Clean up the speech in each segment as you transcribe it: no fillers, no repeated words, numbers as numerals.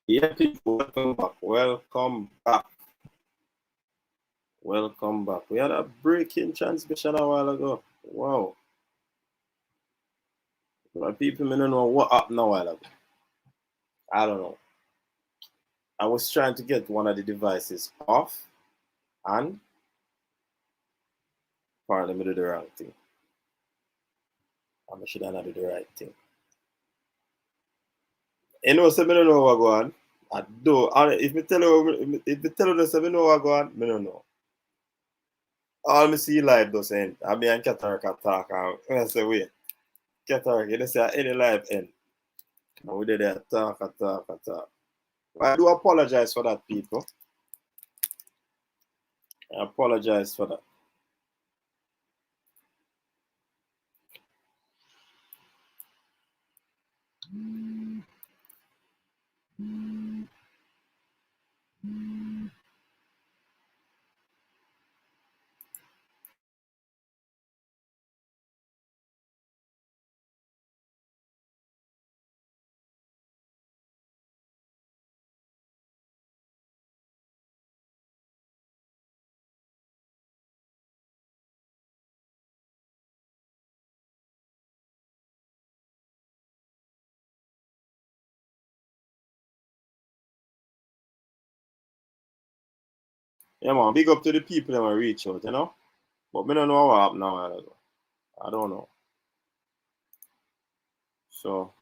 Yeah, people, welcome back. Welcome back. Welcome back. We had a breaking transmission a while ago. Wow. But people may not know what happened a while ago. I don't know. I was trying to get one of the devices off and apparently I did the wrong thing. I should have not did the right thing. You know, so I don't know what go on. I do. If me tell you, if me tell you this, I know what go on, I don't know. All me see live does end. I mean, Cataracta talk. And I say, wait, Cataracta, you say any live end. And we did that talk. Well, I do apologize for that, people. I apologize for that. Yeah, man, big up to the people that will reach out, you know? But me don't know what happened now. I don't know. So,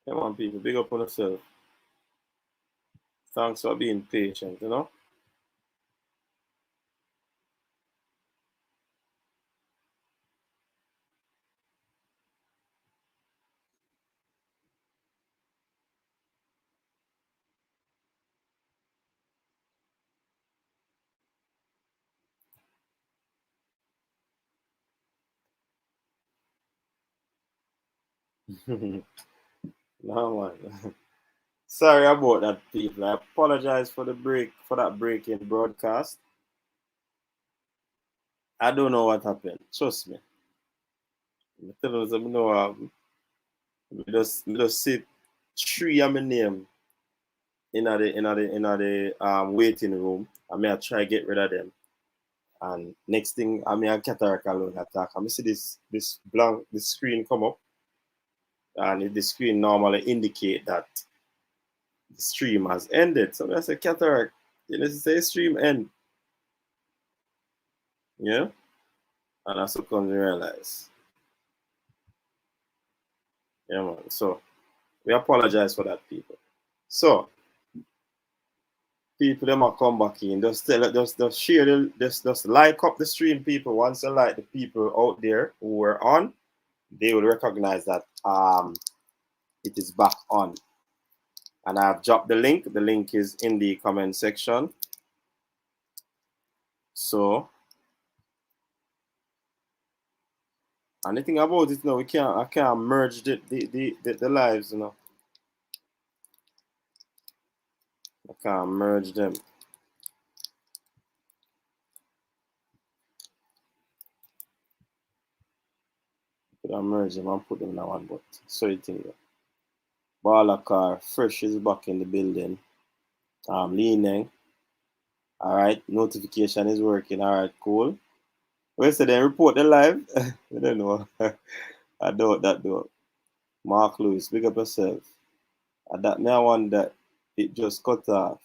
yeah, man, people, big up on yourself. Thanks for being patient, you know? No, man. Sorry about that, people. I apologize for that break in broadcast. I don't know what happened. Trust me. I tell you, I know what happened. Me just see three of my name in the waiting room. I may try get rid of them. And next thing I mean a cataract alone attack. I see this blank the screen come up and the screen normally indicate that the stream has ended. So I say cataract, you know say stream end. Yeah? And I so come to realize. Yeah man. So we apologize for that people. So people them might come back in. Just share just like up the stream, people. Once you like the people out there who were on, they will recognize that it is back on. And I've dropped the link. The link is in the comment section. So and the thing about it, I can't merge the lives, I can't merge them. Could I merge them and put them in one, but so you think that. Balakar, Fresh is back in the building. Leaning. All right, notification is working. All right, cool. Well, so then report the live. I don't know. I doubt that though. Mark Lewis, big up yourself. That now one that it just cut off.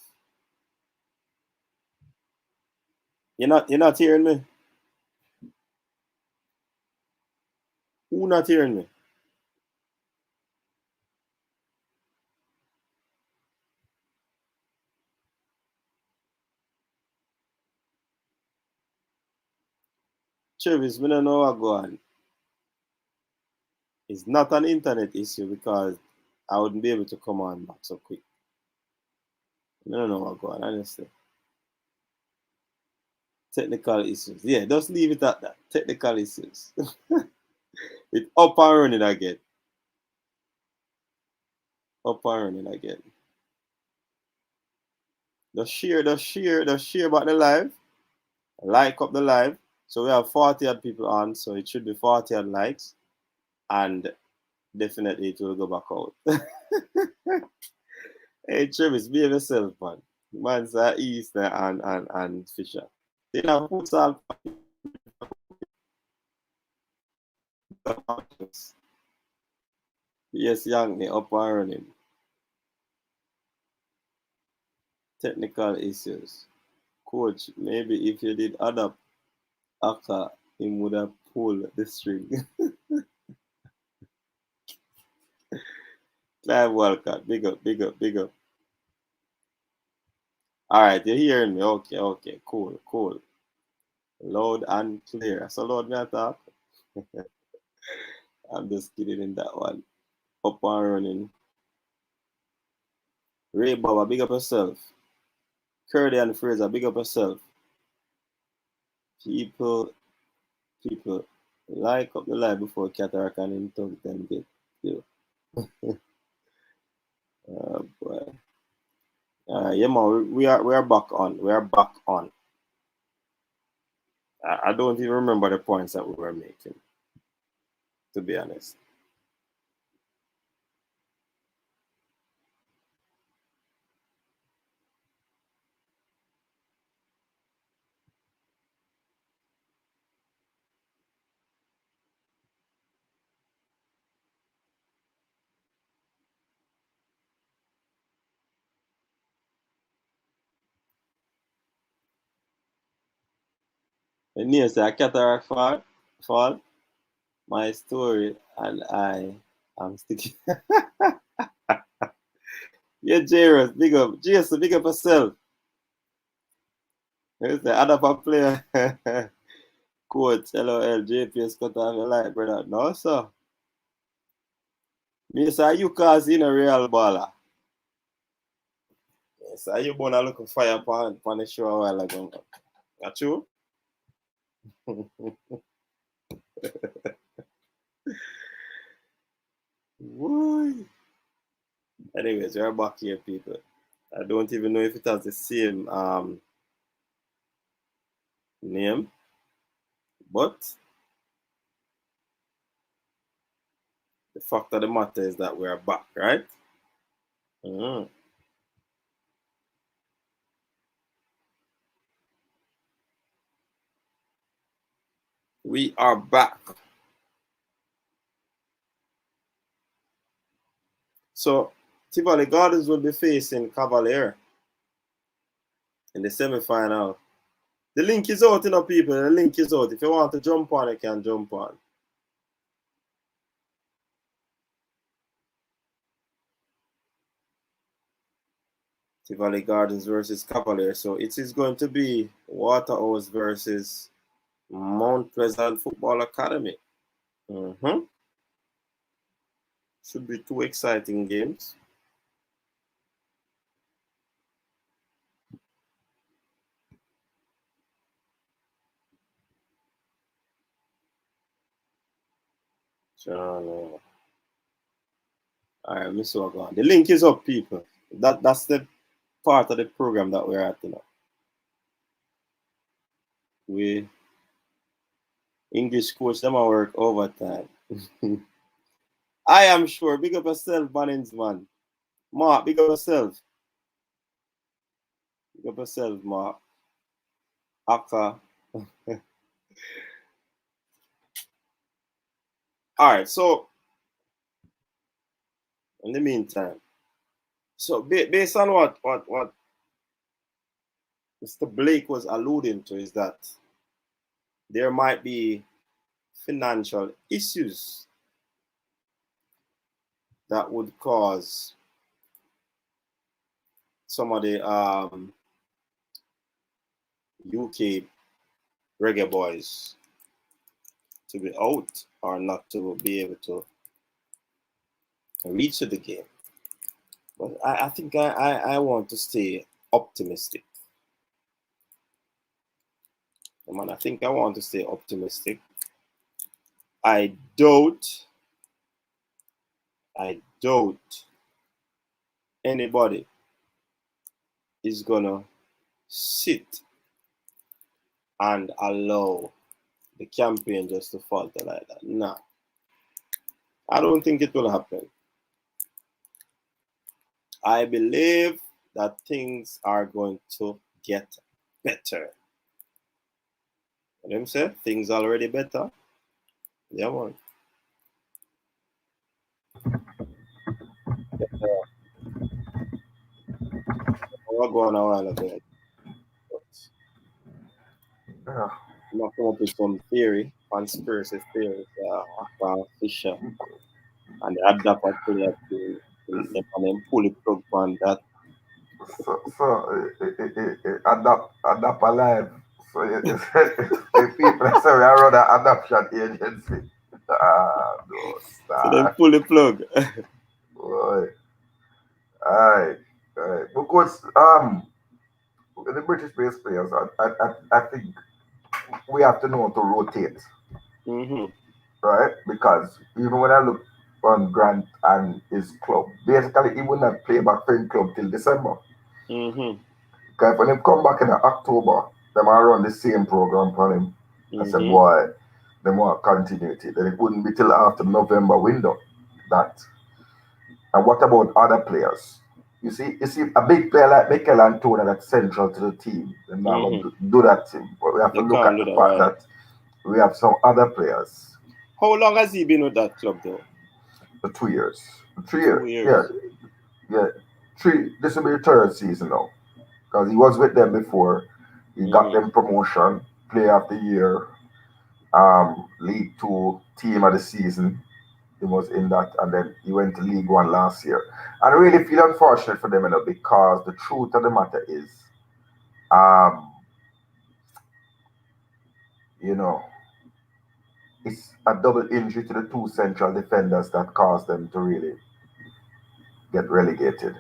You're not hearing me? Who not hearing me? Travis, me don't know what go on. It's not an internet issue because I wouldn't be able to come on back so quick. I don't know what's going on, honestly. Technical issues. Yeah, just leave it at that. Technical issues. It's up and running again. Up and running again. Just share about the live. Like up the live. So we have 40 odd people on, so it should be 40 odd likes. And definitely it will go back out. Hey Travis, behave yourself, man. Man's East and Fisher. They have futsal. Yes, young, they up and running. Technical issues. Coach, maybe if you did adapt Aka, him would have pulled the string. Clive Walcott, big up, big up, big up. All right, you're hearing me. Okay, cool. Loud and clear. So loud me talk. I'm just kidding in that one. Up and running. Ray Baba, big up yourself. Curdy and Fraser, big up yourself. People, like up the live before Cataract and Intunk them get you. Boy. Yeah, man, we are back on. We are back on. I don't even remember the points that we were making, to be honest. And yes, a cataract fall, my story, and I am sticking. Yeah, Jairus, big up. Jason, big up yourself. Here's the other player. Coach, LOL, JPS cut off your light, brother. No, sir. Me say you cause in a real baller. Yes, you born a look of fire upon the show a while ago. Got you? Why? Anyways, we're back here, people. I don't even know if it has the same name, but the fact of the matter is that we're back, right? Mm. We are back. So, Tivoli Gardens will be facing Cavalier in the semi-final. The link is out, people. The link is out. If you want to jump on, you can jump on. Tivoli Gardens versus Cavalier. So it is going to be Waterhouse versus Mount Pleasant Football Academy. Should be two exciting games. So, all right, Miss Wagon. The link is up, people. That's the part of the program that we're at, We English coach them work overtime. I am sure. Big up yourself, Bannings, man. Mark, big up yourself. Big up yourself, Mark. Akka. All right, so in the meantime, so based on what Mr. Blake was alluding to is that there might be financial issues that would cause some of the UK Reggae Boyz to be out or not to be able to reach the game. But I think I want to stay optimistic. Man, I think I want to stay optimistic. I doubt anybody is gonna sit and allow the campaign just to falter like that. Nah. I don't think it will happen. I believe that things are going to get better. What them say? Things already better. Yeah, man. We're going a while ago. I'm gonna come up with some theory, conspiracy theories, Fisher, and the adapter to and pull the plug on that. So adapt alive. So the people say we are run an adoption agency. No, So then stop. pull the plug. Boy. Aye. Because the British based players, I think we have to know how to rotate, Mm-hmm. right? Because even when I look on Grant and his club, basically he will not play back for his club till December. Mm-hmm. Because when he come back in October, they might run the same program for him. I said, Mm-hmm. boy, they want continuity. Then it wouldn't be till after November window that. And what about other players? You see, a big player like Mikel Antona that's central to the team, they're not going to do that thing. But we have to They look can't at do the that, fact right? that we have some other players. How long has he been with that club, though? For 2 years. 2 years. Yeah. Three. This will be the third season now. Because he was with them before. He got them promotion, player of the year, League Two, team of the season. He was in that, and then he went to League One last year. And I really feel unfortunate for them, because the truth of the matter is, um, you know, it's a double injury to the two central defenders that caused them to really get relegated.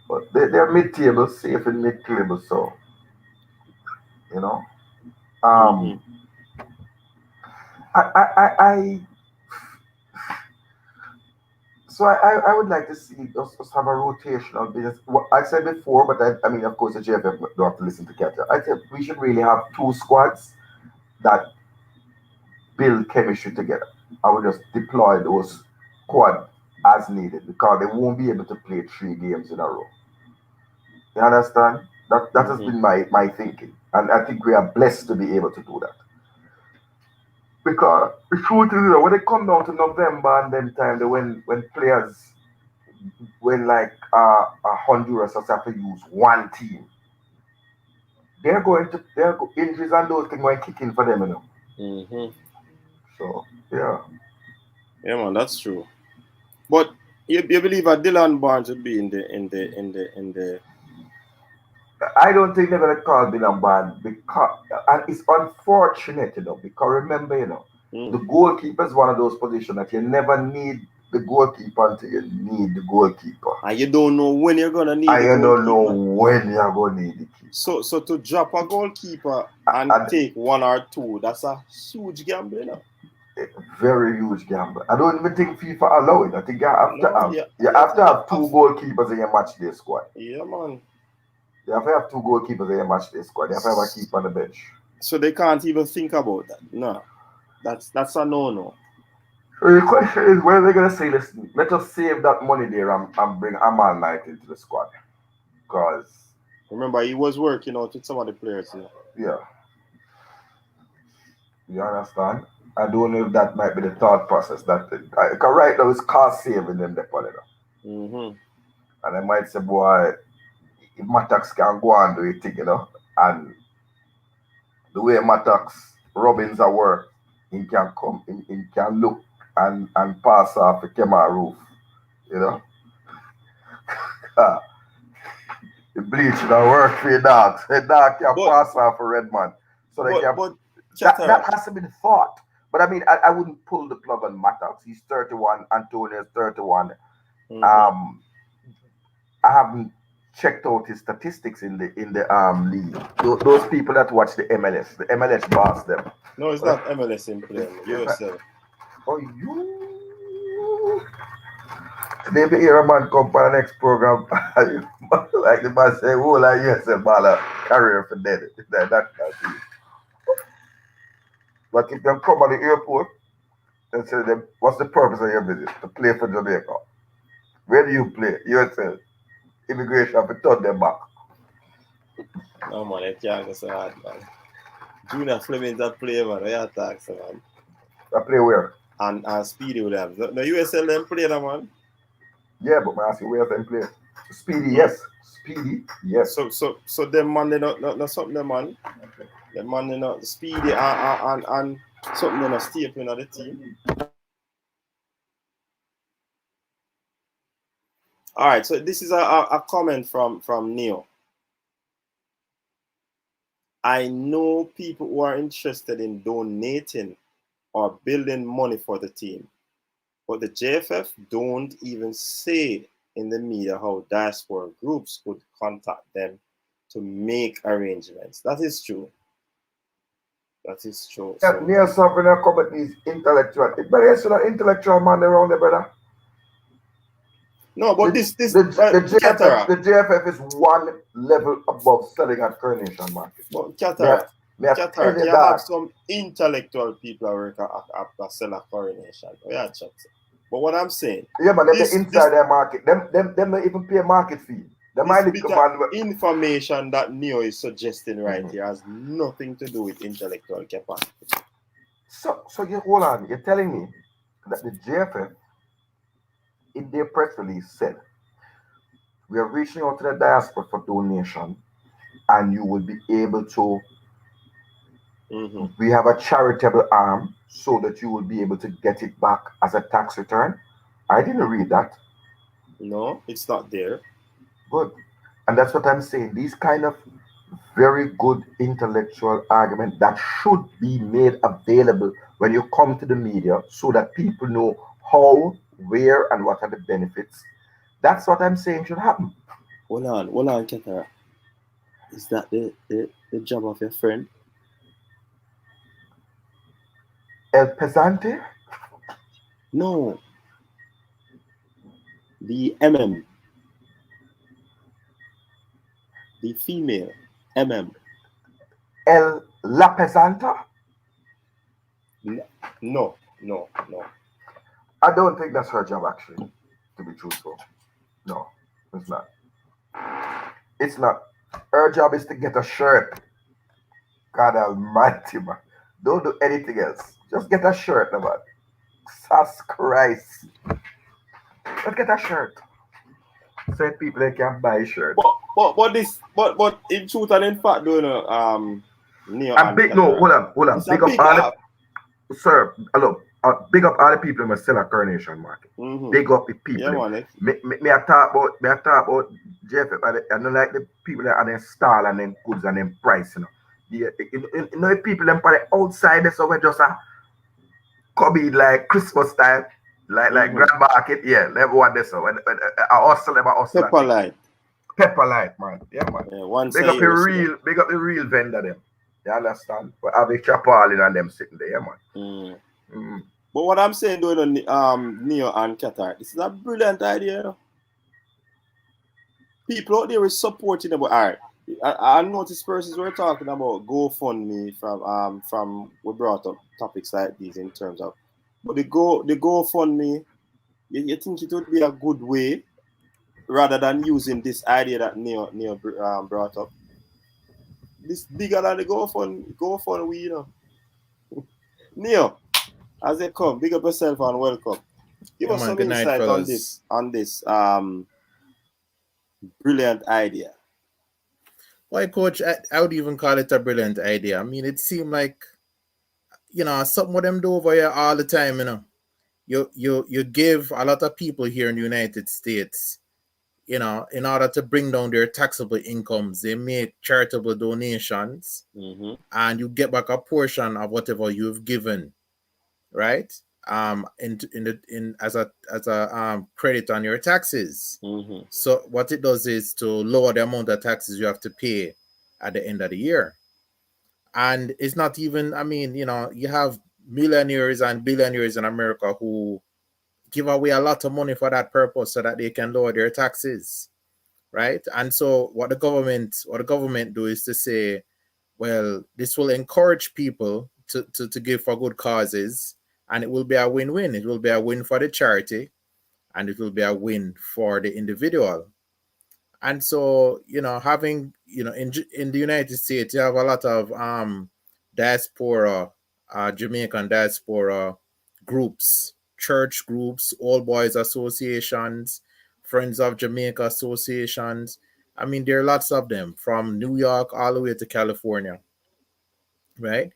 But they're mid-table, safe in mid-table, so you know. Um, I so I would like to see us have a rotational business. What I said before, but I mean, of course, the JFF don't have to listen to Keta. I think we should really have two squads that build chemistry together. I would just deploy those squad as needed because they won't be able to play 3 games in a row. You understand? That has been my thinking, and I think we are blessed to be able to do that. Because the truth is, when they come down to November and then time, when players, when like Honduras has have to use one team, injuries and those things going kicking for them, So yeah. Yeah, man, that's true. But you believe that Dylan Barnes would be in the I don't think they're gonna call Dylan Barnes because, and it's unfortunate, because remember, the goalkeeper is one of those positions that you never need the goalkeeper until you need the goalkeeper. And you don't know when you're gonna need And the you goalkeeper. don't know when you're gonna need the keeper. So to drop a goalkeeper and take one or two, that's a huge gamble, Very huge gamble. I don't even think FIFA allow it. I think you have to have two goalkeepers in your match day squad. Yeah, man. You have to have two goalkeepers in your match day squad. You have to have a keeper on the bench. So they can't even think about that. No. That's a no-no. So the question is, when are they gonna say, listen, let us save that money there and bring Amal Knight into the squad? Because remember, he was working out with some of the players, Yeah. You understand? I don't know if that might be the thought process. Because right now it's cost saving them the And I might say, boy, if Matax can go and do it, and the way Matax Robbins are work, he can come, he can look and pass off the camera roof, The bleach don't work for your dogs. The dog can pass off a red man. So they that has to be the thought. But I mean, I wouldn't pull the plug on Matax. He's 31, Antonio's 31. I haven't checked out his statistics in the league. Those people that watch the MLS boss them. No, it's not MLS in play. USL. Oh, you. Maybe hear a man come for the next program, like the man say, "Oh, like USL baller career for dead." That But if them come at the airport and say them, "What's the purpose of your visit? To play for Jamaica? Where do you play? USL." Immigration for turn them back. No man, it can't go so hard, man. Junior Fleming's a play, man. Where you talk, so, man? I play where? And Speedy with them. No USL them play, no, man. Yeah, but I ask you where them play. Speedy, yes. Speedy, yes. So them man, they not something, them man. Them man, they not Speedy and something they not staple in the team. All right, so this is a comment from Neo. I know people who are interested in donating or building money for the team, but the JFF don't even say in the media how diaspora groups could contact them to make arrangements. That is true. That is true. Yeah, Neo something that come with these intellectual. But there's an intellectual man around there, brother. No, but the JFF is one level above selling at Coronation Market. But Qatar, you have some intellectual people that work at sell at Coronation. Yeah, check. But what I'm saying, yeah, but they're inside their market. Them don't even pay a market fee. This bit of information that Neo is suggesting right here has nothing to do with intellectual capacity. So you hold on. You're telling me that the JFF in their press release said, "We are reaching out to the diaspora for donation, and you will be able to. We have a charitable arm so that you will be able to get it back as a tax return." I didn't read that. No, it's not there. Good, and that's what I'm saying. These kind of very good intellectual argument that should be made available when you come to the media so that people know how, where, and what are the benefits. That's what I'm saying should happen. Hold on, Ketara. Is that the job of your friend? El Pesante? No. The MM. The female MM. El La Pesanta? No. I don't think that's her job, actually, to be truthful. No, it's not. It's not. Her job is to get a shirt. God almighty, man. Don't do anything else. Just get a shirt, man. Jesus Christ. Let's get a shirt. So people they can buy a shirt. But in truth and in fact, don't know, Neo and big, no, hold on. Big up all the, sir, hello. Big up all the people in the sell at Coronation Market. Big up the people. Yeah, me I talk about JFF. I don't like the people that are then style and then goods and then price, you know. You know the people them for the outside, so we just come in like Christmas time, like Grand Market, yeah. Never want this so. I hustle. Pepper light, man. Yeah, man. Yeah, big up the real vendor them. You understand? But have a chapal and them sitting there, yeah, man. But what I'm saying, doing Neo and Qatar, this is a brilliant idea. You know? People out there are supporting them. All right, I noticed persons were talking about GoFundMe from we brought up topics like these in terms of, but the GoFundMe, you think it would be a good way rather than using this idea that Neo brought up? This bigger than the GoFundMe, you know. Neo, as they come, big up yourself and welcome. Give us some insight on this brilliant idea. Why, Coach, I would even call it a brilliant idea. I mean, it seemed like, you know, something with them do over here all the time, you know. You give a lot of people here in the United States, you know, in order to bring down their taxable incomes, they make charitable donations and you get back a portion of whatever you've given, right? in as a credit on your taxes. Mm-hmm. So what it does is to lower the amount of taxes you have to pay at the end of the year. And it's not even, I mean, you have millionaires and billionaires in America who give away a lot of money for that purpose so that they can lower their taxes, right? And so what the government do is to say, well, this will encourage people to give for good causes, and it will be a win-win. It will be a win for the charity, and it will be a win for the individual. And so, having, in the United States, you have a lot of diaspora, Jamaican diaspora groups, church groups, Old Boys associations, Friends of Jamaica associations. I mean, there are lots of them from New York all the way to California, right?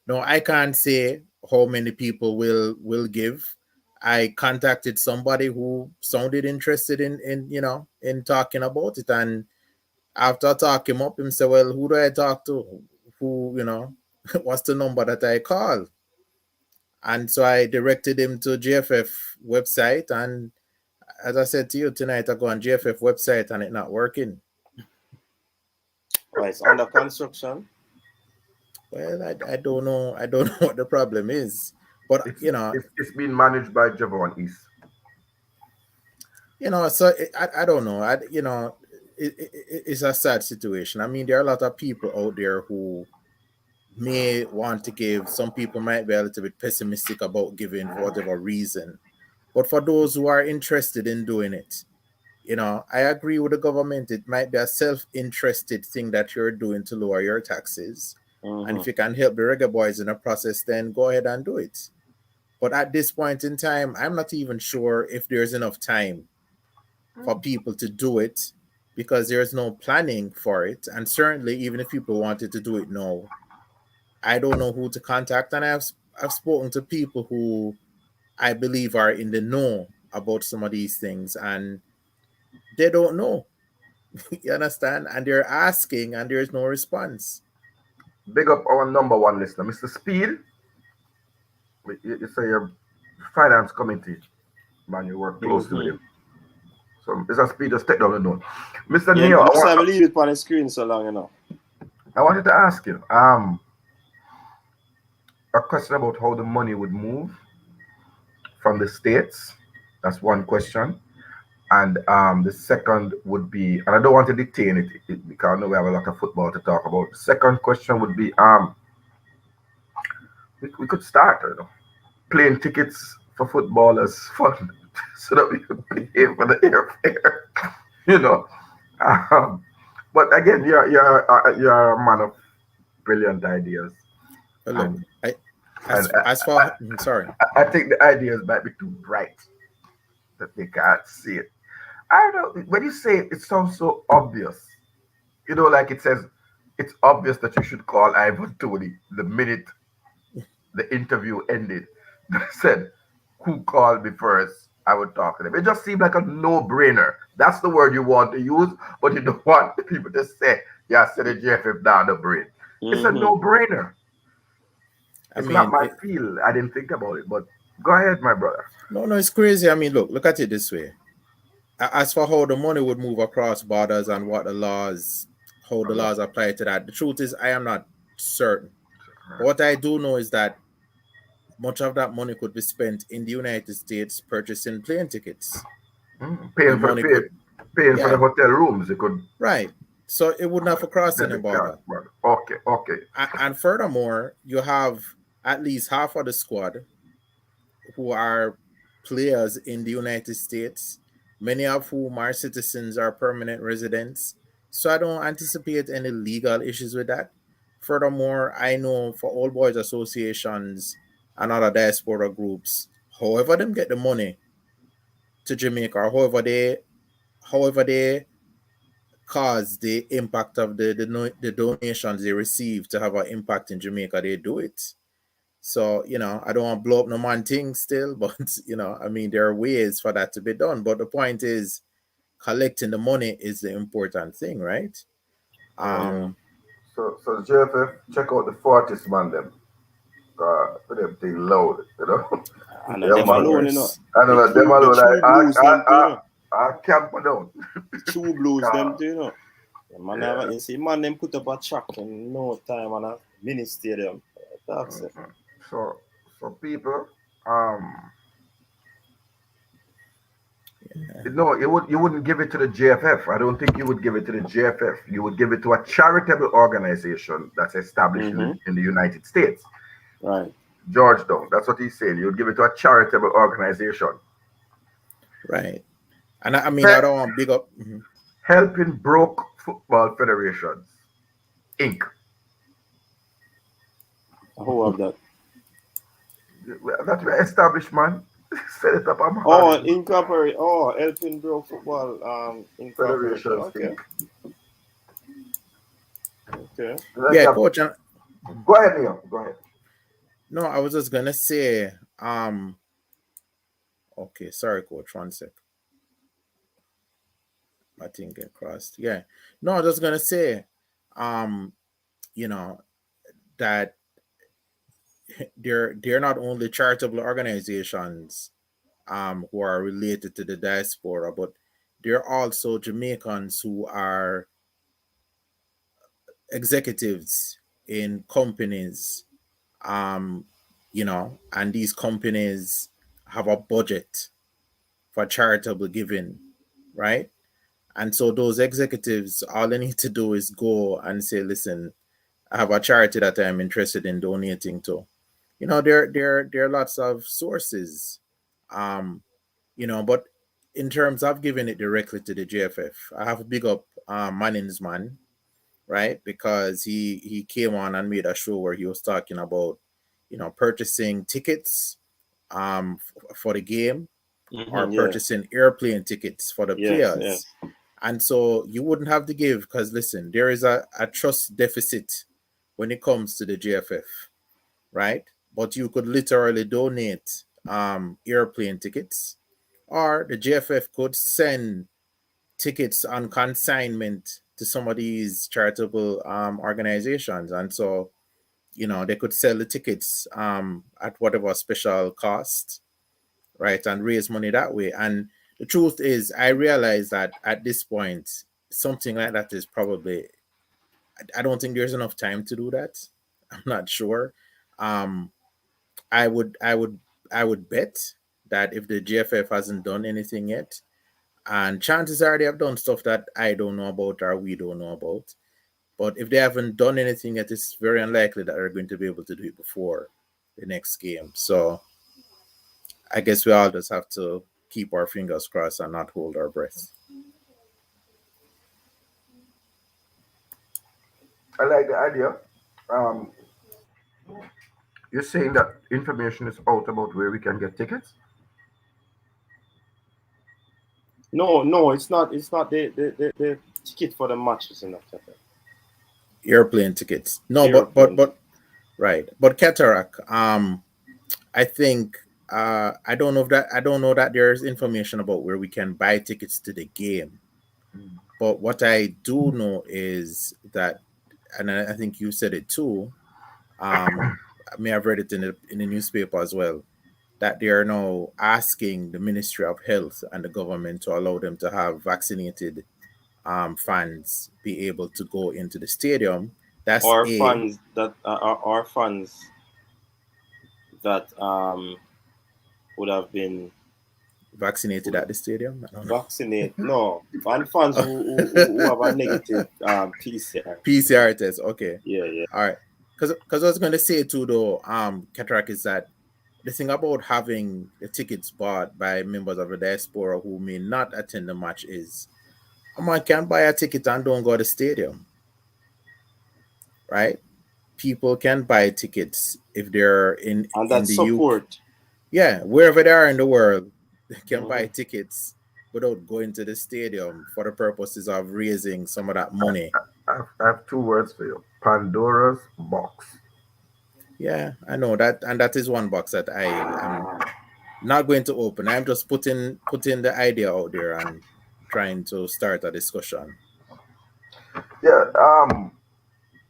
No, I can't say how many people will give. I contacted somebody who sounded interested in talking about it, and after talking him up, him say, "Well, who do I talk to? Who what's the number that I call?" And so I directed him to GFF website, and as I said to you tonight, I go on GFF website and it not working. Well, it's under construction. Well, I don't know. I don't know what the problem is, but It's being managed by Javon East. So I don't know. It's a sad situation. I mean, there are a lot of people out there who may want to give. Some people might be a little bit pessimistic about giving for whatever reason. But for those who are interested in doing it, I agree with the government. It might be a self-interested thing that you're doing to lower your taxes. And if you can help the Reggae Boys in the process, then go ahead and do it. But at this point in time, I'm not even sure if there's enough time for people to do it, because there's no planning for it. And certainly, even if people wanted to do it now, I don't know who to contact. And I've spoken to people who I believe are in the know about some of these things, and they don't know. You understand? And they're asking, and there's no response. Big up our number one listener, Mr. Speed. You say your finance committee, man, you work closely with him. So Mr. Speed, just take down the note. Mr. Yeah, Neo, I leave it on the screen so long, I wanted to ask you a question about how the money would move from the States. That's one question. And the second would be, and I don't want to detain it because I know we have a lot of football to talk about. The second question would be, we could start, plane tickets for footballers fund so that we could pay for the airfare, but again, you're a man of brilliant ideas. Look, sorry, I think the ideas might be too bright that they can't see it. I don't know. When you say it sounds so obvious, like it says, it's obvious that you should call Ivan Tony the minute the interview ended. They said, who called me first? I would talk to them. It just seemed like a no-brainer. That's the word you want to use, but you don't want people to say, yeah, I said the GFF down the brain. It's a no-brainer. It's not my field. I didn't think about it, but go ahead, my brother. No, it's crazy. I mean, look at it this way. As for how the money would move across borders and how the laws apply to that, the truth is I am not certain. But what I do know is that much of that money could be spent in the United States purchasing plane tickets. Paying for the hotel rooms. It could. Right. So it would not have crossed any border. Okay. And furthermore, you have at least half of the squad who are players in the United States, many of whom are citizens or permanent residents. So I don't anticipate any legal issues with that. Furthermore, I know for Old Boys associations and other diaspora groups, however them get the money to Jamaica, or however they cause the impact of the donations they receive to have an impact in Jamaica, they do it. So, I don't want to blow up no man thing still, but, there are ways for that to be done. But the point is, collecting the money is the important thing, right? So JFF, check out the 40s man them. For them thing loud, And Yeah, them man. alone, you know. I know that them The alone. true blues, them too, you know. I camp down. True blues, them too, you know. Man, Yeah. you see, man, them put up a track in no time on a mini stadium. That's it. So people, no, you wouldn't give it to the JFF. I don't think you would give it to the JFF. You would give it to a charitable organization that's established in the United States. Right. Georgetown. That's what he's saying. You would give it to a charitable organization. Right. And I mean, I don't want big up. Helping Broke Football Federations, Inc. Who have that? That's the establishment. Set it up. Oh, incorporate. Oh, helping Broke Football Incorporation. Federations, Okay. Inc. Okay. Yeah, coach. Go ahead, Neil. Go ahead. No, I was just gonna say, okay, sorry, coach, 1 sec. I think get crossed. Yeah. No, I was just gonna say, you know, that they're not only charitable organizations who are related to the diaspora, but they're also Jamaicans who are executives in companies, and these companies have a budget for charitable giving, right? And so those executives, all they need to do is go and say, listen, I have a charity that I'm interested in donating to. There are lots of sources, but in terms of giving it directly to the JFF, I have a big up Manning's man, right? Because he came on and made a show where he was talking about, purchasing tickets for the game, or purchasing airplane tickets for the players. Yes. And so you wouldn't have to give, because listen, there is a trust deficit when it comes to the JFF, right? But you could literally donate airplane tickets, or the JFF could send tickets on consignment to some of these charitable organizations. And so, they could sell the tickets at whatever special cost, right, and raise money that way. And the truth is, I realize that at this point, something like that is probably, I don't think there's enough time to do that. I'm not sure. I would bet that if the GFF hasn't done anything yet, and chances are they have done stuff that I don't know about or we don't know about, but if they haven't done anything yet, it's very unlikely that they're going to be able to do it before the next game. So I guess we all just have to keep our fingers crossed and not hold our breath. I like the idea. You're saying that information is out about where we can get tickets? No, it's not. It's not the ticket for the matches in that. Airplane tickets. No, Airplane. but right. But Cataract, I think I don't know that there's information about where we can buy tickets to the game. But what I do know is that, and I think you said it too, I may have read it in the newspaper as well, that they are now asking the Ministry of Health and the government to allow them to have vaccinated fans be able to go into the stadium. That's fans that would have been vaccinated at the stadium. Vaccinate? No, fans who have a negative PCR test. Okay. Yeah. All right. Because I was going to say too, though, Cataract, is that the thing about having the tickets bought by members of the diaspora who may not attend the match is, a man can buy a ticket and don't go to the stadium, right? People can buy tickets if they're in that the support. UK. Yeah, wherever they are in the world, they can buy tickets without going to the stadium for the purposes of raising some of that money. I have two words for you: Pandora's box. Yeah, I know that, and that is one box that I am not going to open. I'm just putting the idea out there and trying to start a discussion. Yeah,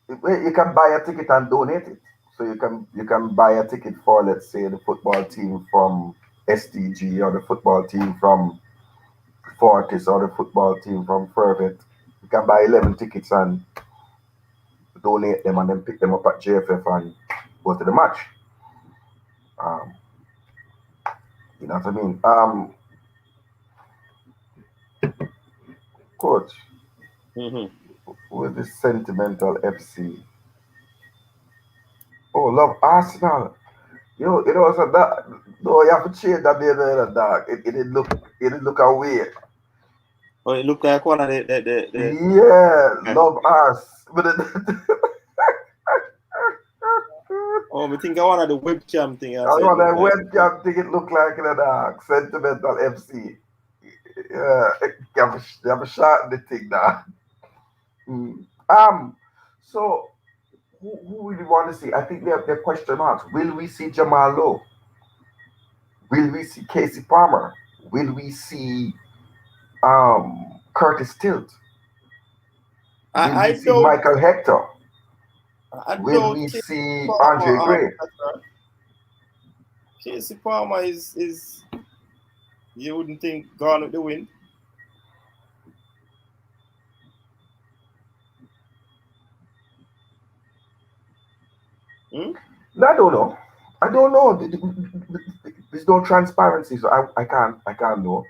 you can buy a ticket and donate it. So you can buy a ticket for, let's say, the football team from STG or the football team from Fortis or the football team from Fervent. You can buy 11 tickets and donate them and then pick them up at JFF and go to the match. Um, you know what I mean? Coach, with this sentimental FC. Oh, love Arsenal. So that no, you have to change that name, dog. It didn't look away. Oh, it looked like one of the Yeah, love us. But oh, we think I one of the webcam thing. I I said, want that look like. webcam thing. It look like in a dog. Sentimental FC. Yeah, you have a shot in the thing now. So who really want to see? I think they're question marks. Will we see Jamal Lowe? Will we see Casey Palmer? Will we see Curtis Tilt? Will we I see don't. Michael Hector? I Will don't. we Casey see Palmer, Andre Gray? Casey Palmer is you wouldn't think gone with the wind. I don't know. I don't know. There's no transparency, so I can't know.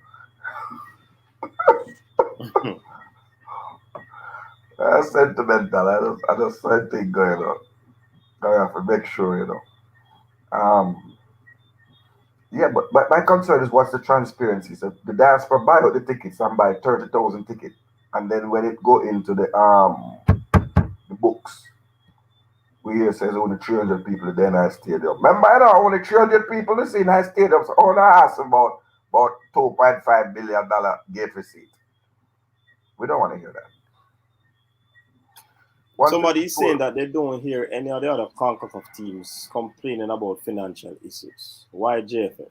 That's sentimental. I just something going on. I have to make sure, Yeah, but my concern is what's the transparency. So the diaspora buy out the tickets and buy 30,000 tickets, and then when it go into the books, we hear says only 300 people in the NI Stadium. Remember, I know only 300 people in the NI Stadium. So all I ask about $2.5 billion gate receipt. We don't want to hear that. Somebody is saying that they don't hear any of the other CONCACAF teams complaining about financial issues. Why JFF?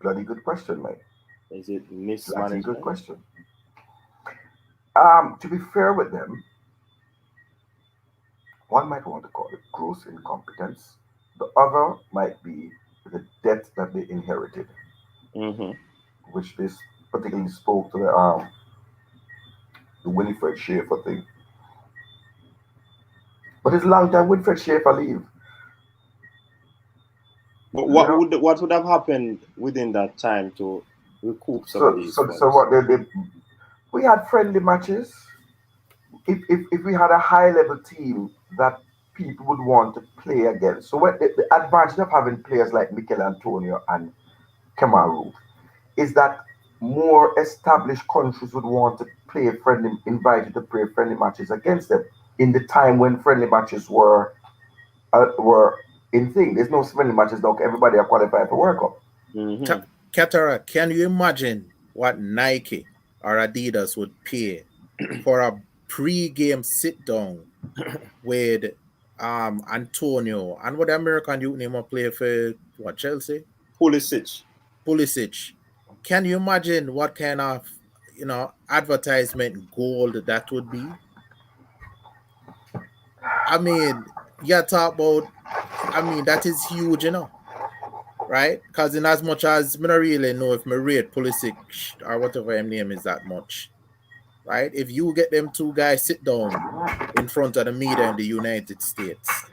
Bloody good question, mate. Is it mismanagement? Bloody good question. To be fair with them, one might want to call it gross incompetence. The other might be the debt that they inherited, which this particularly spoke to the Winifred Schaefer thing. But it's long time Winifred Schaefer leave. But what would have happened within that time to recoup some of these funds? So what we had friendly matches. If we had a high level team that people would want to play against. So what the advantage of having players like Mikel Antonio and Kemaru is that more established countries would want to play invited to play friendly matches against them in the time when friendly matches were in thing. There's no friendly matches now. Everybody are qualified for World Cup. Catara, can you imagine what Nike or Adidas would pay for a pre-game sit down with Antonio and what the American youth name play for what, Chelsea? Pulisic. Can you imagine what kind of advertisement gold that would be? I mean, talk about, that is huge, right? Because in as much as I don't really know if I rate Pulisic or whatever his name is that much, right? If you get them two guys sit down in front of the media in the United States,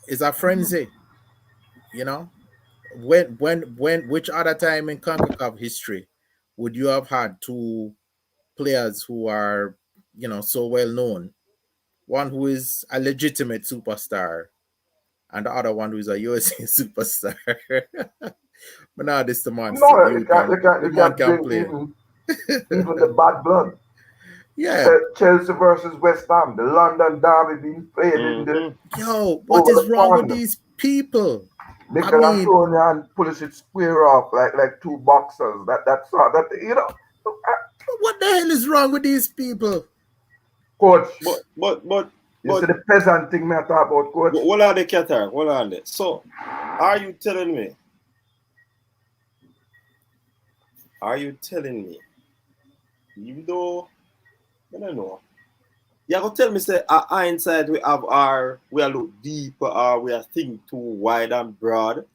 it's a frenzy, which other time in CONCACAF history would you have had two players who are, so well known? One who is a legitimate superstar and the other one who is a USA superstar. But now this the man. No, you can't play. Even the bad blood. Yeah. Chelsea versus West Ham, the London derby being played in the. Yo, what is wrong with these people? Mikel Antonio and Pulisic square off like two boxers. That's What the hell is wrong with these people? Coach. But you see the peasant thing me talk about, coach. What are the Qatar? What are they? So are you telling me? Even though I don't know, You gonna tell me say inside we are look deep or we are think too wide and broad.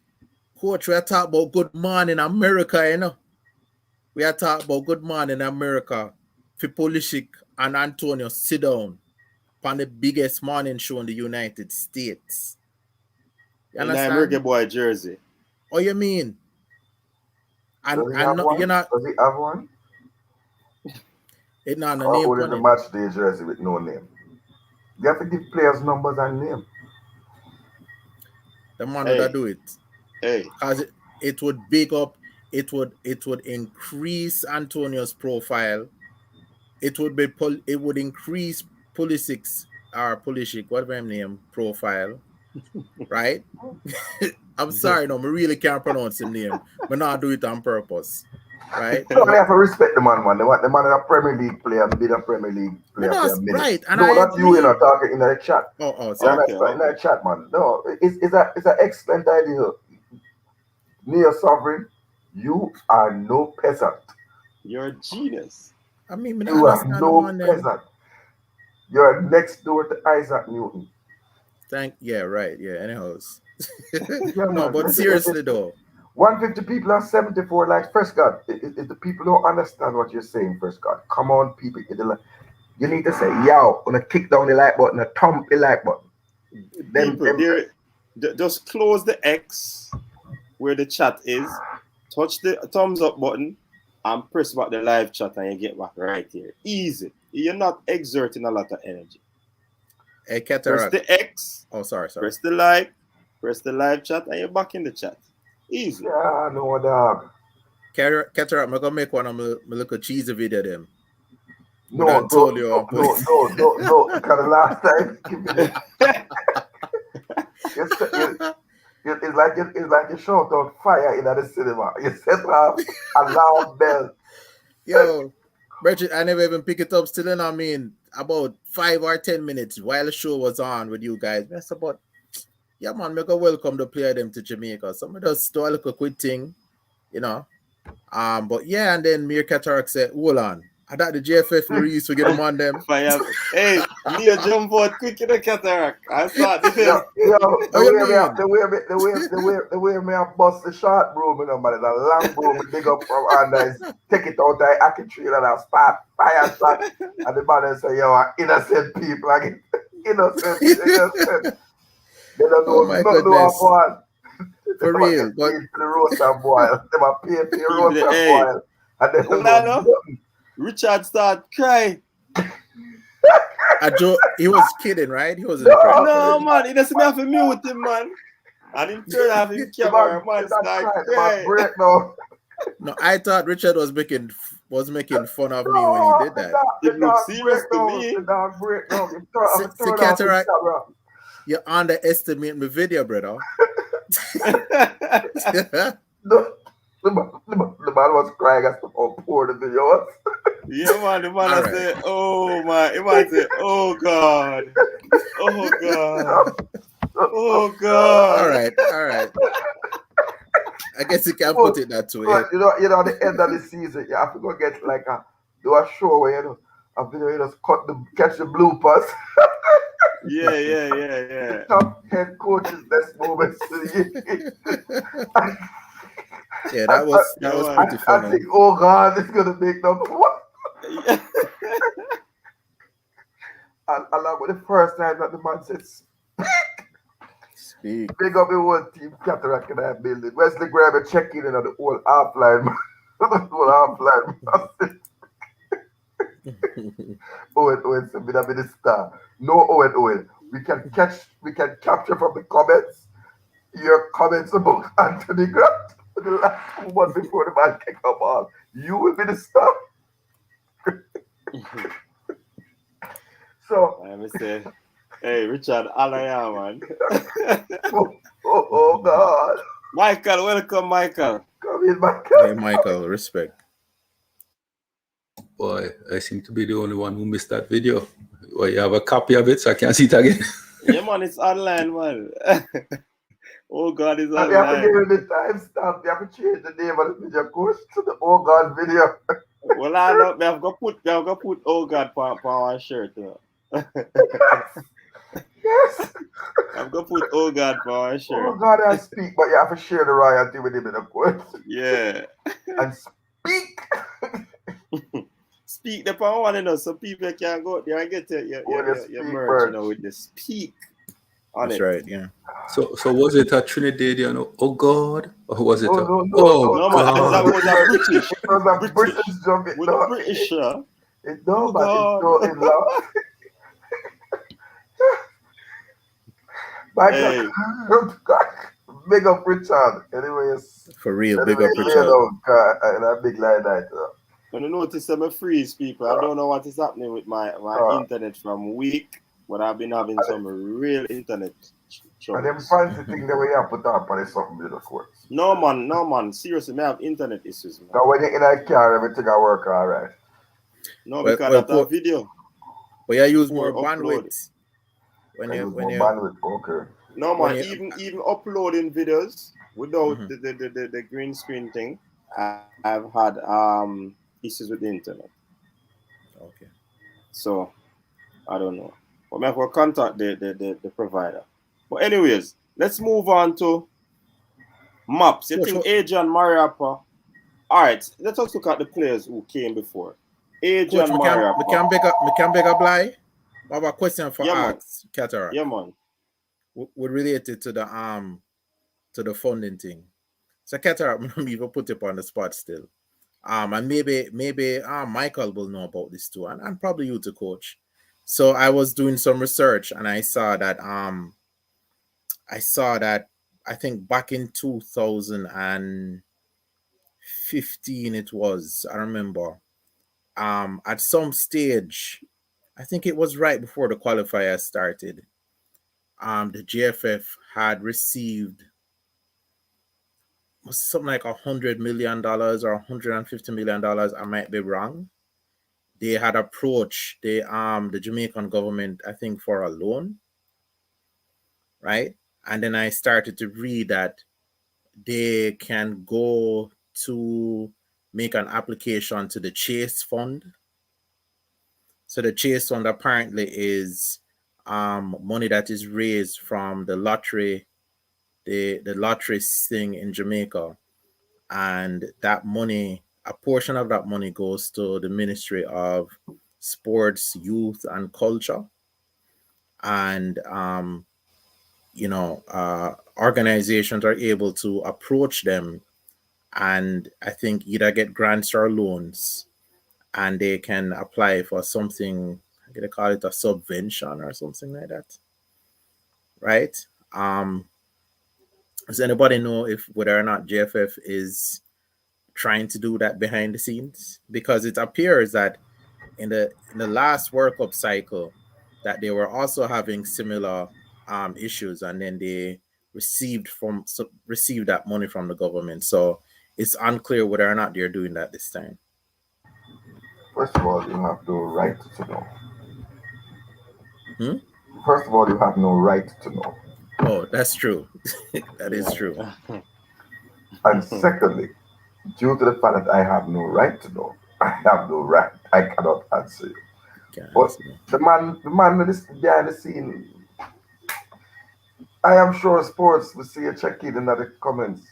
Coach, we are talking about Good Morning America, you know. We are talking about Good Morning America. For Pulisic and Antonio sit down on the biggest morning show in the United States. You In I'm understand? Reggae Boy jersey. What you mean? And Does he have one? you're not Does he have one? it not a Or name only on the it. match day jersey with no name? You have to give players numbers and name. The man Hey. would do it. Hey. Because it would big up, it would increase Antonio's profile. It would increase Pulisic's Pulisic, whatever his name, profile. Right? I'm sorry, no, I really can't pronounce his name. But not do it on purpose. Right? No, they have to respect the man, man. The man is a Premier League player, been a Premier League player for a minute. Right, and no, I not agree. you, talking in the chat. Oh, sorry. Okay. In that chat, man. No, it's an excellent idea. Near sovereign, you are no peasant. You're a genius. I mean, you are no peasant. You're next door to Isaac Newton. Anyhow. Yeah, no, but seriously though. 150 people and 74 likes. First God, if the people don't understand what you're saying, first God, come on, people. You need to say, yo, gonna kick down the like button, thump the like button. Just close the X where the chat is, touch the thumbs up button, and press back the live chat, and you get back right here. Easy. You're not exerting a lot of energy. Hey, press the X. Oh, sorry. Press the like, press the live chat, and you're back in the chat. Easy. Yeah, no dog. Cataract, I'm gonna make one of my little cheesy video them. No. Because the last time, it's like you shot on fire in the cinema. You set off a loud bell. Yo, Bridget, I never even pick it up still, and I mean about 5 or 10 minutes while the show was on with you guys. That's about man, make a welcome the player them to Jamaica. Somebody just do a little quick thing, you know. But yeah, and then Mir Cataract said, hold on. I thought the JFF release to get them on them. Hey, Nia jump out quick in the Cataract. I thought this is the way me I bust the short broom, you know, man, it's a long broom, dig up from under, take it out there, I can treat it and start fire shot. And the man say, yo, innocent people, like innocent. They don't know nothing about for real, but the roast and boil. They were paying for the roast and boil. And they don't know nothing. Richard started crying. He was kidding, right? He wasn't crying. No, man, he doesn't have to mute him, man. And he turned off his camera, man, started crying. No, I thought Richard was making fun of me when he did that. It looked serious to me. See, Cataract, you underestimate my video, brother. The man was crying as to how poor the video was. Yeah, man, the man said, oh, man. The man said, oh, God. Oh, God. Oh, God. All right. I guess you can put it that way. But, you know, at the end of the season, you have to go get like do a show where, you know, a video, you just catch the bloopers. Yeah. The top 10 coaches' best moments of the year. Yeah, that was pretty funny. I think, oh God, it's gonna make them what? Along with the first time that the man said speak. Big up the whole team Cataract in that building. Wesley Graham checking in on the whole half line, man. Owen, so be the star. No Owen. We can capture from the comments your comments about Anthony Grant. The last 2 months before the man kick up ball, you will be the star. So I say, hey, Richard Alaya, man. oh God. Michael, welcome, Michael. Come in, Michael. Hey, Michael, respect. Boy, I seem to be the only one who missed that video. Well, you have a copy of it, so I can't see it again. Yeah, man, it's online, man. Oh God, it's online. You have to give it the timestamp. You have to change the name of the video, coach, to the Oh God video. Well, I know. We have got put Oh God for our shirt. You know. Yes. I'm gonna put oh God for our Oh shirt. God, I speak, but you have to share the royalty with him in the court. Yeah. And speak. Speak the power one, you know, so people can go there and get your merch, you know, with the speak on That's it. right, yeah. So was it a Trinidadian? Oh God, or was it No, a? no, no, Oh No, man, that God! was a British. It was a British job. With the British, No, oh but it's God. so in love. Hey. Big up Richard. Anyways, For real, big up lay Richard. down, and a big line that. When you notice I'm a freeze, people, I don't know what is happening with my internet from week, but I've been having some real internet And them troubles. fancy thing that we have put up on is something with the courts. No man. Seriously, I have internet issues, man. Now when you're in a car, everything I work all right. No, Well, because well, that's a video. But you use Before more upload. bandwidth I use more bandwidth. Okay. No when man, you- even uploading videos without Mhm. the green screen thing, I've had issues with the internet. Okay. So I don't know. But I have to contact the provider. But anyways, let's move on to maps. You think Adrian Mariappa? All right, let us look at the players who came before. Adrian Mariappa. We can beg a blind. I have a question for Ask Cataract. Yeah, man. We related to the funding thing. So Cataract, we even put it on the spot still. And maybe Michael will know about this too, and probably you too, Coach. So I was doing some research and I saw that I think back in 2015 it was, I remember, at some stage, I think it was right before the qualifier started, the GFF had received something like $100 million or $150 million. I might be wrong. They had approached the Jamaican government, I think, for a loan, right? And then I started to read that they can go to make an application to the Chase Fund. So the Chase Fund apparently is money that is raised from the lottery, the lottery thing in Jamaica. And that money, a portion of that money goes to the Ministry of Sports, Youth, and Culture. And, organizations are able to approach them and I think either get grants or loans, and they can apply for something, they call it a subvention or something like that. Right? Does anybody know whether or not JFF is trying to do that behind the scenes? Because it appears that in the last World Cup cycle that they were also having similar issues, and then they received that money from the government. So it's unclear whether or not they're doing that this time. First of all, you have no right to know. First of all, you have no right to know. Oh, that's true. That is true. And secondly, due to the fact that I have no right to know, I have no right. I cannot answer you. But the man behind the scene, I am sure sports will see a check in the comments.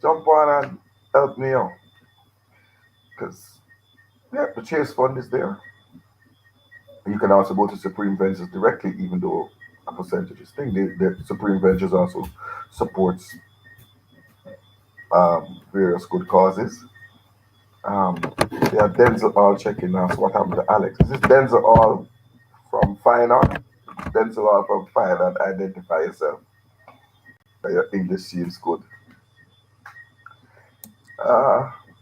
Jump on and help me out. Because, the Chase Fund is there. You can also go to Supreme Ventures directly, even though a percentage is thing. The Supreme Ventures also supports various good causes. Denzel All checking now. So what happened to Alex? Is this Denzel All from Fine Art? Denzel All from Fine Art. Identify yourself. Your English seems good.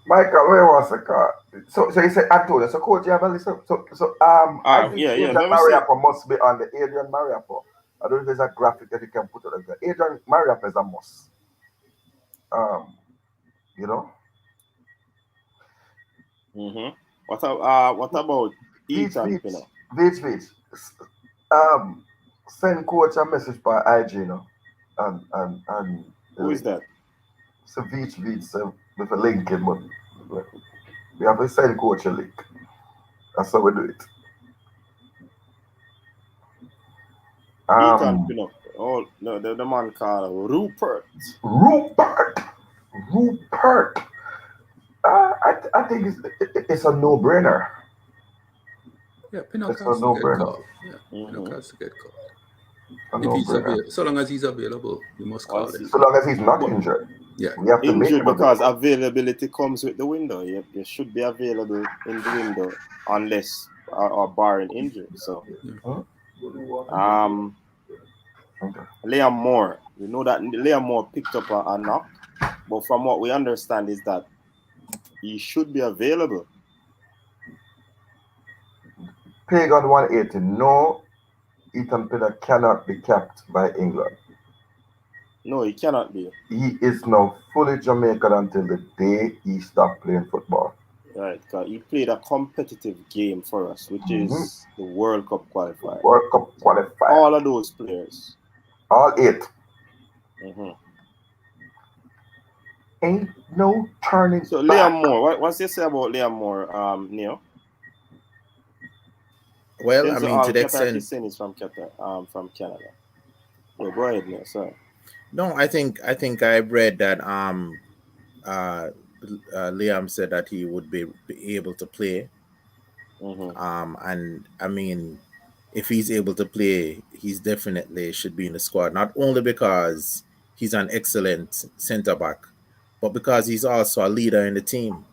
Michael, where was the car? So you said Antonio. So coach, you have a list of, I think Adrian Mariappa must be on the Adrian Mariappa. I don't know if there's a graphic that you can put on there. Adrian Mariappa is a must. You know. What about Ethan? Beach. Send coach a message by IG, you know, and who is that? So Beach, so with a link in, but we have to send coach a link. That's how we do it. Ethan Pinnock. Oh, no, the man called Rupert. Rupert. I think it's a no-brainer. Yeah, Pinnock It's a has to get no-brainer. called. Yeah, Pinnock has to get called. A If he's no-brainer. available, so long as he's available, you must call him. So long as he's not injured. Yeah. We have to make Injured him because available. availability comes with the window. You should be available in the window unless or barring injury. So, Liam Moore. We know that Liam Moore picked up a knock, but from what we understand is that he should be available. Pagan 180. No, Ethan Pinnock cannot be kept by England. No, he cannot be. He is now fully Jamaican until the day he stopped playing football. Right, because he played a competitive game for us, which is the World Cup qualifier. World Cup qualifier. All of those players. All 8. Ain't no turning So back. Liam Moore, what's you say about Liam Moore, Neil? Well, I mean, to the extent is from Qatar, from Canada. Well, go ahead, Neil. Sorry. No, I think I read that Liam said that he would be able to play. And I mean, if he's able to play, he's definitely should be in the squad. Not only because he's an excellent centre back, but because he's also a leader in the team.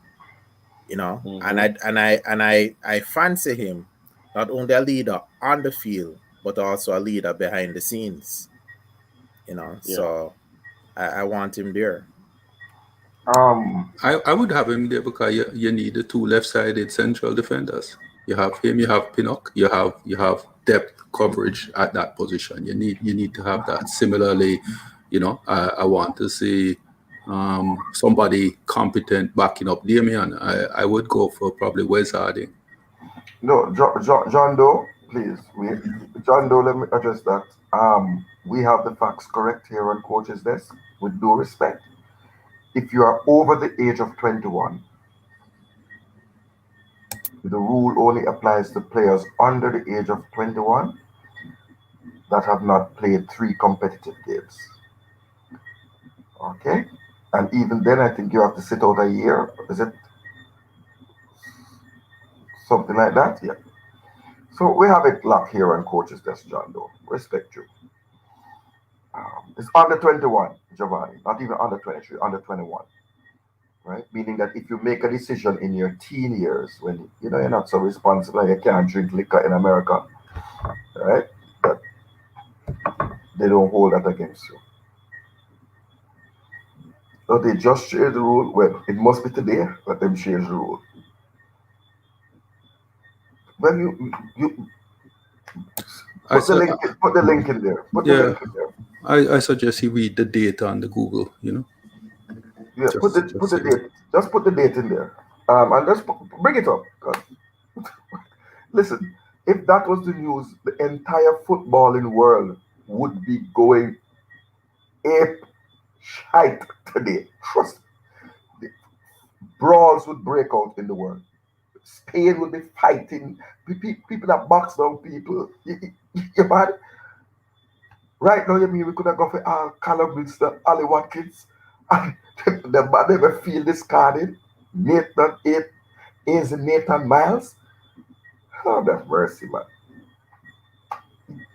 You know, and I fancy him not only a leader on the field, but also a leader behind the scenes. You know, so I want him there. I would have him there because you need the 2 left-sided central defenders. You have him, you have Pinnock, you have depth coverage at that position. You need to have that. Similarly, you know, I want to see somebody competent backing up Damian. I would go for probably Wes Harding. No, John Doe, please wait. John Doe, let me address that. We have the facts correct here on Coach's Desk. With due respect, if you are over the age of 21, the rule only applies to players under the age of 21 that have not played 3 competitive games. Okay? And even then, I think you have to sit out a year. Is it something like that? Yeah. So we have it locked here on Coach's Desk, John Doe. Respect you. It's under 21, Giovanni, not even under 23, under 21. Right? Meaning that if you make a decision in your teen years, when you know you're not so responsible, you can't drink liquor in America, right? But they don't hold that against you. So they just changed the rule. Well, it must be today that them change the rule. When you put the link in there. Put the link in there. I suggest you read the data on the Google, you know. Yeah, put the date. Just put the date in there. And just bring it up. Listen, if that was the news, the entire footballing world would be going ape shite today. Trust me. Brawls would break out in the world. Spain would be fighting people that box down people. You mad? Right now, you mean we could have gone for Callum Winston, Ali Watkins, and the man never feel discarded. Nathan Miles. Oh, that mercy, man.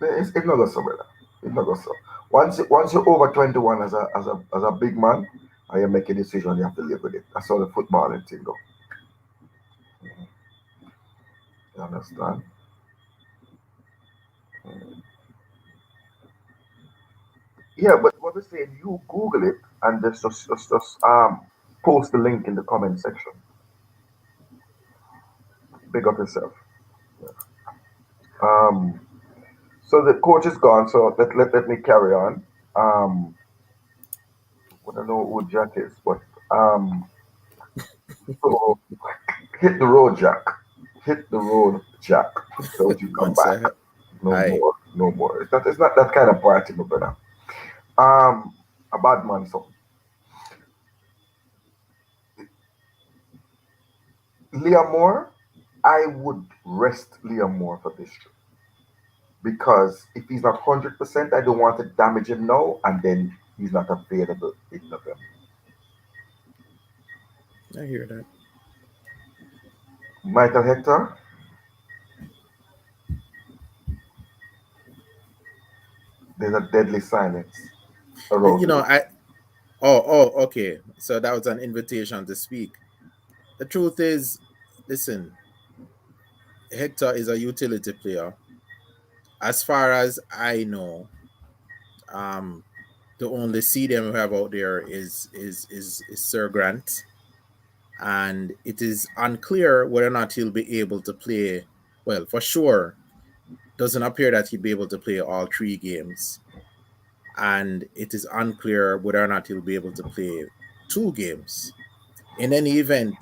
It's not go so, brother. It's not go so. Once you're over 21 as a big man, and you make a decision, you have to live with it. That's how the footballing thing go. You understand? Yeah, but what we're saying, you Google it and just post the link in the comment section. Big up yourself. Yeah. So the coach is gone, so let me carry on. I don't know who Jack is, but so hit the road, Jack. Hit the road, Jack. Don't you come back. No more. It's not that kind of party, my brother. A bad man, so. Liam Moore, I would rest Liam Moore for this trip. because if he's not 100%, I don't want to damage him now, and then he's not available in November. I hear that. Michael Hector, there's a deadly silence around You know, you. okay. So that was an invitation to speak. The truth is, listen, Hector is a utility player. As far as I know, um, the only CDM we have out there is Sir Grant, and it is unclear whether or not he'll be able to play. Well, for sure, doesn't appear that he'll be able to play all 3 games, and it is unclear whether or not he'll be able to play 2 games. In any event,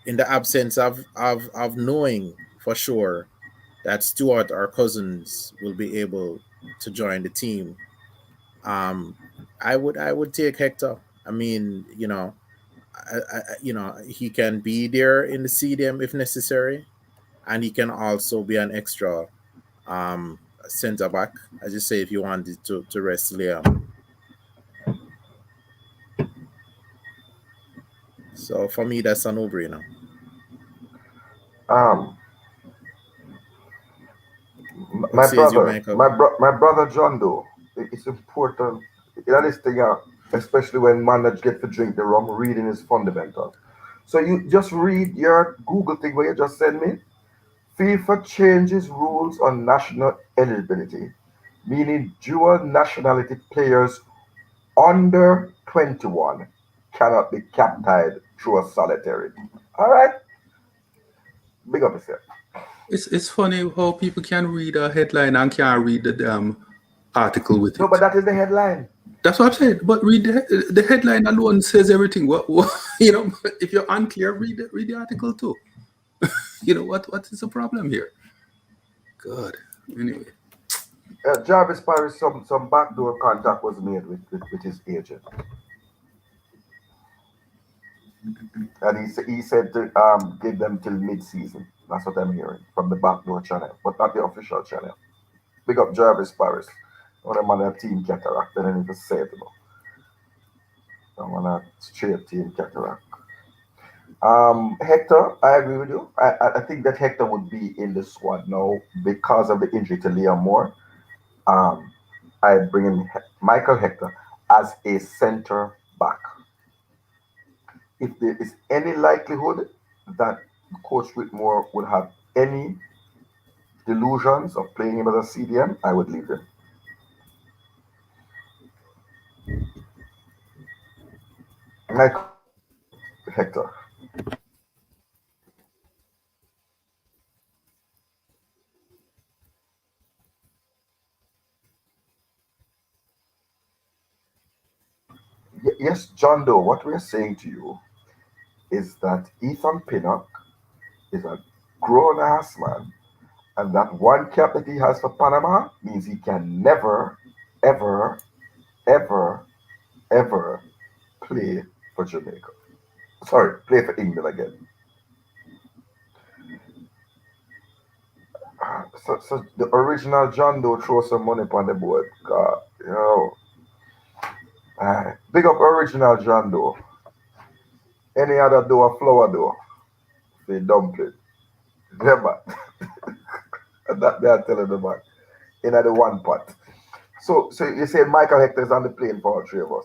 in the absence of knowing for sure that Stewart or Cousins will be able to join the team, um, I would take Hector. I mean, he can be there in the CDM if necessary, and he can also be an extra center back, as you say, if you wanted to rest Liam. So for me, that's a no-brainer. Um, What my says you, brother, Michael? my brother John Doe. It's important. That is thing, especially when man that get to drink the rum. Reading is fundamental. So you just read your Google thing where you just send me. FIFA changes rules on national eligibility, meaning dual nationality players under 21 cannot be captied through a solitary. All right, big up yourself. It's funny how people can read a headline and can't read the damn article with No, but it. that is the headline. That's what I'm saying. But read the headline alone says everything. What if you're unclear, read the article too. What is the problem here? God. Anyway. Jarvis Paris, some backdoor contact was made with his agent, and he said to give them till mid-season. That's what I'm hearing from the backdoor channel, but not the official channel. Big up Jarvis Paris. One of them on a team cataract, and then he just said, I'm on a straight team cataract. Hector, I agree with you. I think that Hector would be in the squad now because of the injury to Liam Moore. Um, I bring in Michael Hector as a center back. If there is any likelihood that Coach Whitmore would have any delusions of playing him as a CDM, I would leave him. Michael Hector. Yes, John Doe, what we're saying to you is that Ethan Pinnock is a grown ass man, and that one cap that he has for Panama means he can never, ever, ever, ever play for Jamaica. Sorry, play for England again. So the original John Doe throw some money upon the board. God, big up original John Doe. Any other dough, a flour dough, they dumpling. Remember, that they are telling the man in the one pot. So you said Michael Hector is on the plane for all 3 of us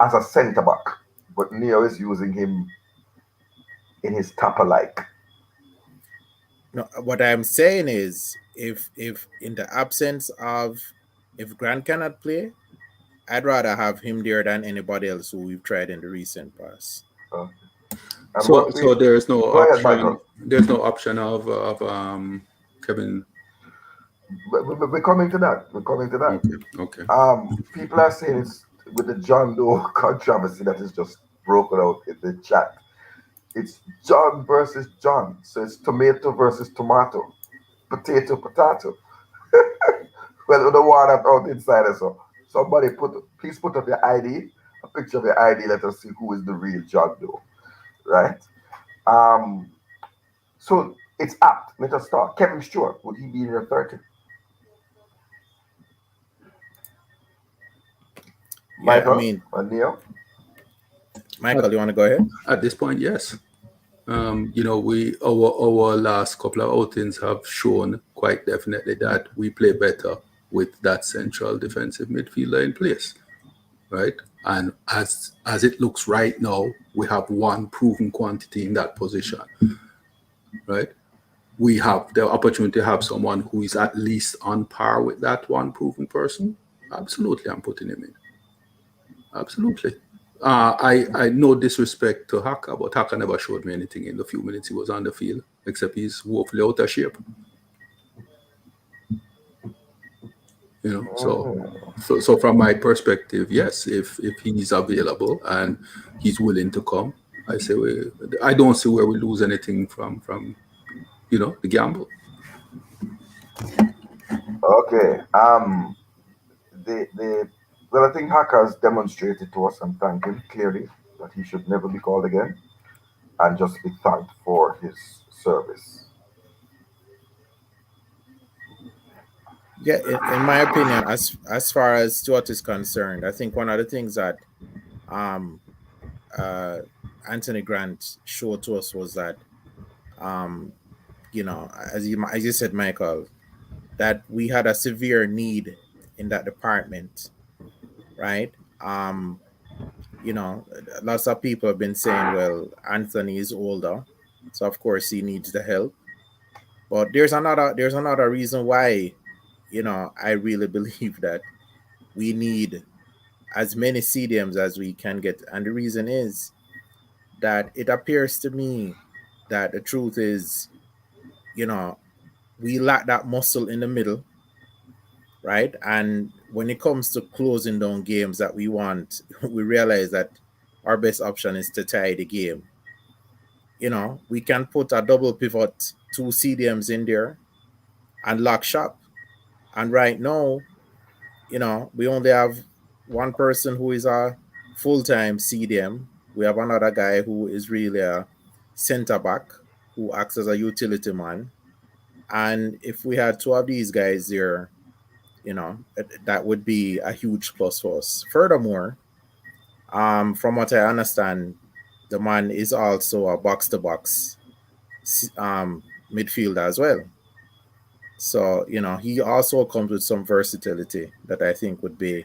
as a centre back, but Neo is using him in his tapper like. No, what I'm saying is, if in the absence of, if Grant cannot play, I'd rather have him there than anybody else who we've tried in the recent past. And So what we so there's no go ahead, option. Michael. There's no option of Kevin. We're coming to that. We're coming to that. Okay. People are saying it's with the John Doe controversy that is just broken out in the chat. It's John versus John. So it's tomato versus tomato, potato. Well, the one that out inside us. So somebody please put up your ID, a picture of your ID. Let us see who is the real John Doe, right? So it's apt. Let us start. Kevin Stewart, would he be in your 30? Yeah, Michael and Neil. Michael, you want to go ahead? At this point, yes. Our last couple of outings have shown quite definitely that we play better with that central defensive midfielder in place, right? And as it looks right now, we have one proven quantity in that position, right? We have the opportunity to have someone who is at least on par with that one proven person. Absolutely, I'm putting him in. Absolutely. I no disrespect to Haka, but Haka never showed me anything in the few minutes he was on the field, except he's woefully out of shape. So from my perspective, yes, if he's available and he's willing to come, I say I don't see where we lose anything from the gamble. Okay. Well, I think Haka has demonstrated to us, and thank him clearly, that he should never be called again, and just be thanked for his service. Yeah, in my opinion, as far as Stuart is concerned, I think one of the things that Anthony Grant showed to us was that as you said, Michael, that we had a severe need in that department, right? Lots of people have been saying, well, Anthony is older, so of course he needs the help. But there's another reason why, I really believe that we need as many CDMs as we can get. And the reason is that it appears to me that the truth is, we lack that muscle in the middle, right? And when it comes to closing down games that we want, we realize that our best option is to tie the game. We can put a double pivot, 2 CDMs in there and lock shop. And right now, we only have one person who is a full-time CDM. We have another guy who is really a center back who acts as a utility man. And if we had 2 of these guys there, that would be a huge plus for us. Furthermore, from what I understand, the man is also a box-to-box midfielder as well. So, he also comes with some versatility that I think would be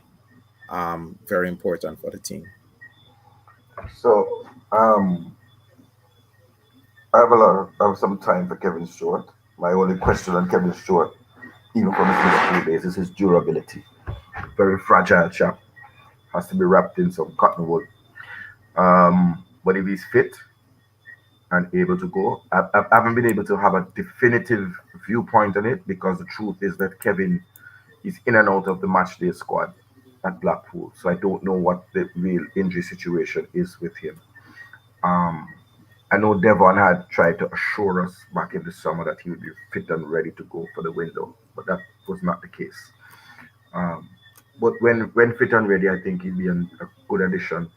very important for the team. So, I have some time for Kevin Stewart. My only question on Kevin Stewart, even from his Liverpool days, is his durability. Very fragile chap. Has to be wrapped in some cotton wool. But if he's fit and able to go, I haven't been able to have a definitive viewpoint on it, because the truth is that Kevin is in and out of the matchday squad at Blackpool. So I don't know what the real injury situation is with him. I know Devon had tried to assure us back in the summer that he would be fit and ready to go for the window, but that was not the case. But when fit and ready, I think he'd be a good addition.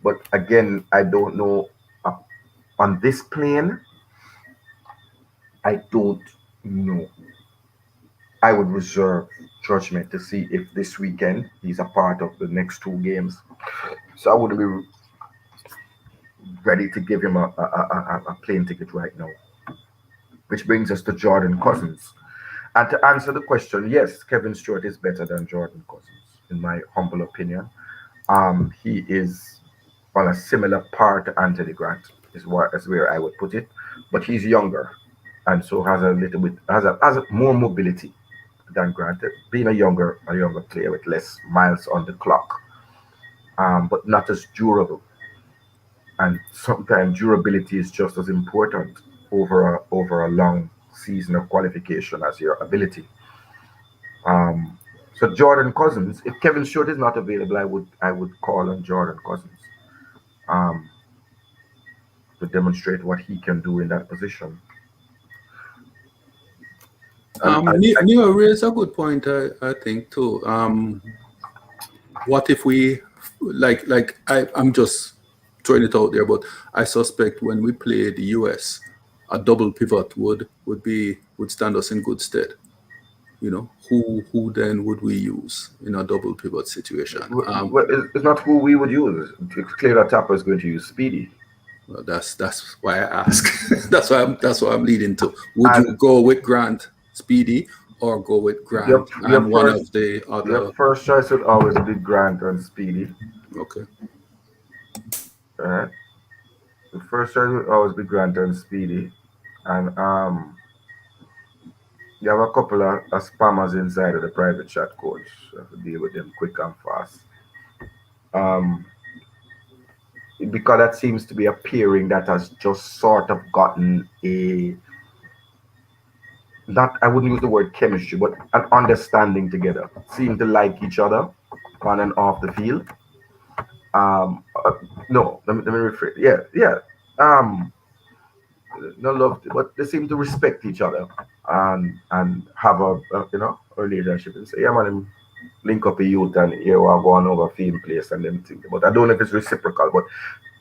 But again, I don't know. On this plane, I don't know. I would reserve judgment to see if this weekend he's a part of the next 2 games. So I wouldn't be ready to give him a plane ticket right now. Which brings us to Jordan Cousins. And to answer the question, yes, Kevin Stewart is better than Jordan Cousins, in my humble opinion. He is on a similar par to Anthony Grant, is where I would put it. But he's younger, and so has a more mobility than Grant, being a younger player with less miles on the clock, but not as durable. And sometimes durability is just as important over a long season of qualification as your ability. So Jordan Cousins, if Kevin Stewart is not available, I would call on Jordan Cousins to demonstrate what he can do in that position. Neil raised a good point, I think too. What if we I'm just throwing it out there, but I suspect when we play the US, a double pivot would stand us in good stead. who then would we use in a double pivot situation? Well, it's not who we would use. It's clear that Tapper is going to use Speedy. Well, that's why I ask. that's why I'm leading to. Would you go with Grant, Speedy, or go with Grant and one of the other? Your first choice would always be Grant and Speedy. Okay. All right. The first choice would always be Grant and Speedy, and you have a couple of spammers inside of the private chat, coach. You have to deal with them quick and fast. Because that seems to be a pairing that has just sort of gotten I wouldn't use the word chemistry, but an understanding together. Seem to like each other on and off the field. No, let me rephrase. Yeah. No love, but they seem to respect each other and have a relationship and say, yeah, man, link up a youth and here we're going over film place and them things. But I don't know if it's reciprocal, but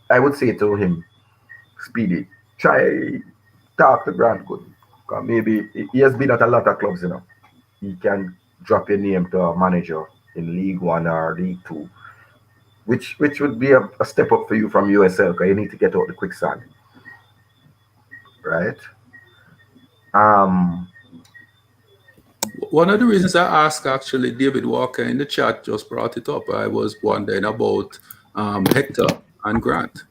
I would say to him, Speedy, try talk to Grant good. Maybe he has been at a lot of clubs, He can drop your name to a manager in League One or League Two, which would be a step up for you from USL because you need to get out the quicksand. Right? One of the reasons I asked, actually, David Walker in the chat just brought it up. I was wondering about Hector and Grant.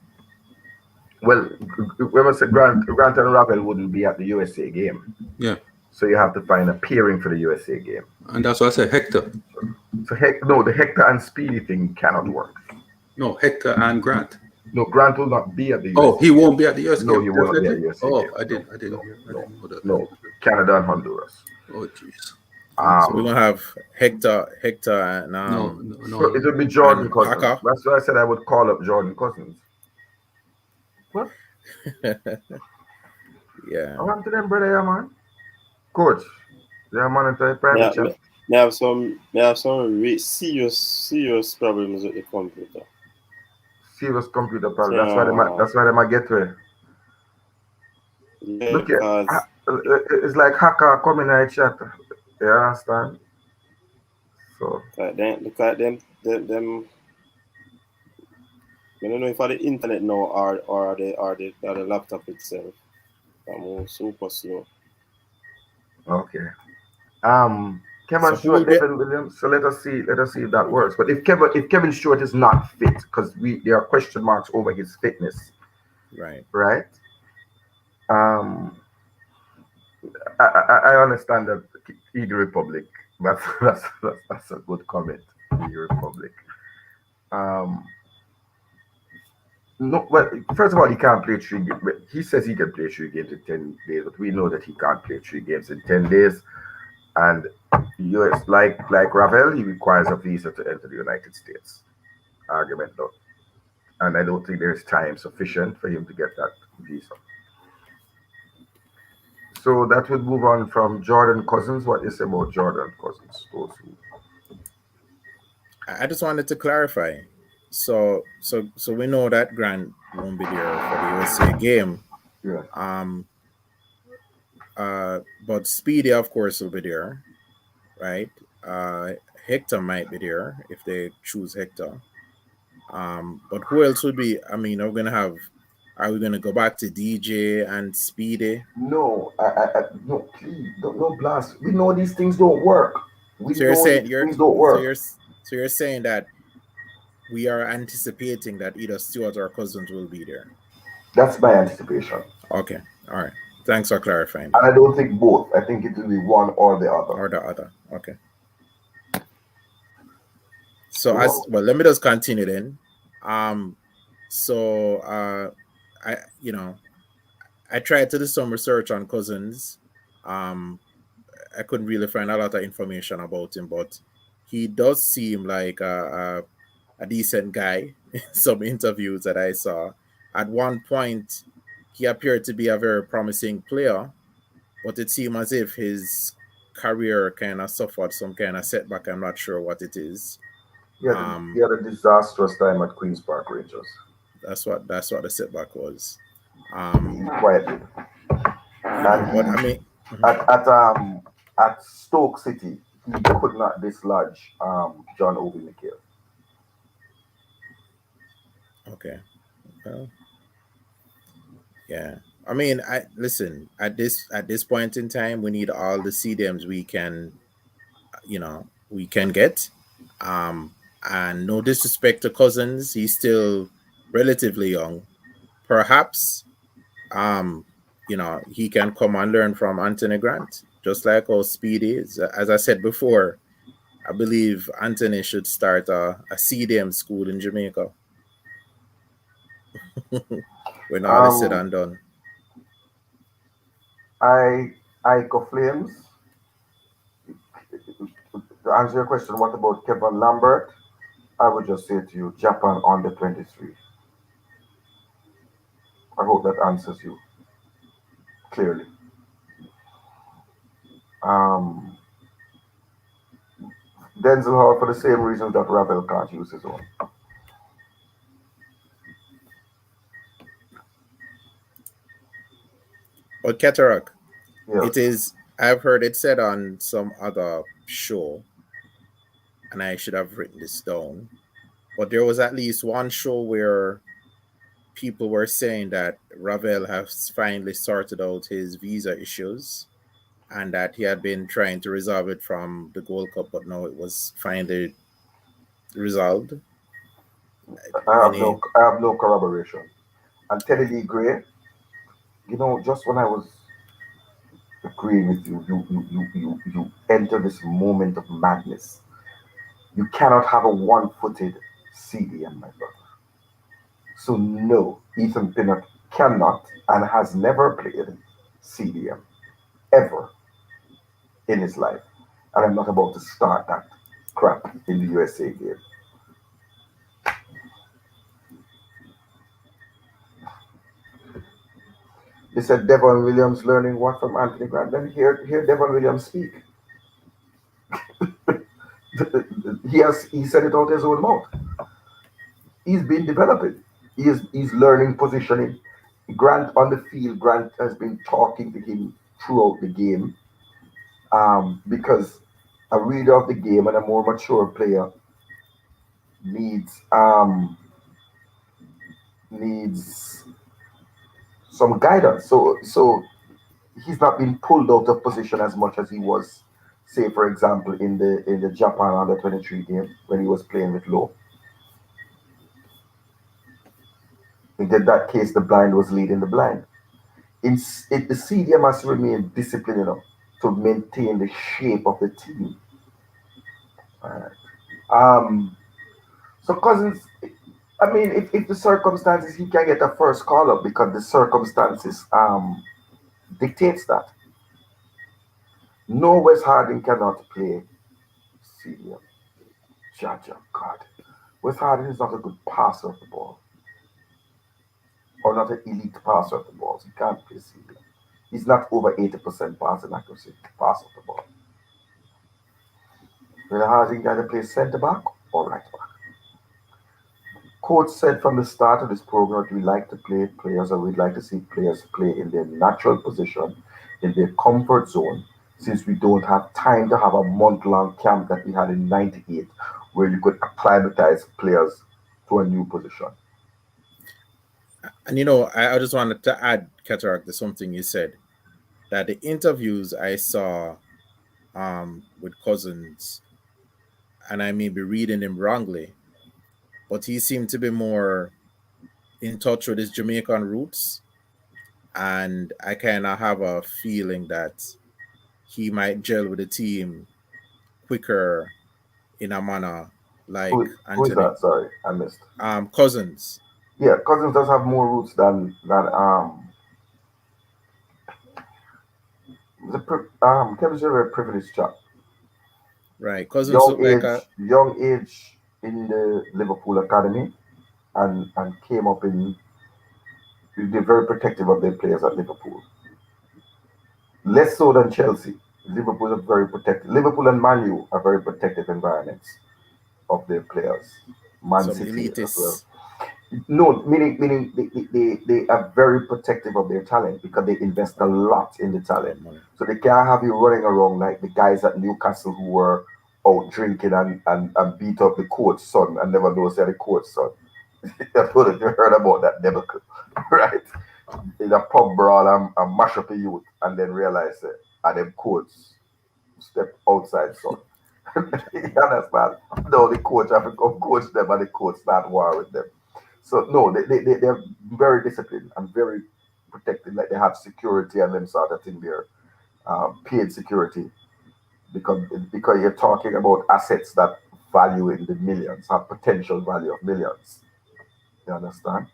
Well, when I say Grant and Ravel wouldn't be at the USA game. Yeah. So you have to find a pairing for the USA game. And that's why I said Hector. So the Hector and Speedy thing cannot work. No, Hector and Grant. No, Grant will not be at the USA. Oh, he won't be at the USA game. No, he won't be at the USA game. I didn't know that. No, Canada and Honduras. Oh, jeez. So we're gonna have Hector and no. So it would be Jordan Cousins. Haka. That's why I said I would call up Jordan Cousins. What? Yeah. I want to them, brother, yeah, man. Coach, they are monitoring private chat. They have some serious problems with the computer. Serious computer problem. That's why they might get to it. Yeah, Look here, it's like hacker coming in the chat. You understand? So look at them. I don't know if the internet now or the laptop itself. I'm super slow. okay. Kevin Stewart, Evan Williams. So let us see if that works. But if Kevin Stewart is not fit, because there are question marks over his fitness. Right. I understand that Eagle Republic. That's a good comment. Eagle Republic. No, well, first of all, he can't play 3 games. He says he can play 3 games in 10 days, but we know that he can't play 3 games in 10 days. And US, like Ravel, he requires a visa to enter the United States. Argument done. And I don't think there's time sufficient for him to get that visa. So that would move on from Jordan Cousins. What is about Jordan Cousins? I just wanted to clarify. So we know that Grant won't be there for the USA game. Yeah. But Speedy, of course, will be there, right? Hector might be there if they choose Hector. But who else would be? I mean, are we gonna go back to DJ and Speedy? No, no, please, don't blast. We know these things don't work. So you're saying that we are anticipating that either Stewart or Cousins will be there. That's my anticipation. Okay, all right. Thanks for clarifying. And I don't think both. I think it will be one or the other. Okay. So let me just continue then. I tried to do some research on Cousins. I couldn't really find a lot of information about him, but he does seem like a decent guy in some interviews that I saw. At one point, he appeared to be a very promising player, but it seemed as if his career kind of suffered some kind of setback. I'm not sure what it is. Yeah, he had a disastrous time at Queen's Park Rangers. That's what the setback was. Quietly. But I mean, at Stoke City, he could not dislodge John Obi Mikel. Okay. Well, yeah. I mean, I listen, at this point in time, we need all the CDMs we can, we can get. Um, and no disrespect to Cousins, he's still relatively young. Perhaps, um, he can come and learn from Anthony Grant, just like how Speed is. As I said before, I believe Anthony should start a CDM school in Jamaica when all is said and done. I go Flames. To answer your question, what about Kevin Lambert? I would just say to you, Japan under 23. I hope that answers you clearly. Denzel Hall for the same reason that Ravel can't use his own. But Cataract, Yes. it is, I've heard it said on some other show, and I should have written this down, but there was at least one show where people were saying that Ravel has finally sorted out his visa issues and that he had been trying to resolve it from the Gold Cup, but now it was finally resolved. I have no corroboration. And Teddy Lee Gray, just when I was agreeing with you, you enter this moment of madness. You cannot have a one-footed CDM, my brother. So no, Ethan Pinnock cannot and has never played CDM ever in his life. And I'm not about to start that crap in the USA game. They said Devon Williams learning what from Anthony Grant. Then hear Devon Williams speak. He said it out his own mouth. He's been developing. He's learning positioning. Grant on the field, Grant has been talking to him throughout the game. Because a reader of the game and a more mature player needs some guidance. So he's not been pulled out of position as much as he was, say for example, in the Japan under 23 game when he was playing with Low. In that case, the blind was leading the blind. The CDM has to remain disciplined enough to maintain the shape of the team. So Cousins, I mean, if the circumstances, he can get a first call up because the circumstances dictates that. No, Wes Harding cannot play CDM. Jaja, God. Wes Harding is not a good passer of the ball. Or not an elite passer of the ball. So he can't play CDM. He's not over 80% passing accuracy pass of the ball. Whether Harding either play centre back or right back. Coach said from the start of this program that we like to play players, or we'd like to see players play in their natural position, in their comfort zone, since we don't have time to have a month-long camp that we had in '98, where you could acclimatize players to a new position. And I just wanted to add, Cataract, to something you said, that the interviews I saw with Cousins, and I may be reading him wrongly, but he seemed to be more in touch with his Jamaican roots. And I kind of have a feeling that he might gel with the team quicker in a manner like Who Anthony. is that? Sorry, I missed. Cousins. Yeah, Cousins does have more roots than Kevin's a very privileged chap. Right, Cousins look like young age in the Liverpool academy, and came up in. They're very protective of their players at Liverpool. Less so than Chelsea. Liverpool are very protective. Liverpool and Man U are very protective environments of their players. Man some City elitists. as well. No, meaning they are very protective of their talent because they invest a lot in the talent. So they can't have you running around like the guys at Newcastle who were out drinking and beat up the coach's son and never know say the coach's son. I told you heard about that debacle, right? In a pub brawl and mash up the youth and then realize that them coach step outside son. You understand? No, the coach have to come coach them and the coach start war with them. So no, they're very disciplined and very protected. Like they have security and them sort of thing there, paid security because you're talking about assets that value in the millions, have potential value of millions. You understand?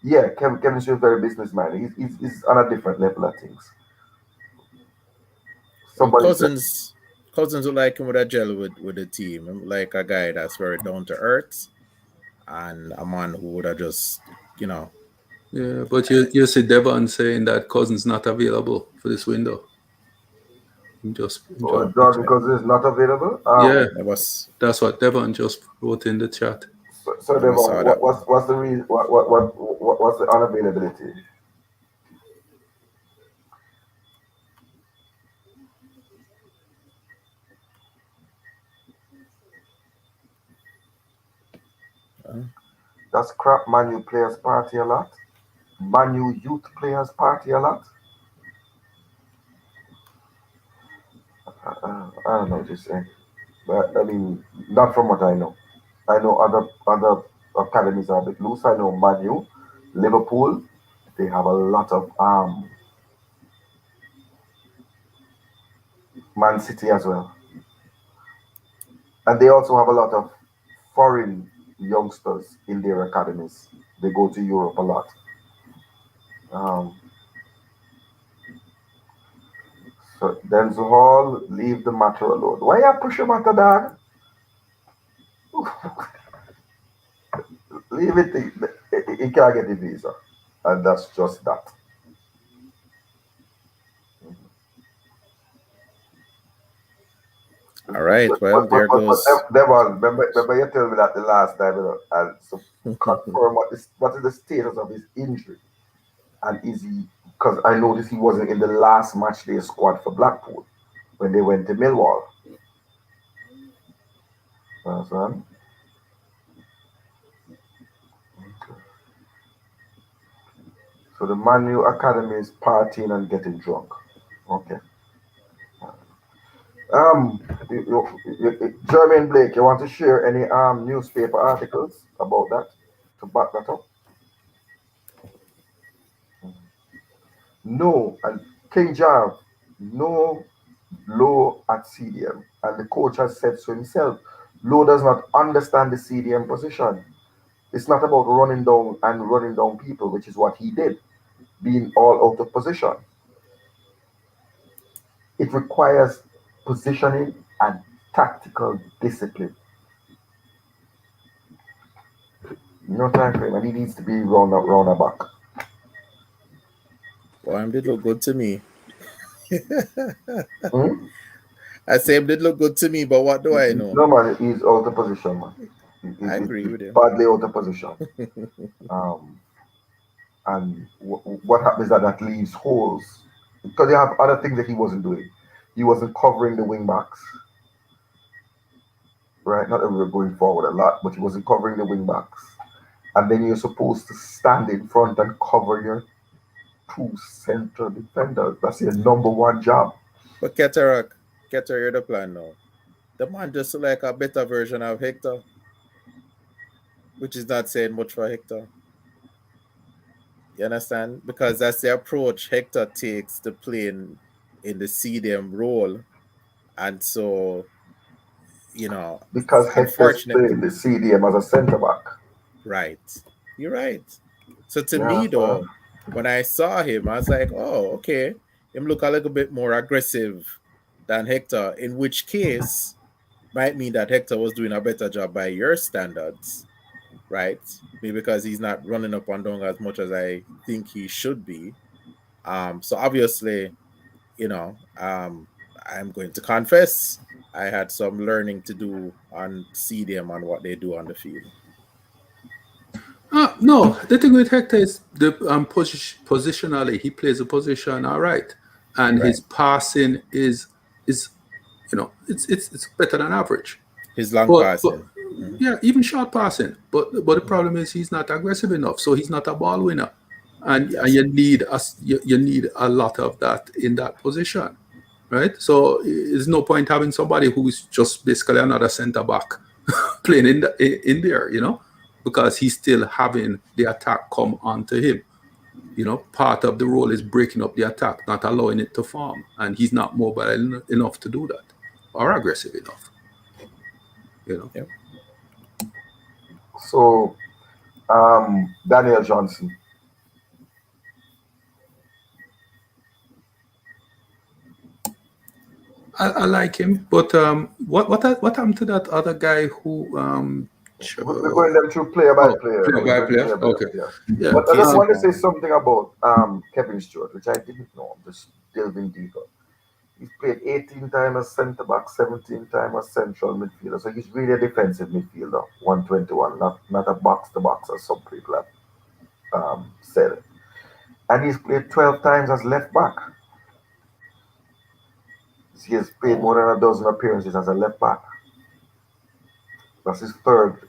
Yeah, Kevin's a very businessman. He's on a different level of things. Somebody said, Cousins would like him with a gel with the team, like a guy that's very down to earth and a man who would have just, Yeah, but you see Devon saying that Cousins not available for this window. Just Jordan Cousins is not available. yeah, that's what Devon just wrote in the chat. So Devon, what's the reason? What's the unavailability? Does crap Manu players party a lot? Manu youth players party a lot? I don't know what you're saying, but I mean, not from what I know. I know other academies are a bit loose. I know Manu, Liverpool, they have a lot of Man City as well, and they also have a lot of foreign youngsters in their academies. They go to Europe a lot. So Denzel Hall, leave the matter alone. Why you push him at the dog? Leave it. He can't get the visa, and that's just that. All right. Well, there goes. Devon, remember you told me that the last time, and so confirm what is the status of his injury, and is he? Because I noticed he wasn't in the last match day squad for Blackpool when they went to Millwall. Understand? So the Manu Academy is partying and getting drunk. Okay. Jermaine Blake, you want to share any newspaper articles about that to back that up? No, and King Jav, no Low at CDM, and the coach has said so himself. Low does not understand the CDM position. It's not about running down people, which is what he did, being all out of position. It requires positioning and tactical discipline. No time for him, and he needs to be round a back. Well, him did look good to me. I say him did look good to me, but what do I know? No, man, he's out of position, man. I agree with you. Badly out of position. And what happens is that leaves holes because they have other things that he wasn't doing. He wasn't covering the wing backs, right? Not that we were going forward a lot, but he wasn't covering the wing backs. And then you're supposed to stand in front and cover your two central defenders. That's your number one job. But Keter, you're the plan now. The man just like a better version of Hector, which is not saying much for Hector. You understand? Because that's the approach Hector takes to playing in the CDM role. And so, because Hector's playing the CDM as a centre back. Right. You're right. So to me, though, when I saw him, I was like, oh, okay. Him look a little bit more aggressive than Hector, in which case might mean that Hector was doing a better job by your standards, right? Maybe because he's not running up and down as much as I think he should be. So obviously, I'm going to confess I had some learning to do on CDM and what they do on the field. No, the thing with Hector is the positionally he plays a position all right, and his passing is it's better than average. His long But passing. yeah, even short passing. But the problem is he's not aggressive enough, so he's not a ball winner, and you need you need a lot of that in that position, right? So there's no point having somebody who's just basically another centre back playing in there, because he's still having the attack come onto him. Part of the role is breaking up the attack, not allowing it to form, and he's not mobile enough to do that or aggressive enough. Yep. So, Daniel Johnson. I like him, but what happened to that other guy who? We're going them through player by player. Okay. Yeah. But I just want to say something about Kevin Stewart, which I didn't know. I'm just delving deeper. He's played 18 times as centre back, 17 times as central midfielder. So he's really a defensive midfielder, 121, not a box to box as some people have said. And he's played 12 times as left back. He has played more than a dozen appearances as a left back. That's his third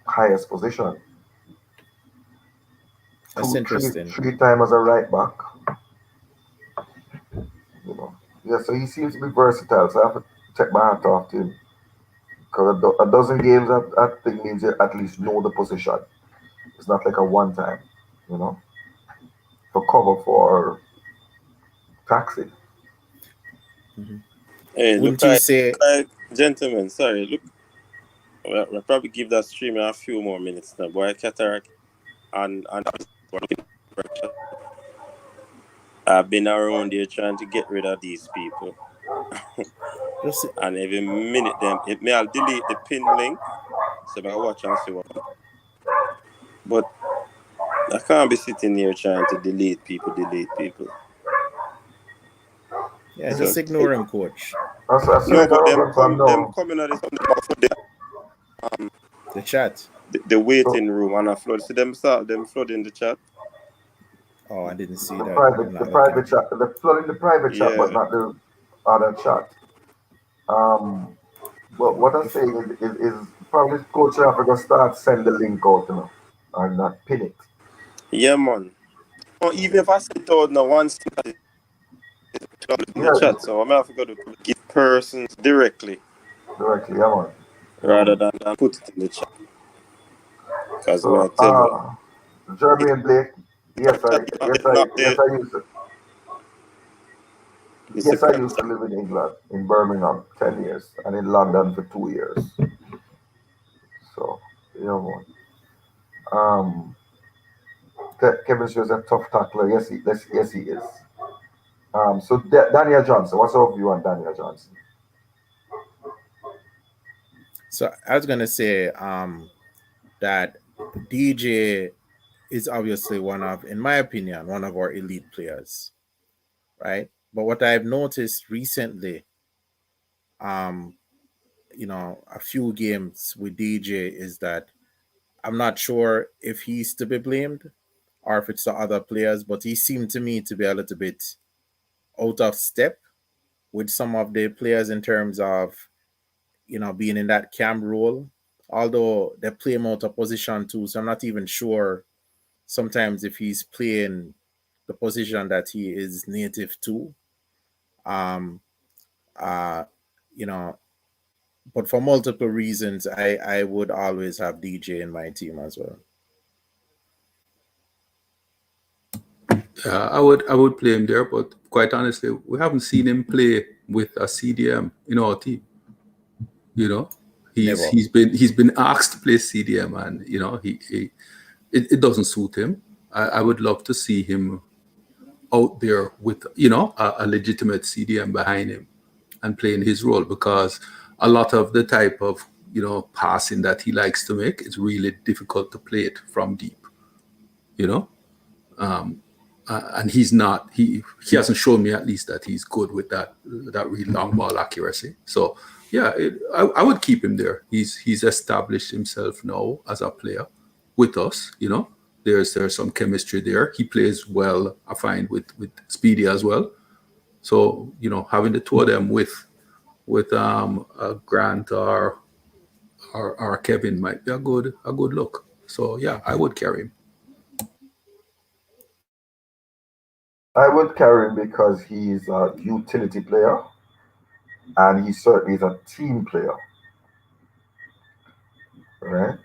highest position. That's interesting. Three times as a right back. Yeah, so he seems to be versatile. So I have to take my hat off to him. Because a dozen games, I think, means you at least know the position. It's not like a one time, for cover for taxi. Mm-hmm. Hey, Wouldn't you say, gentlemen? Sorry, look, we'll probably give that stream a few more minutes now. Boy, Cataract, and I've been around here trying to get rid of these people. And every minute I'll delete the pin link, so I watch and see what. But I can't be sitting here trying to delete people. Yeah, so, just ignore him, coach. No, but them coming at this the chat. The waiting room and I flood. See them flooding the chat. Oh, I didn't see the that. Private chat. They're flooding the private chat, but not the other chat. But what I'm saying is probably Coach Africa start send the link out, and not pin it. Yeah, man. Or even if I send it out now once in the chat, so I'm have to go to give persons directly. Directly, yeah, man. Rather than put it in the chat. Because Jeremy and Blake, yes, I used to. Yes, I used to live in England, in Birmingham, 10 years, and in London for 2 years. So, Kevin Stewart is a tough tackler. Yes, he is. So Daniel Johnson, what's your view on Daniel Johnson? So I was gonna say that DJ is obviously in my opinion, one of our elite players, right? But what I've noticed recently, a few games with DJ is that I'm not sure if he's to be blamed or if it's the other players, but he seemed to me to be a little bit out of step with some of the players in terms of, being in that cam role, although they play him out of position too. So I'm not even sure sometimes if he's playing the position that he is native to. But for multiple reasons, I would always have DJ in my team as well. I would play him there, but quite honestly, we haven't seen him play with a CDM in our team. He's been asked to play CDM, and it doesn't suit him. I would love to see him out there with a legitimate CDM behind him and playing his role, because a lot of the type of passing that he likes to make, it's really difficult to play it from deep. And he's not. He hasn't shown me at least that he's good with that really long ball accuracy. So yeah, I would keep him there. He's established himself now as a player, with us. You know, there's some chemistry there. He plays well, I find, with Speedy as well. So, you know, having the two of them with Grant or Kevin might be a good look. So yeah, I would carry him. I would carry him because he's a utility player and he certainly is a team player, right?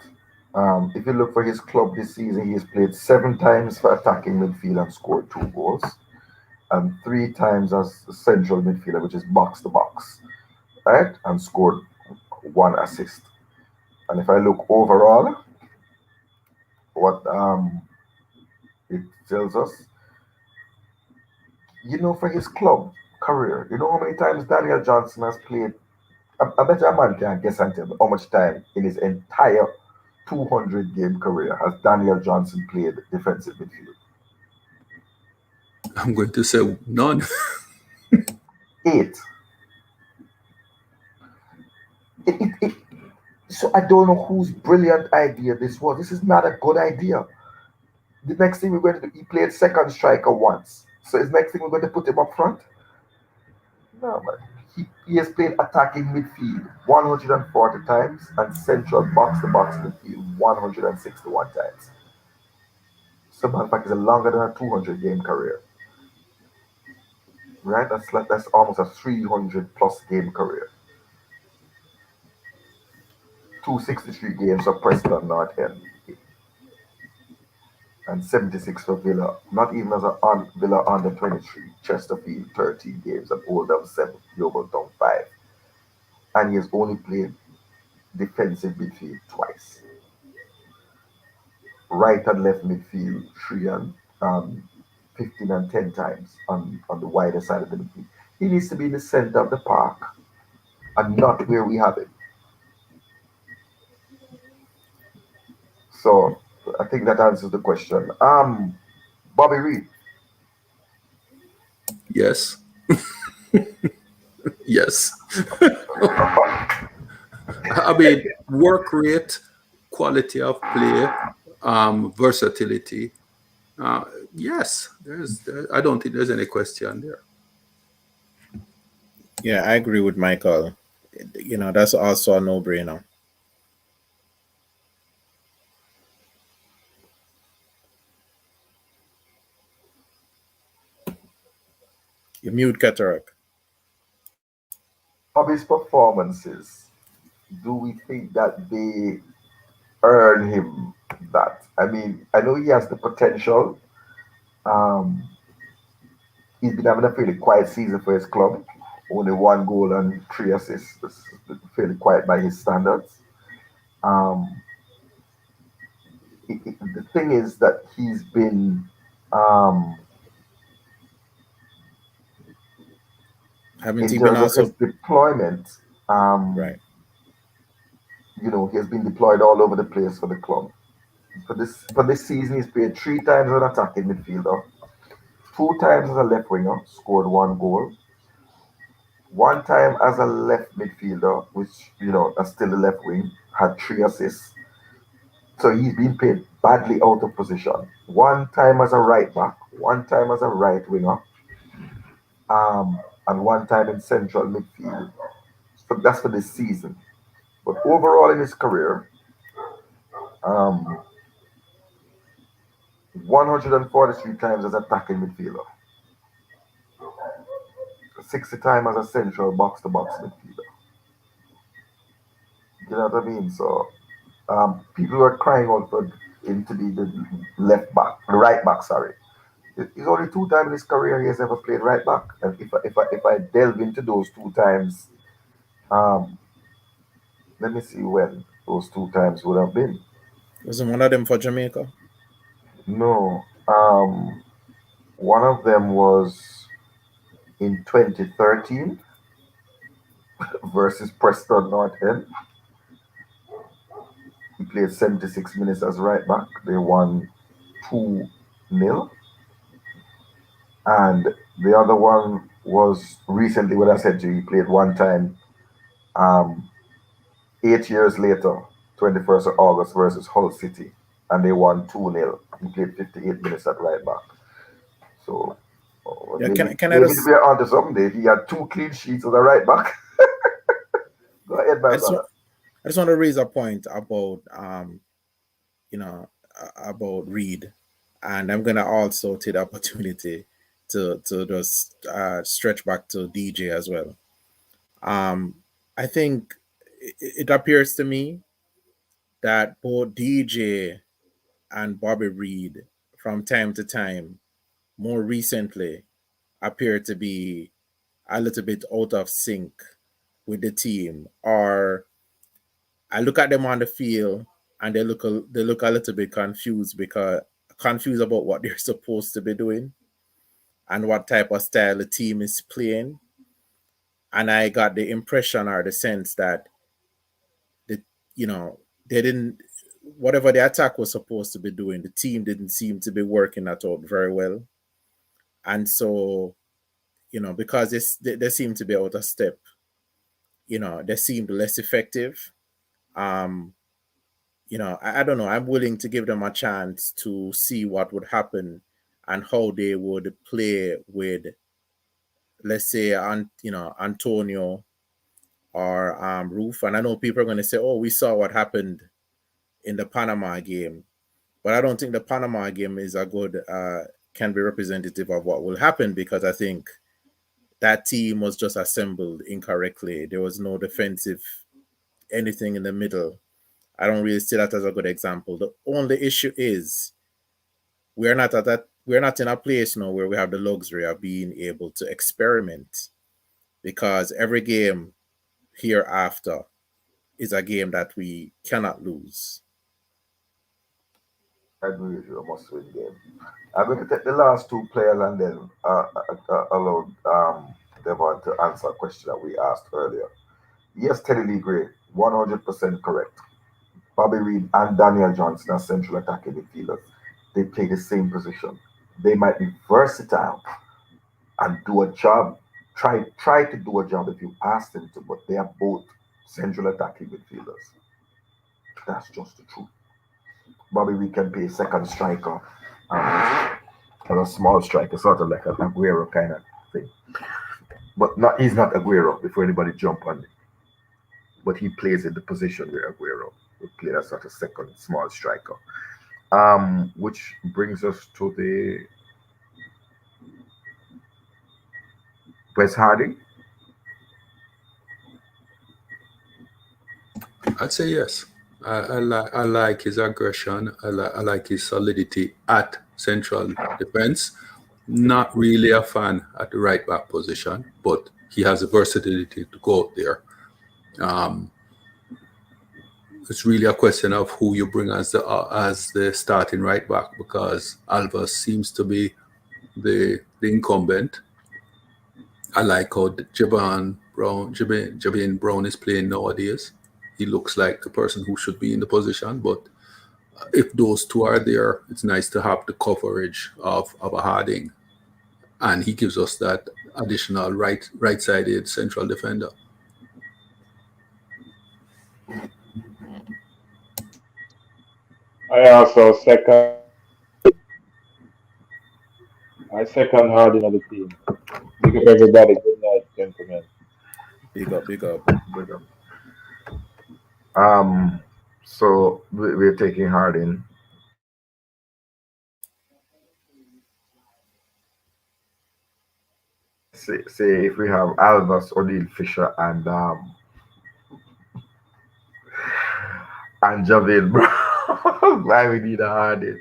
If you look for his club this season, he has played 7 times for attacking midfield and scored 2 goals, and 3 times as a central midfielder, which is box to box, right? And scored 1 assist. And if I look overall, what it tells us, you know, for his club career, you know how many times Daniel Johnson has played? I bet a man can guess and tell me how much time in his entire 200 game career has Daniel Johnson played defensive midfield? I'm going to say none. 8. So I don't know whose brilliant idea this was. This is not a good idea. The next thing we're going to do, he played second striker once. So his next thing we're going to put him up front? No, man. He has played attacking midfield 140 times and central box to box midfield 161 times. So, matter of fact, it's longer than a 200 game career. Right? That's almost a 300 plus game career. 263 games for Preston North End and 76 for Villa. Not even as a Villa under 23. Chesterfield 13 games and Oldham 7. Yeovil 5. And he has only played defensive midfield twice. Right and left midfield 3 and 15 and 10 times on the wider side of the midfield. He needs to be in the center of the park and not where we have him. So I think that answers the question. Bobby Reed. Yes. Yes. I mean, work rate, quality of play, versatility. Yes, I don't think there's any question there. Yeah, I agree with Michael. You know, that's also a no-brainer. You mute Cataract. Of his performances, do we think that they earn him that? I mean, I know he has the potential. Um, he's been having a fairly quiet season for his club. Only 1 goal and 3 assists. That's fairly quiet by his standards. Um, the thing is that he's been Haven't in he been terms of also his deployment, right? you know, he has been deployed all over the place for the club. For this season, he's played 3 times as an attacking midfielder, 2 times as a left winger, scored 1 goal, 1 time as a left midfielder, which, you know, that's still the left wing, had 3 assists. So he's been played badly out of position. 1 time as a right back, 1 time as a right winger, and 1 time in central midfield. So that's for this season. But overall in his career, 143 times as attacking midfielder, 60 times as a central box to box midfielder. You know what I mean? So people were crying out for him to be the right back. Sorry, it's only 2 times in his career he has ever played right back. And if I delve into those 2 times, let me see when those 2 times would have been. Wasn't one of them for Jamaica? No, one of them was in 2013 versus Preston North End. He played 76 minutes as right back. They won 2-0. And the other one was recently what I said to you. He played 1 time 8 years later, 21st of August versus Hull City. and they won 2-0. He played 58 minutes at right back. So Yeah, maybe can I just we're onto something, Dave. He had 2 clean sheets as a right back. Go ahead, my brother. I just want to raise a point about about Reed, and I'm gonna also take the opportunity to just stretch back to DJ as well. I think it appears to me that both DJ and Bobby Reed, from time to time, more recently, appear to be a little bit out of sync with the team, or I look at them on the field and they look a little bit confused about what they're supposed to be doing and what type of style the team is playing. And I got the impression or the sense that the they didn't, whatever the attack was supposed to be doing, the team didn't seem to be working that out very well. And so, because they seem to be out of step, they seemed less effective. I don't know. I'm willing to give them a chance to see what would happen and how they would play with, let's say, Antonio or Roof. And I know people are going to say, "Oh, we saw what happened in the Panama game," but I don't think the Panama game is a good can be representative of what will happen, because I think that team was just assembled incorrectly. There was no defensive anything in the middle. I don't really see that as a good example. The only issue is we're not in a place now where we have the luxury of being able to experiment, because every game hereafter is a game that we cannot lose. I agree with you. A must-win game. I'm going to take the last 2 players and then allow Devon to answer a question that we asked earlier. Yes, Teddy Lee Gray, 100% correct. Bobby Reed and Daniel Johnson are central attacking midfielders. They play the same position. They might be versatile and do a job. Try to do a job if you ask them to, but they are both central attacking midfielders. That's just the truth. Bobby Reed can play second striker or a small striker, sort of like an Aguero kind of thing. But he's not Aguero, before anybody jump on it. But he plays in the position where Aguero would play as sort of second small striker. Which brings us to the Wes Harding. I'd say yes. I like his aggression. I like his solidity at central defense. Not really a fan at the right back position, but he has the versatility to go out there. It's really a question of who you bring as the starting right back, because Alvarez seems to be the incumbent. I like how Javin Brown is playing nowadays. He looks like the person who should be in the position, but if those two are there, it's nice to have the coverage of a Harding, and he gives us that additional right-sided central defender. I also second Harding on the team. Big up everybody. Good night, gentlemen. Big up. Good. So we're taking Harding. Say if we have Alvarez, O'Neal, Fisher, and Javin, bro, why we need a Harding?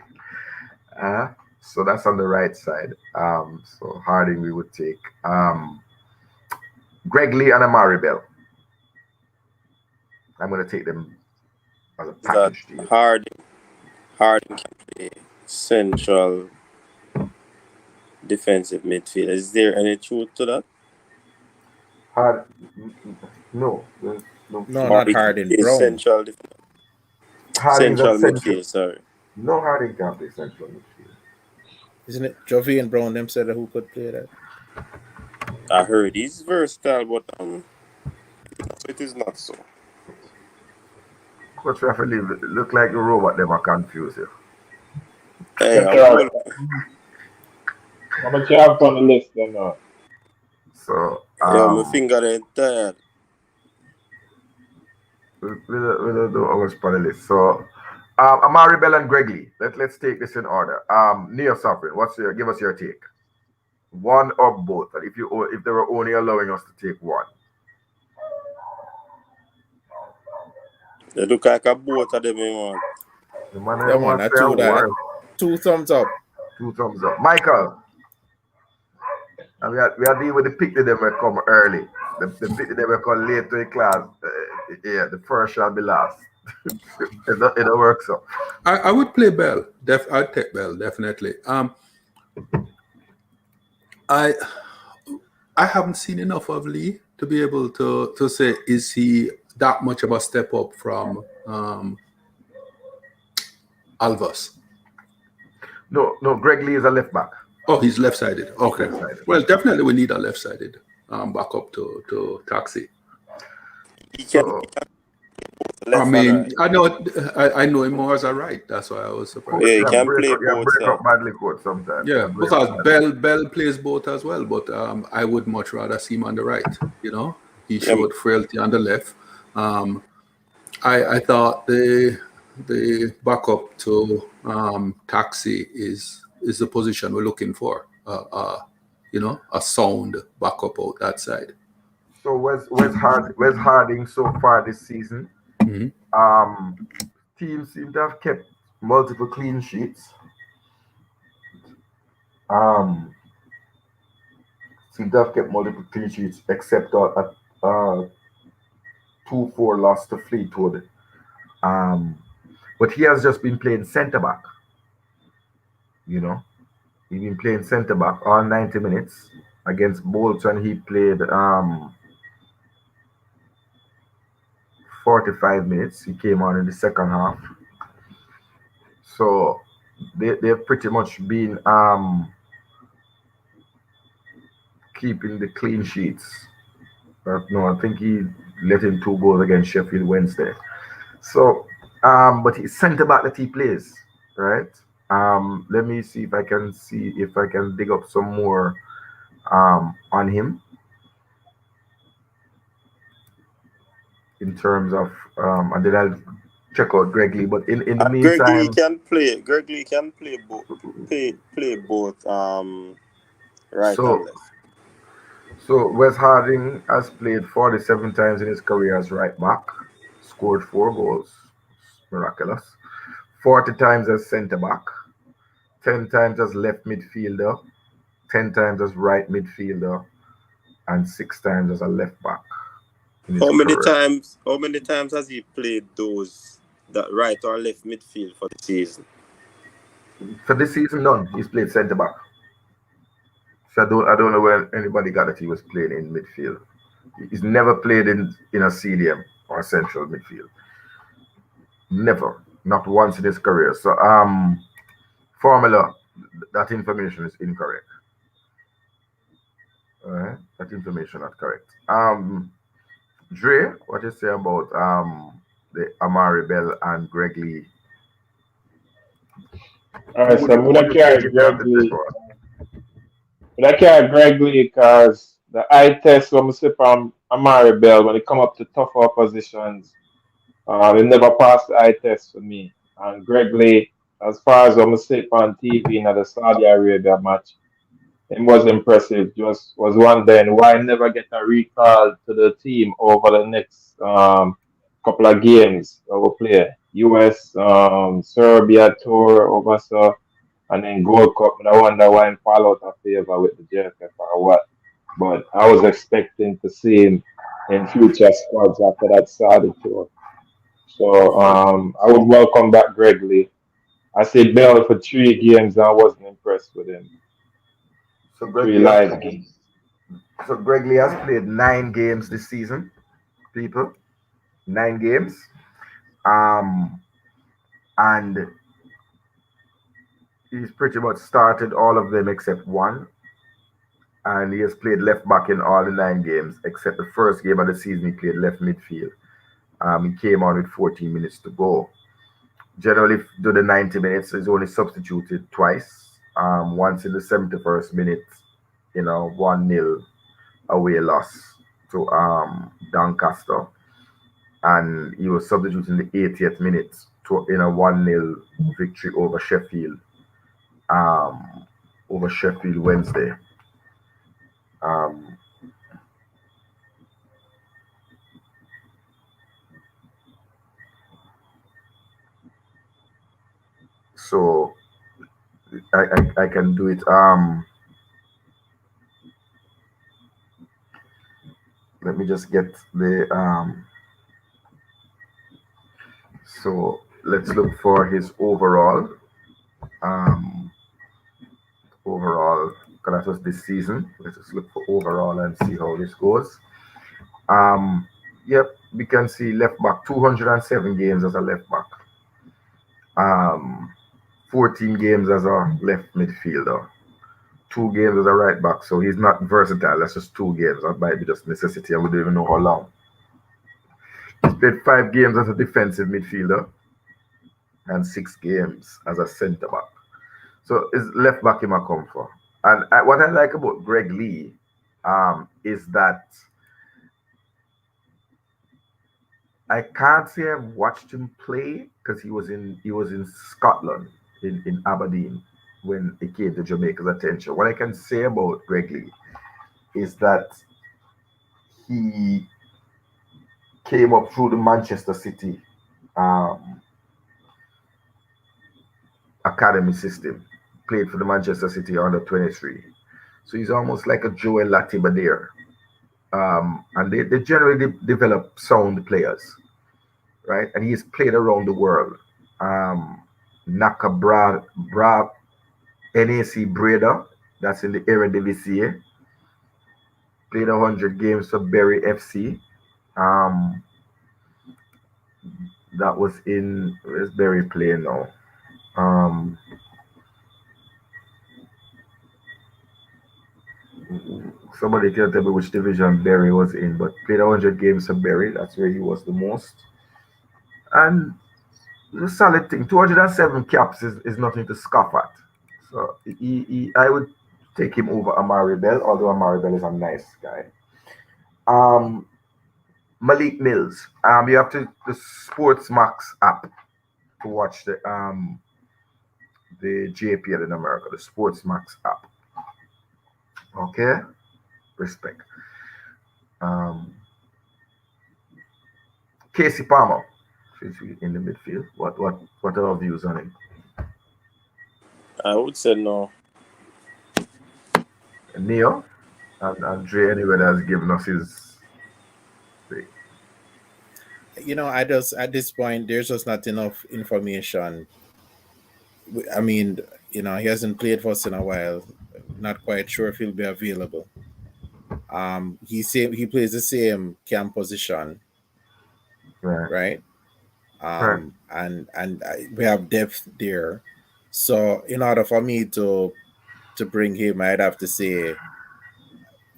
So that's on the right side. So Harding we would take. Greg Lee and Amari Bell. I'm going to take them as a package deal. Harding can play central defensive midfield. Is there any truth to that? No. No, not Harding. Brown. Central midfield, sorry. No, Harding can't play central midfield. Isn't it Jovi and Brown them said who could play that? I heard he's versatile, but it is not so. Coach, we have to leave. It look like the robot. Them are confused here. Hey, I'm Central. cool. How much you have on the list then? So Yo, my finger ain't tired. we don't do our panelists. So Amari Bell and Greg Lee. Let's take this in order. Neo Sovereign, give us your take? One or both? And if they were only allowing us to take one. They look like a boat of them, man. The man Yeah, man, wants to say a word. 2 thumbs up. 2 thumbs up. Michael. And we are dealing with the pick that they will come early. The pick that they will come late to the class. Yeah, the first shall be last. it don't work so. I would play Bell. I'd take Bell, definitely. I haven't seen enough of Lee to be able to say, is he that much of a step up from Alvas? No, Greg Lee is a left back. Oh, he's left-sided. Okay. Left-sided. Well, definitely we need a left-sided backup to Taxi. I mean, I know him more as a right. That's why I was surprised. Yeah, he can play both. Break up badly court sometimes. Yeah, because Bell plays both as well, but I would much rather see him on the right. You know, he showed frailty on the left. I thought the backup to Taxi is the position we're looking for. You know, a sound backup out that side. So Wes Harding so far this season? Mm-hmm. Teams seem to have kept multiple clean sheets. Seem to have kept multiple clean sheets except a 2-4 loss to Fleetwood. But he has just been playing centre back. You know, he's been playing centre back all 90 minutes. Against Bolton, he played 45 minutes. He came on in the second half. So they've pretty much been keeping the clean sheets. No, I think he let in 2 goals against Sheffield Wednesday. So, but he's centre back that he plays, right? Let me see if I can dig up some more on him in terms of and then I'll check out Greg Lee. But in the meantime, Greg Lee can play both. Play both. Right and left. So Wes Harding has played 47 times in his career as right back, scored 4 goals, miraculous. 40 times as centre back, 10 times as left midfielder, 10 times as right midfielder, and 6 times as a left back. How many times has he played that right or left midfield for the season? For this season, none. He's played centre back. So I don't know where anybody got that he was playing in midfield. He's never played in a CDM or central midfield. Never. Not once in his career. So formula, that information is incorrect. That information not correct. Dre, what you say about the Amari Bell and Greg Lee? All right, so I'm gonna carry Greg Lee. But I carry Greg Lee because the eye test when we see from Amari Bell when it come up to tougher oppositions, they never passed the eye test for me. And Greg Lee, as far as when we see on TV in the Saudi Arabia match, it was impressive. Just was wondering why I never get a recall to the team over the next couple of games that we play. US, Serbia tour over so. And then Gold Cup, and I wonder why he fall out of favor with the JFF or what. But I was expecting to see him in future squads after that Saudi tour. So I would welcome back Greg Lee. I said Bell for 3 games and I wasn't impressed with him. So 3 live games. So Greg Lee has played 9 games this season, people. 9 games. And he's pretty much started all of them except one. And he has played left back in all the 9 games, except the first game of the season he played left midfield. He came on with 14 minutes to go. Generally, do the 90 minutes, he's only substituted twice. Once in the 71st minute, 1-0 away loss to Doncaster. And he was substituted in the 80th minute in a 1-0 victory over Sheffield Wednesday. So I can do it. Let me just get the so let's look for his overall because that was this season. Let's just look for overall and see how this goes. Yep, we can see left back 207 games as a left back. 14 games as a left midfielder. 2 games as a right back, so he's not versatile. That's just 2 games. That might be just necessity, and we don't even know how long. He's played 5 games as a defensive midfielder and 6 games as a centre back. So it's left back him a come for. And what I like about Greg Lee is that I can't say I've watched him play because he was in Scotland in Aberdeen when it came to Jamaica's attention. What I can say about Greg Lee is that he came up through the Manchester City academy system, played for the Manchester City under 23. So he's almost like a Joel Latiba there. And they generally develop sound players, right? And he's played around the world. NAC Breda, that's in the Eredivisie. Played 100 games for Bury FC. That was in, where's Bury playing now? Somebody can tell me which division Bury was in, but played 100 games for Bury. That's where he was the most. And the solid thing, 207 caps is nothing to scoff at. So I would take him over Amari Bell, although Amari Bell is a nice guy. Malik Mills. You have to the Sports Max app to watch the JPL in America, the Sports Max app. Okay, respect. Casey Palmer in the midfield. What are our views on him? I would say no. Neo and Andre anyway has given us his. I just at this point there's just not enough information. I mean, he hasn't played for us in a while. Not quite sure if he'll be available. He plays the same cam position, right? And we have depth there. So in order for me to bring him, I'd have to say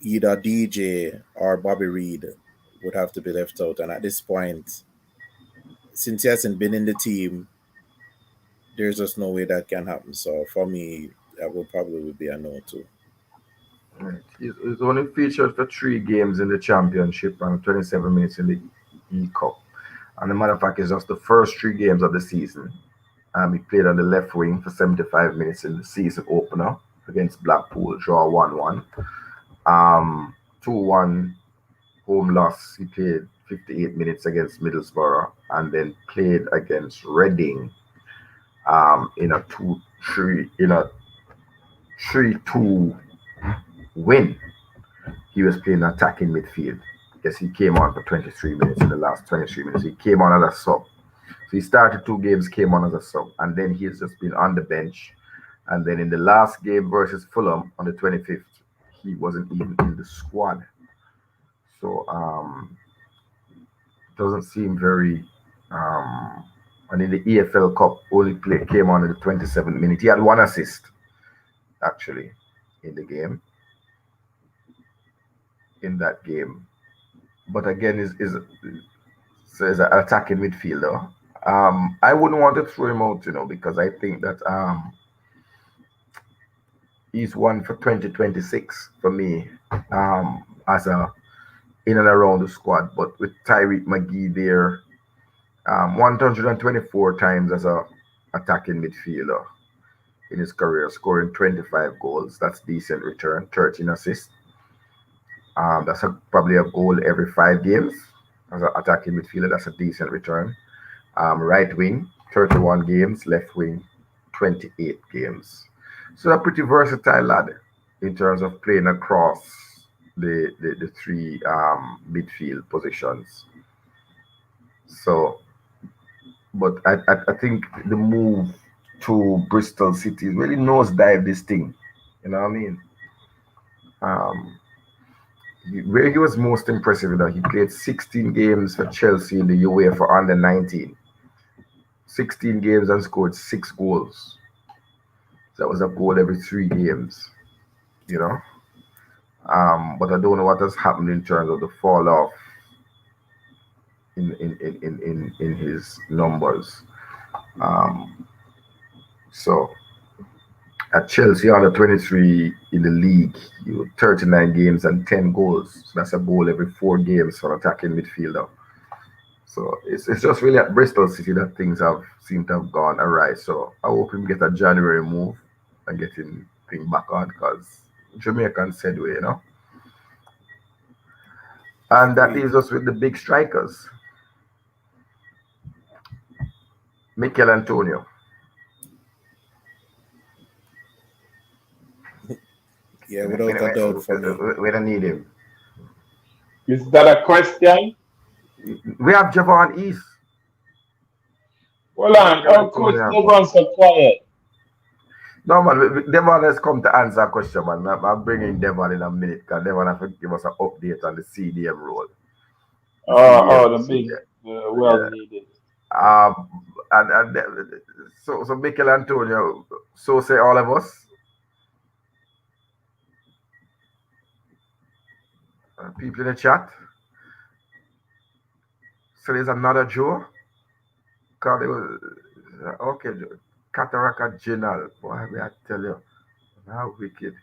either DJ or Bobby Reed would have to be left out. And at this point, since he hasn't been in the team, there's just no way that can happen. So for me, that would probably be a no too. Right. He's only featured for 3 games in the championship and 27 minutes in the E-Cup. And the matter of fact, it's just the first 3 games of the season. He played on the left wing for 75 minutes in the season opener against Blackpool, draw 1-1. 2-1 home loss. He played 58 minutes against Middlesbrough and then played against Reading in a 3-2 win. He was playing attacking midfield. Yes, he came on for 23 minutes in the last 23 minutes. He came on as a sub. So he started 2 games, came on as a sub, and then he's just been on the bench. And then in the last game versus Fulham on the 25th, he wasn't even in the squad. So doesn't seem very and in the EFL Cup only came on in the 27th minute. He had 1 assist actually in the game. In that game. But again, is So he's an attacking midfielder. I wouldn't want to throw him out, because I think that he's one for 2026 for me, as a in and around the squad. But with Tyreek McGee there, 124 times as a attacking midfielder in his career, scoring 25 goals. That's decent return. 13 assists. That's probably a goal every 5 games as an attacking midfielder. That's a decent return. Right wing, 31 games. Left wing, 28 games. So a pretty versatile lad in terms of playing across the 3 midfield positions. So, but I think the move to Bristol City really nosedive this thing. You know what I mean? Where he was most impressive, he played 16 games for Chelsea in the UEFA under 19. 16 games and scored 6 goals. That was a goal every 3 games, But I don't know what has happened in terms of the fall off in his numbers. So at Chelsea under 23 in the league, 39 games and 10 goals. So that's a goal every 4 games for an attacking midfielder. So it's just really at Bristol City that things seem to have gone awry. So I hope him get a January move and get him thing back on, because Jamaican said way, And that leaves us with the big strikers. Mikel Antonio. Yeah, without a doubt for me. We don't need him. Is that a question? We have Javon East. Hold on, how could Devon so quiet? No, man, Devon has come to answer a question, man. I'm bringing Devon in a minute, because Devon has to give us an update on the CDM role. The big, well needed. So Mikel Antonio, so say all of us. People in the chat. So there's another Joe. Cause it was okay, Cataracta General. Boy, I tell you, how wicked.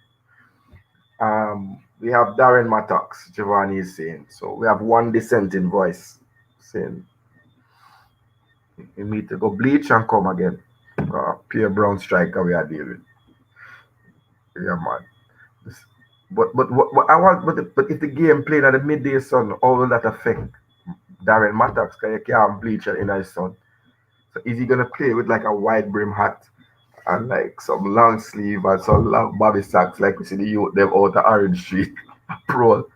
We have Darren Mattox, Giovanni is saying. So we have one dissenting voice saying you need to go bleach and come again. Pierre Brown striker we are dealing. Yeah, man. But if the game played at the midday sun, how will that affect Darren Mattox? Because you can't bleach in his sun. So is he gonna play with like a wide brim hat and like some long sleeve and some long bobby sacks like we see the youth them out of Orange Street pro?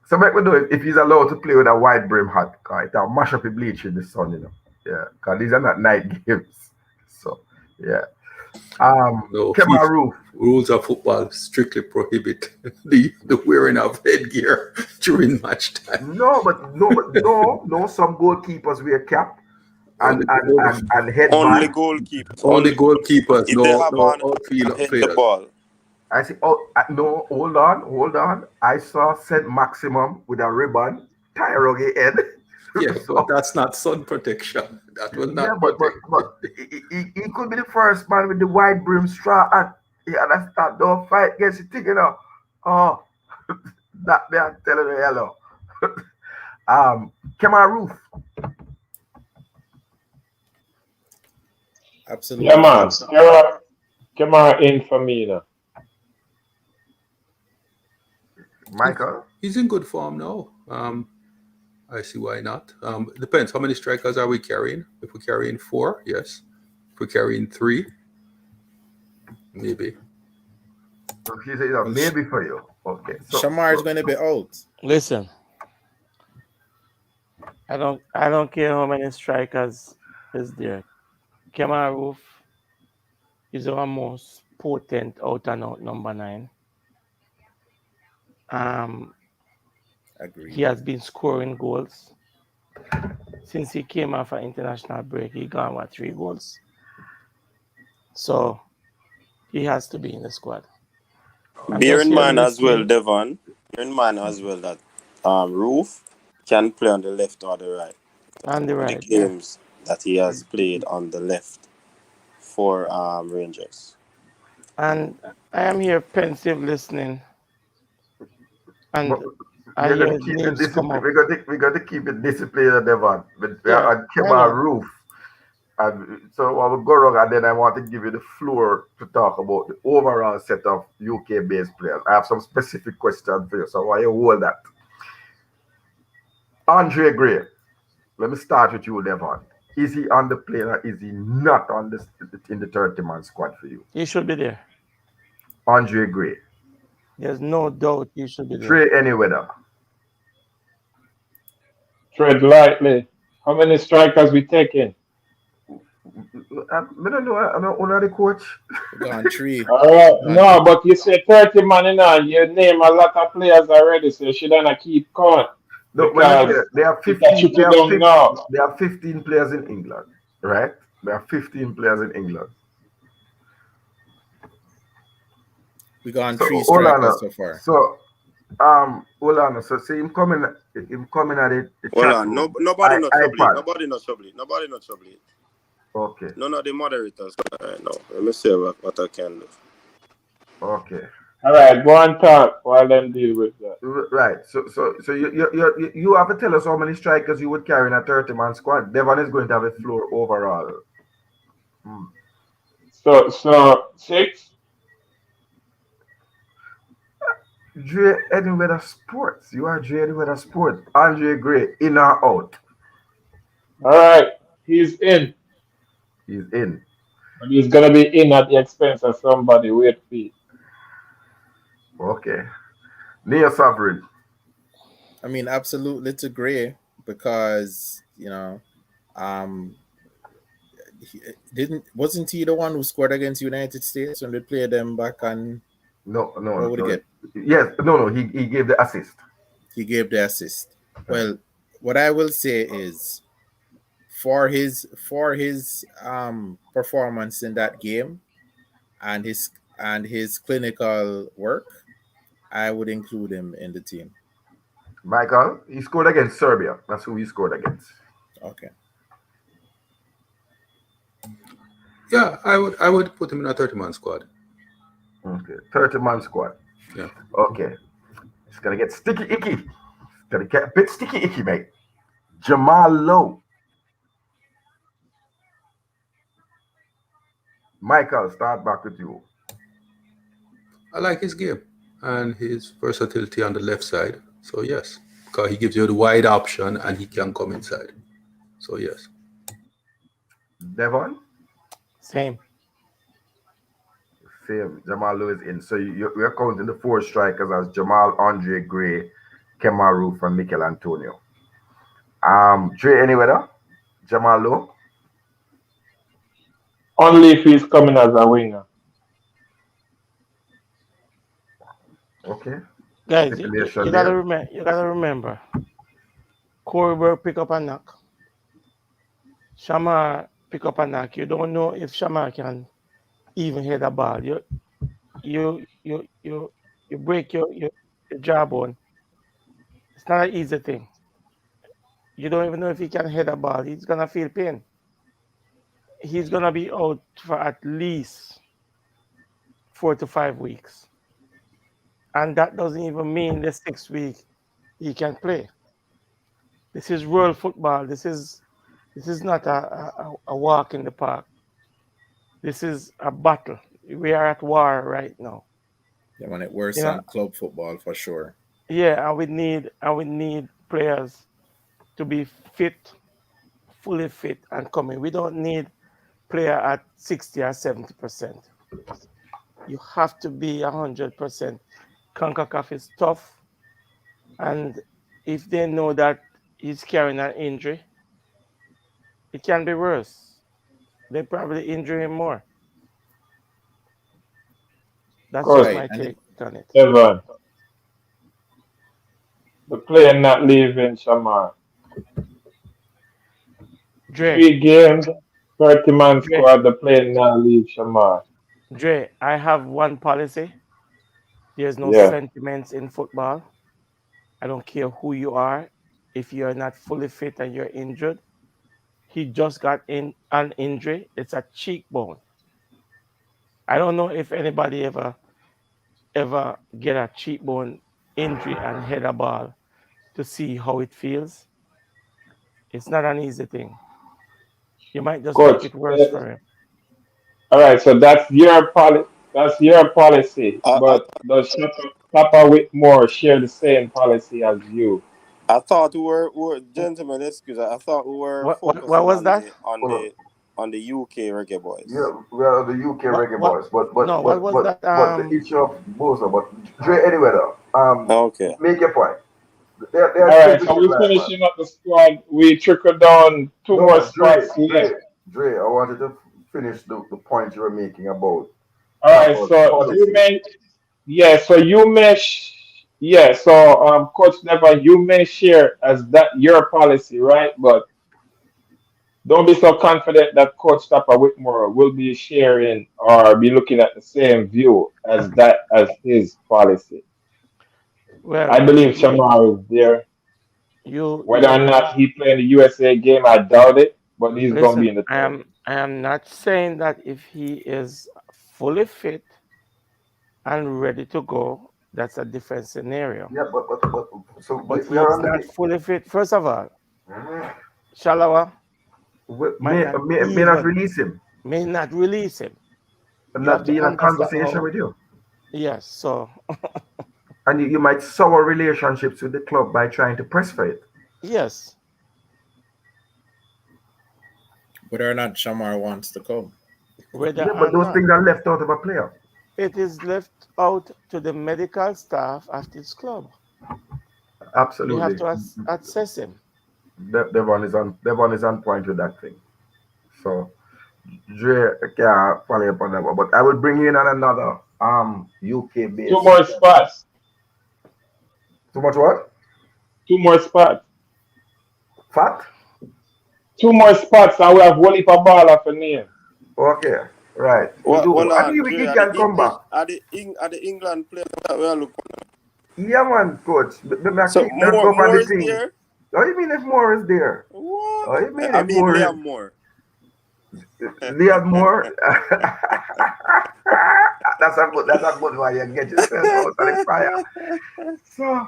So make we know if he's allowed to play with a wide brim hat, because it'll mash up the bleach in the sun, Yeah, because these are not night games. So yeah. No, Kemaru. Rules of football strictly prohibit the wearing of headgear during match time. No. Some goalkeepers wear cap and headband. Only goalkeepers. Only goalkeepers. If No they have on outfield hit players. the ball. I see. Oh no! Hold on. I saw Saint Maximum with a ribbon tie around his head. Yeah, but that's not sun protection. That will not protect. But he could be the first man with the wide brim straw hat. Yeah, that's that. Don't fight against the thing, Oh, that they are telling you hello. Kemaru. Absolutely. Yeah, man. Camera in for me now. Michael? He's in good form now. I see why not. Depends. How many strikers are we carrying? If we're carrying 4, yes. If we're carrying 3, maybe. So he said maybe for you. Okay. Shamar is going to be out. Listen, I don't care how many strikers is there. Kemaru is our most potent out and out number 9. Agreed. He has been scoring goals since he came off an international break. He got 3 goals. So he has to be in the squad. Bear in mind as well, Devon. Bear in mind as well that Roof can play on the left or the right. On the the right, yeah. games that he has played on the left for Rangers. And I am here pensive listening, But and I we're hear gonna his keep it names come disciplined. up. We got to keep it disciplined, Devon. But we Yeah, are on I Kemar know. roof. And so I will go wrong, and then I want to give you the floor to talk about the overall set of UK-based players. I have some specific questions for you, so why you hold that? Andre Gray. Let me start with you, Devon. Is he on the plane or is he not on the in the 30-man squad for you? He should be there. Andre Gray. There's no doubt he should be there. Trey Anyweather. Tread lightly. How many strikers we taking? I don't know. I'm not one of the coach. We gone 3. All right. We gone 3. No, but you say 30 man in and you name a lot of players already, so you shouldn't keep count. No, when I say Because they have if I 15, shoot you down now. they have 15 players in England, right? There are 15 players in England. We gone So 3 hold on. strikers so far. So hold on. So see him coming at it. The Hold chat on, room. nobody not trouble it. iPad. Nobody not trouble it. Nobody not trouble it. Okay. None of the moderators right now. Let me see what I can do. Okay. All right, go on talk while them deal with that. Right. So you have to tell us how many strikers you would carry in a 30-man squad. Devon is going to have a floor overall. So 6? Dre Anyweather Sports. You are Dre Anyweather Sports. Andre Gray, in or out? All right, he's in. He's in. But he's gonna be in at the expense of somebody. Wait for it. Okay. Near Sovereign. I mean, absolutely to Gray because wasn't he the one who scored against United States when they played them back on? No. What would he get? Yes, no. He gave the assist. He gave the assist. Well, what I will say is, for his performance in that game and his clinical work, I would include him in the team. Michael, he scored against Serbia. That's who he scored against. Okay. Yeah, I would put him in a 30-man squad. Okay, 30-man squad. Yeah. Okay, it's gonna get sticky icky. It's gonna get a bit sticky icky, mate. Jamal Lowe. Michael, start back with you. I like his game and his versatility on the left side. So yes, because he gives you the wide option and he can come inside. So yes. Devon? Same. Jamal Lowe is in. So we're counting the 4 strikers as Jamal, Andre Gray, Kemaru, and Mikel Antonio. Dre Anyweather? Jamal Lowe? Only if he's coming as a winger. Okay. Guys, you gotta remember. Corey pick up a knock. Shamar pick up a knock. You don't know if Shamar can even hit a ball. You break your jawbone. It's not an easy thing. You don't even know if he can hit a ball. He's gonna feel pain. He's gonna be out for at least 4 to 5 weeks. And that doesn't even mean the 6 week he can play. This is world football. This is not a walk in the park. This is a battle. We are at war right now. Yeah, when it works on club football for sure. Yeah, and we need players to be fit, fully fit and coming. We don't need player at 60 or 70%. You have to be 100%. CONCACAF is tough, and if they know that he's carrying an injury, it can be worse. They probably injure him more. That's just my take on it. Evan, the player not leaving Shamar. Dre, 3 games, 30-man squad, the player not leave Shamar. Dre, I have one policy. There's no sentiments in football. I don't care who you are. If you're not fully fit and you're injured, he just got in an injury. It's a cheekbone. I don't know if anybody ever get a cheekbone injury and head a ball to see how it feels. It's not an easy thing. You might just make Coach. it worse for him. All right, so that's your policy. That's your policy. I But does Papa Whitmore share the same policy as you? thought we were gentlemen. Excuse me. I thought we were What focusing was that? on the UK Reggae Boys. Yeah, we are the UK Reggae What? Boys, but No, what was that? the issue of Bosa, but Dre, anyway though, Okay. make your point. They are All right, so championship we're life, man. finishing up the squad. We trickle down two more No, spots left. Dre, I wanted to finish the point you were making about All right, Papa's so you policy. may, yeah, so you may, yeah, so Coach Never, you may share as that your policy, right? But don't be so confident that Coach Tapa Whitmore will be sharing or be looking at the same view as his policy. Well, I believe Shamar is there. Whether or you not he play in the USA game, I doubt it, but he's gonna be listen. in the I team. am not saying that if he is fully fit and ready to go, that's a different scenario. Yeah, but so But we are he's on the not fully fit. First of all, Shalawa might not may not even release him may not release him. and You have not be to in a understand conversation how. with you. Yes. So And you might sour relationships with the club by trying to press for it. yes. Whether or not Shamar wants to come. Whether Yeah, or but those not, things are left out of a player. it is left out to the medical staff at this club. They have Absolutely. to assess him. Devon is on point with that thing. So Dre can't follow up on that one. But I will bring you in on another UK Two based. more spots. Too much what? Two more spots. Fat? Two more spots, and we have one heap of ball for name. Okay. Right. We Well, do. well, I think Dre, we can come back. are the England players that we are looking. Yeah, man, coach. Let's So go for more the is thing. there. What do you mean if more is there? What? What do you mean I if mean more is Liam Moore. Liam Moore? That's a good one. You get yourself out of the fire. So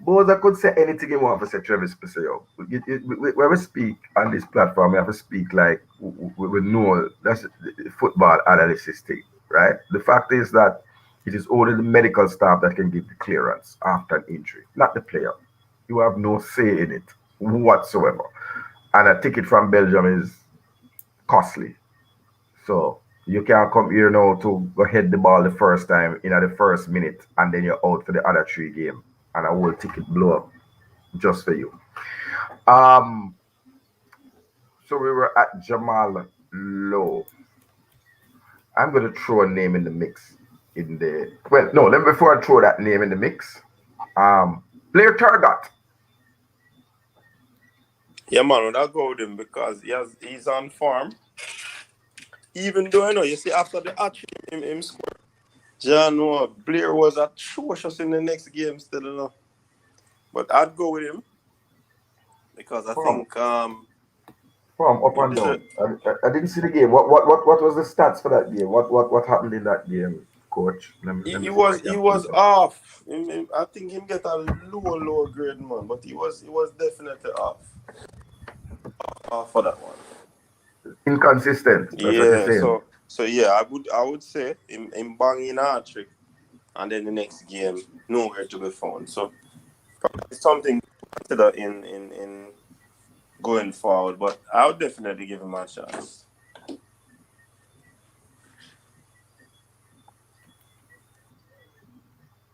Boza could say anything you want to say, Travis Peseo. When we speak on this platform, we have to speak like we know that's the football analysis thing, right? The fact is that it is only the medical staff that can give the clearance after an injury, not the player. You have no say in it whatsoever. And a ticket from Belgium is costly. So you can't come here now to go head the ball the first time in the first minute and then you're out for the other three games and a whole ticket blow up just for you. Um, so we were at Jamal Lowe. I'm gonna throw a name in the mix. No, let me before I throw that name in the mix. Blair Turgott. Yeah, man, I'll go with him because he's on form. Even though you see after the hat him score. John Blair was atrocious in the next game still, But I'd go with him because I think From up he and deserve. down. I didn't see the game. What was the stats for that game? What happened in that game, coach? Let me He see if I was can pull it up. off. I think him get a lower grade man, but he was definitely off for that one. Inconsistent. That's what you're Yeah, saying. so yeah, I would say him banging a hat trick, and then the next game nowhere to be found. So it's something to consider in going forward, but I would definitely give him a chance.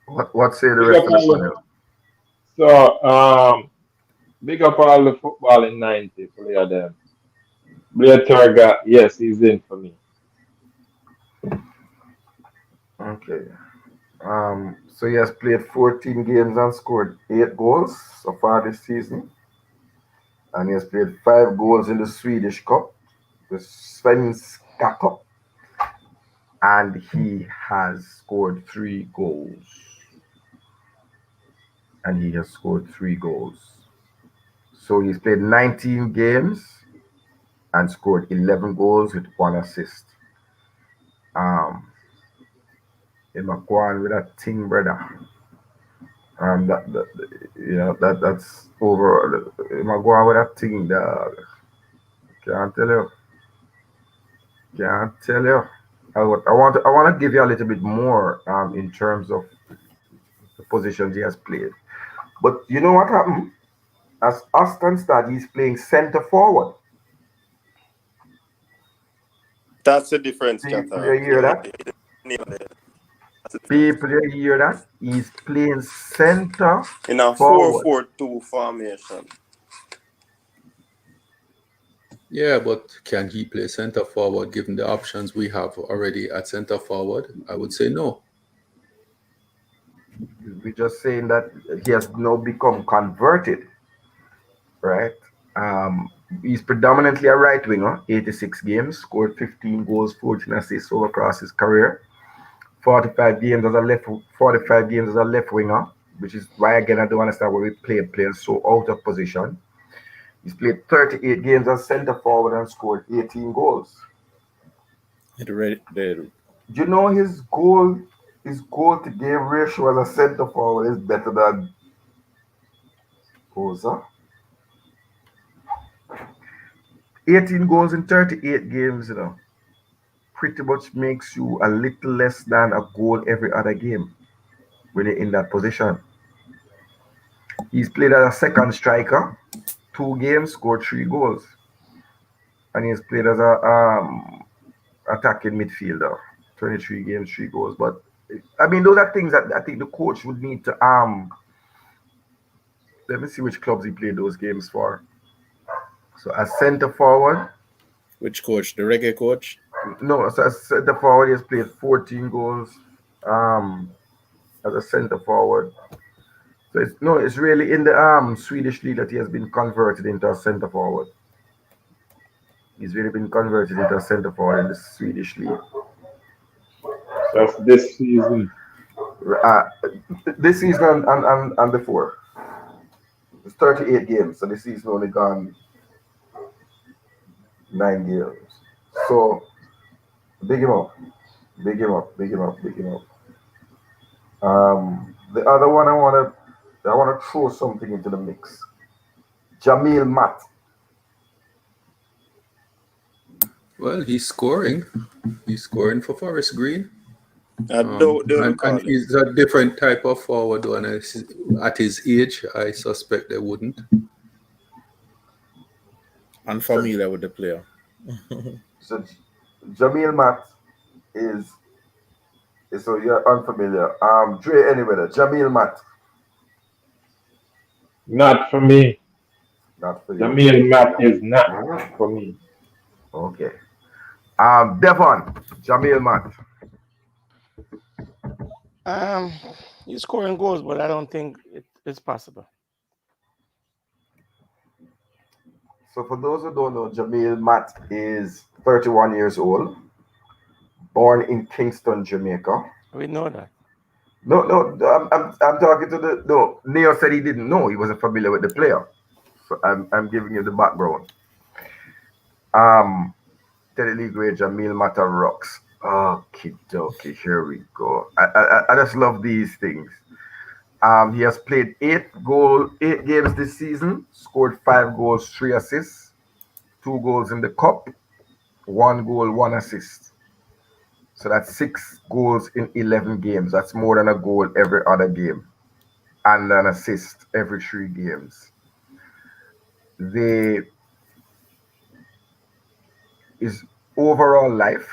What say the Big rest up of the all the, panel? so big up all the football in 90 player them. Blair Turga, yes, he's in for me. Okay. So he has played 14 games and scored 8 goals so far this season. And he has played 5 goals in the Swedish Cup, the Svenska Cup. And he has scored 3 goals. So he's played 19 games and scored 11 goals with 1 assist. In McGuan with that thing, brother. That's over. McGuan with that thing, dog. Can't tell you. Can't tell you. I want to give you a little bit more in terms of the positions he has played. But you know what happened? As Aston started, he's playing centre forward. That's the difference, People, Cataract. you hear that? People, you hear that? He's playing centre In a forward. 4-4-2 formation. Yeah, but can he play center forward given the options we have already at center forward? I would say no. We're just saying that he has now become converted, right? He's predominantly a right winger, 86 games, scored 15 goals, 14 assists all across his career. 45 games as a left winger, which is why again I don't understand why we play players so out of position. He's played 38 games as centre forward and scored 18 goals. Do you know his goal to game ratio as a centre forward is better than Boza? 18 goals in 38 games, pretty much makes you a little less than a goal every other game when you're in that position. He's played as a second striker, 2 games, scored 3 goals. And he's played as a attacking midfielder, 23 games, 3 goals. But I mean, those are things that I think the coach would need to let me see which clubs he played those games for. So as centre forward. Which coach? The Reggae coach? No, so as centre forward, he has played 14 goals as a centre forward. So it's really in the Swedish league that he has been converted into a centre forward. He's really been converted into a centre forward in the Swedish league. Just this season. This season and before. It's 38 games, so this season only gone 9 games. So big him up. Big him up. Big him up. Big him up. The other one I wanna throw something into the mix. Jamil Matt. Well, he's scoring. He's scoring for Forest Green. And he's a different type of forward one. At his age, I suspect they wouldn't. Unfamiliar with the player. So Jamil Matt is so you're unfamiliar. Dre anyway, Jamil Matt. Not for me. Not for you. Jamil Matt is not for me. Okay. Devon, Jamil Matt. He's scoring goals, but I don't think it's possible. So for those who don't know, Jamil Matt is 31 years old, born in Kingston, Jamaica. We know that. No, I'm talking to Neo said he didn't know. He wasn't familiar with the player. So I'm giving you the background. Teddy Lee Gray, Jamil Matt rocks. Okay, here we go. I just love these things. He has played 8 games this season, scored 5 goals, 3 assists, 2 goals in the cup, 1 goal, 1 assist. So that's 6 goals in 11 games. That's more than a goal every other game, and an assist every 3 games. His overall life.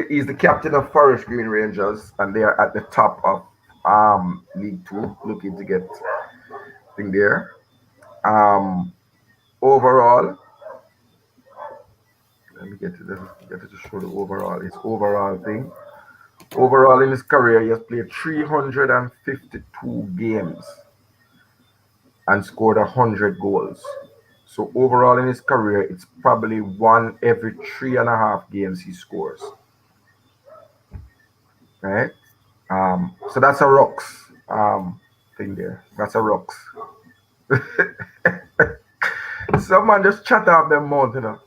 He's the captain of Forest Green Rangers, and they are at the top of League 2, looking to get thing there. Overall, let me get to show the overall. His overall thing. Overall in his career, he has played 352 games and scored 100 goals. So overall in his career, it's probably 1 every 3.5 games he scores. Right? So that's a rocks thing there. That's a rocks. Someone just chat out them mouth, you know.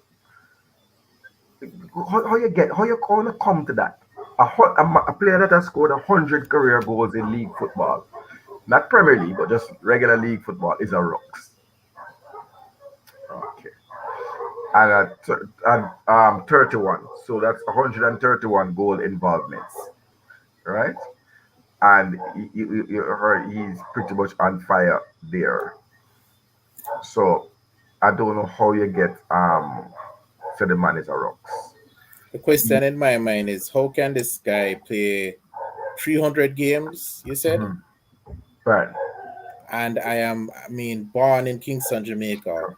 How you gonna come to that? A player that has scored 100 career goals in league football, not Premier League, but just regular league football, is a rocks. Okay. And at 31, so that's 131 goal involvements, right? And he's pretty much on fire there. So I don't know how you get so the man is a rocks. The question in my mind is, how can this guy play 300 games, you said? Mhm. Right. And I mean, born in Kingston, Jamaica,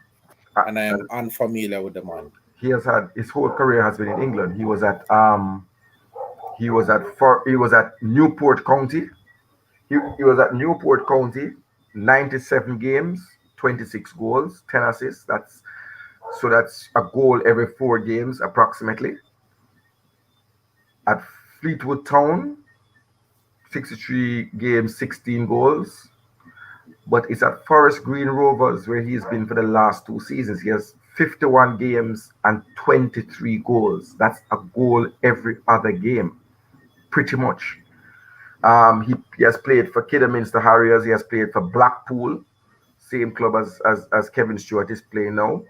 and I am unfamiliar with the man. He has had his whole career has been in England. He was at Newport County. He was at Newport County, 97 games, 26 goals, 10 assists. That's a goal every 4 games approximately. At Fleetwood Town, 63 games, 16 goals. But it's at Forest Green Rovers where he's been for the last 2 seasons. He has 51 games and 23 goals. That's a goal every other game, pretty much. He has played for Kidderminster Harriers. He has played for Blackpool, same club as Kevin Stewart is playing now.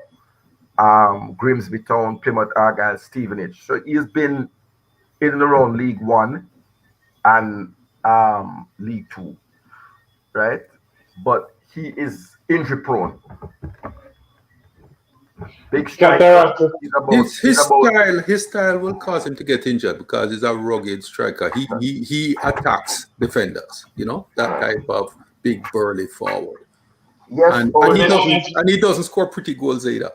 Grimsby Town, Plymouth Argyle, Stevenage. So he's been in and around League One and League Two, right? But he is injury prone. Big striker. His style will cause him to get injured because he's a rugged striker. He attacks defenders, you know, that type of big burly forward. Yes, and he doesn't score pretty goals either.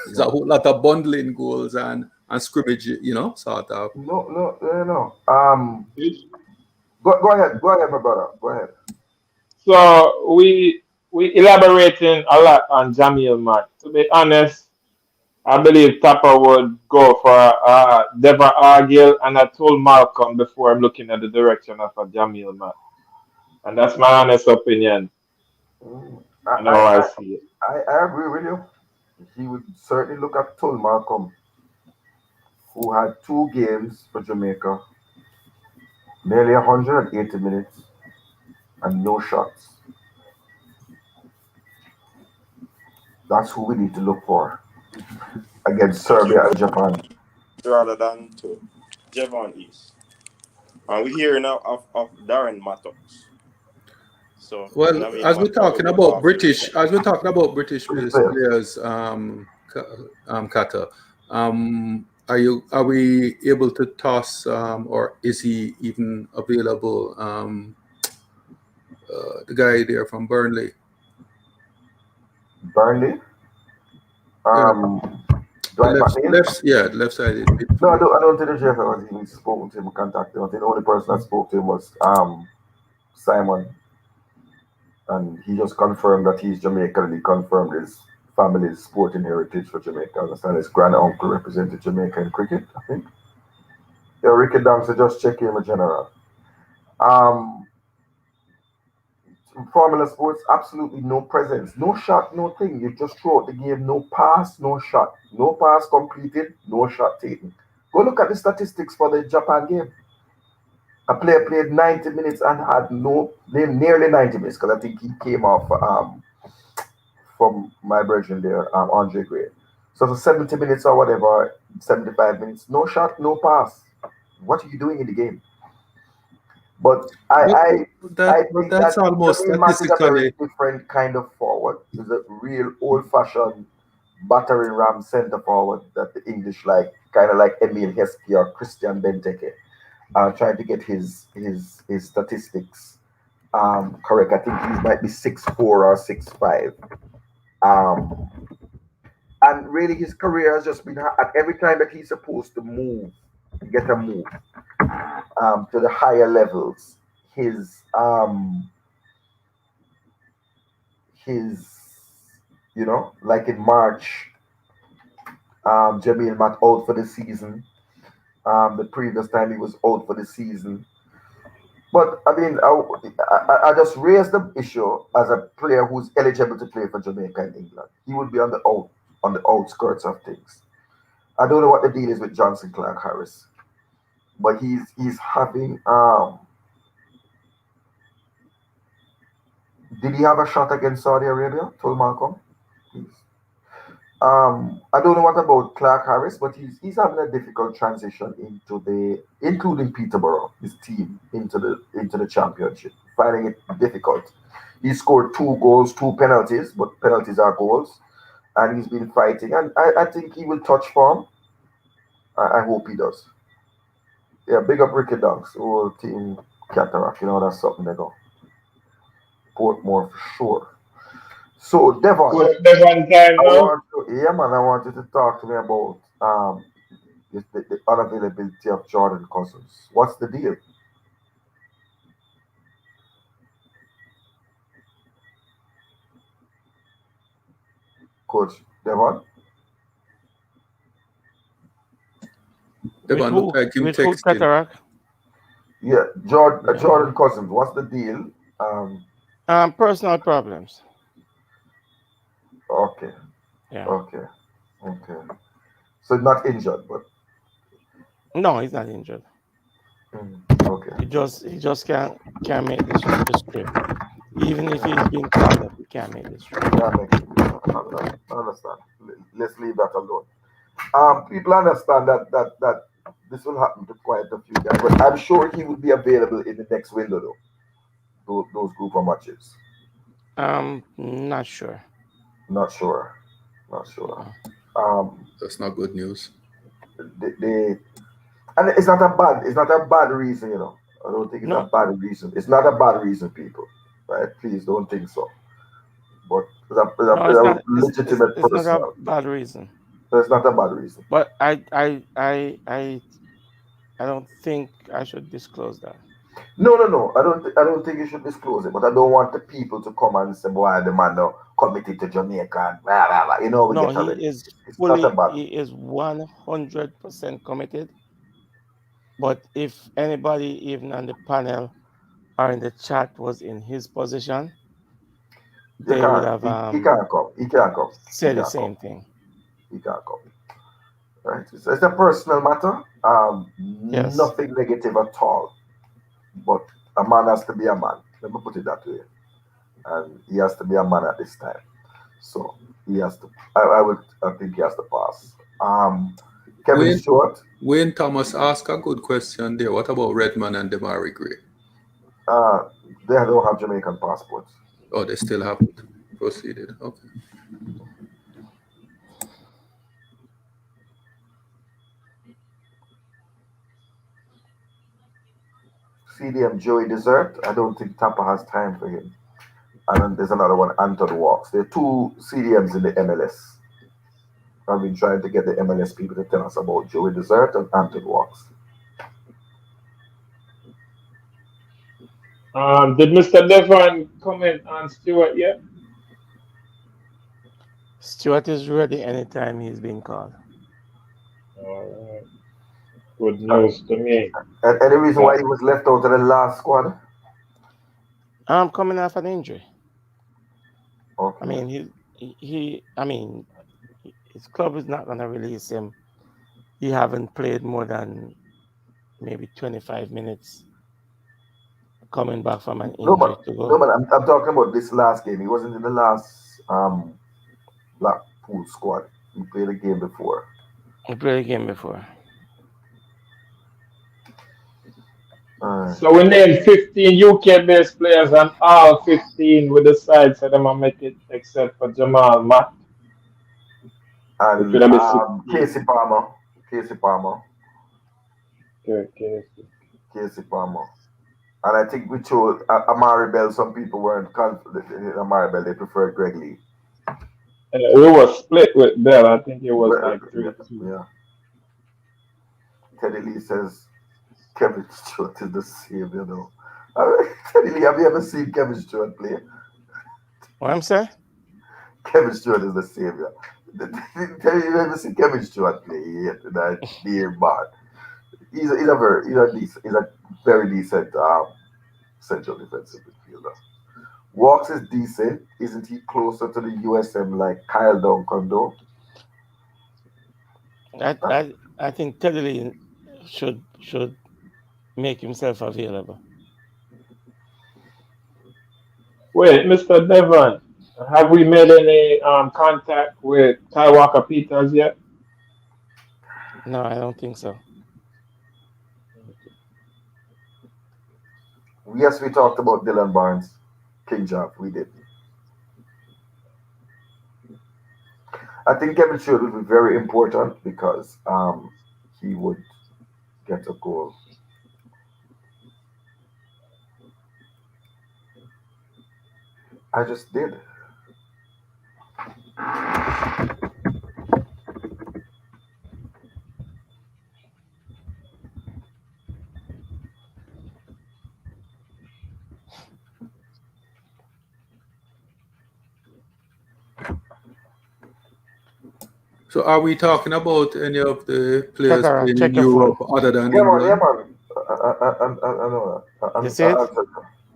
There's a whole lot of bundling goals and scrimmage, you know, sort of. No. Go ahead, my brother. Go ahead. So we elaborating a lot on Jamil Matt. To be honest, I believe Tapper would go for Deborah Argill, and I told Malcolm before I'm looking at the direction of a Jamil Matt. And that's my honest opinion. I see it. I agree with you. He would certainly look at Tull Malcolm, who had 2 games for Jamaica, nearly 180 minutes, and no shots. That's who we need to look for against Serbia and Japan. Rather than to Javon East. And we hear now of Darren Mattox. So well, as we're talking about British players, Kata, are we able to toss or is he even available? The guy there from Burnley. Burnley. The left side. No, I don't think the GFL has even spoken to him, contacted him. I think the only person that spoke to him was Simon. And he just confirmed that he's Jamaican. He confirmed his family's sporting heritage for Jamaica. I understand his grand uncle represented Jamaica in cricket, I think. Yeah, Ricky Dempsey just check him in general. Formula Sports, absolutely no presence, no shot, no thing. You just throw out the game, no pass, no shot, no pass completed, no shot taken. Go look at the statistics for the Japan game. A player played 90 minutes and had nearly 90 minutes because I think he came off from my version there, Andre Gray. So for 70 minutes or whatever, 75 minutes, no shot, no pass. What are you doing in the game? But I think that's almost statistically a very different kind of forward. He's a real old-fashioned battering ram centre forward that the English like, kind of like Emil Heskey or Christian Benteke. Trying to get his statistics correct. I think he might be 6'4" or 6'5". And really his career has just been at every time that he's supposed to move, get a move to the higher levels, his you know, like in March, Jamil Matt out for the season. The previous time he was out for the season. But I mean, I just raised the issue as a player who's eligible to play for Jamaica and England. He would be on the outskirts of things. I don't know what the deal is with Johnson Clark Harris, but he's having did he have a shot against Saudi Arabia? Told Malcolm. Please. I don't know what about Clark Harris, but he's having a difficult transition including Peterborough, his team, into the championship, finding it difficult. He scored 2 goals, 2 penalties, but penalties are goals, and he's been fighting. And I think he will touch form. I hope he does. Yeah, big up Ricky Dunks, whole team Cataract. That's something they go. Portmore for sure. So Devon, Devon time now. I want you to talk to me about the unavailability of Jordan Cousins. What's the deal? Coach Devon? Devon look like him With who, texting. Cataract? Yeah, Jordan Cousins. What's the deal? Personal problems. Okay. Yeah. Okay. So not injured, but No, he's not injured. okay. He just can't make this trip. Even if he's been called up, he can't make this trip. Yeah, I understand. Let's leave that alone. People understand that this will happen to quite a few guys, but I'm sure he will be available in the next window, though. Those group of matches. Not sure. Not sure. That's not good news. And it's not a bad reason, I don't think it's a bad reason. It's not a bad reason, people. Right? Please don't think so. But it's a legitimate it's personal. not a bad reason. It's not a bad reason. But I don't think I should disclose that. No. I don't think you should disclose it. But I don't want the people to come and say, "Boy, the man now committed to Jamaica." And blah, blah, blah. We get he is He is 100% committed. But if anybody, even on the panel or in the chat, was in his position, they would have he can't come. He can't come. Say the same thing. He can't come. Right? It's a personal matter. Yes. Nothing negative at all. But a man has to be a man. Let me put it that way. And he has to be a man at this time. So he has to. I think he has to pass. Kevin Stewart. Wayne Thomas asked a good question there. What about Redman and Demari Gray? They don't have Jamaican passports. Oh, they still haven't proceeded. Okay. CDM Joey Desert. I don't think Tampa has time for him. And then there's another one, Anton Walks. There are 2 CDMs in the MLS. I've been trying to get the MLS people to tell us about Joey Desert and Anton Walks. Did Mr. Devon comment on Stewart yet? Stewart is ready anytime he's being called. All right. Good news to me. And any reason why he was left out of the last squad? I'm coming off an injury. Okay. I mean, his club is not going to release him. He haven't played more than maybe 25 minutes coming back from an injury to go. No, but I'm talking about this last game. He wasn't in the last Blackpool squad. He played a game before. So we named 15 UK-based players, and all 15 with the side, so them will make it except for Jamil Matt. And Casey Palmer. Okay. Casey Palmer. And I think we chose Amari Bell. Some people weren't confident in Amari Bell. They preferred Greg Lee. We were split with Bell. I think it was like 3-2. Yeah. Teddy Lee says Kevin Stewart is the savior, though. Teddy Lee, have you ever seen Kevin Stewart play? What I'm saying? Kevin Stewart is the savior. Teddy, you ever seen Kevin Stewart play? That dear man. He's a very decent central defensive midfielder. Walks is decent. Isn't he closer to the USM like Kyle Duncan though? I think Teddy Lee should make himself available. Wait, Mr. Devon, have we made any contact with Ty Walker Peters yet? No, I don't think so. Yes, we talked about Dylan Barnes, King Job. We did. I think Kevin Stewart would be very important because he would get a goal. I just did. So are we talking about any of the players Catara, playing check in your Europe phone. other than Yeah, man. Yeah, England? man. I know that. You see it?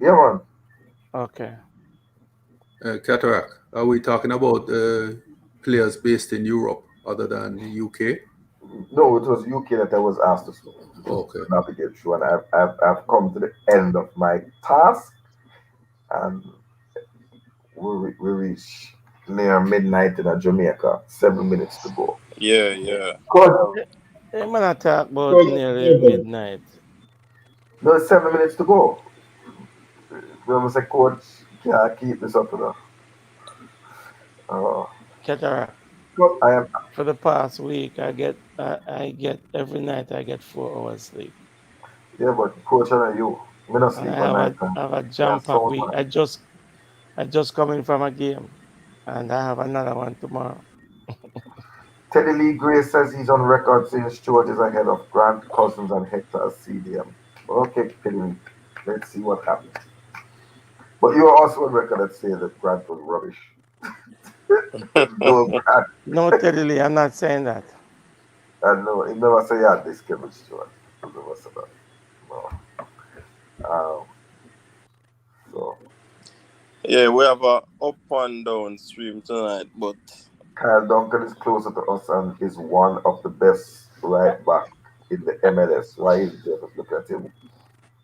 Yeah, man. Okay. Cataract, are we talking about players based in Europe other than the UK? No, it was UK that I was asked Okay. to navigate through, and I've come to the end of my task, and we reach near midnight in Jamaica. 7 minutes to go. Yeah. Coach, I'm gonna talk about Coach nearly Devon, midnight. No, it's 7 minutes to go. There was a coach can't keep this up enough. Cataract. I am. For the past week, I get every night I get 4 hours sleep. Yeah, but coach and you, me not And sleep I at night. have a Yeah, jam-packed so week. I just come in from a game, and I have another one tomorrow. Teddy Lee Gray says he's on record saying Stewart is ahead of Grant Cousins and Hector as CDM. Okay, Teddy Lee, let's see what happens. But you are also on record that saying that Grant was rubbish. No, Grant. No, Teddy Lee, I'm not saying that. And no, he never say he had this Kevin Stewart. He never said that. No. So Yeah, we have a up and down stream tonight, but Kyle Duncan is closer to us and is one of the best right back in the MLS. Why is there? Look at him.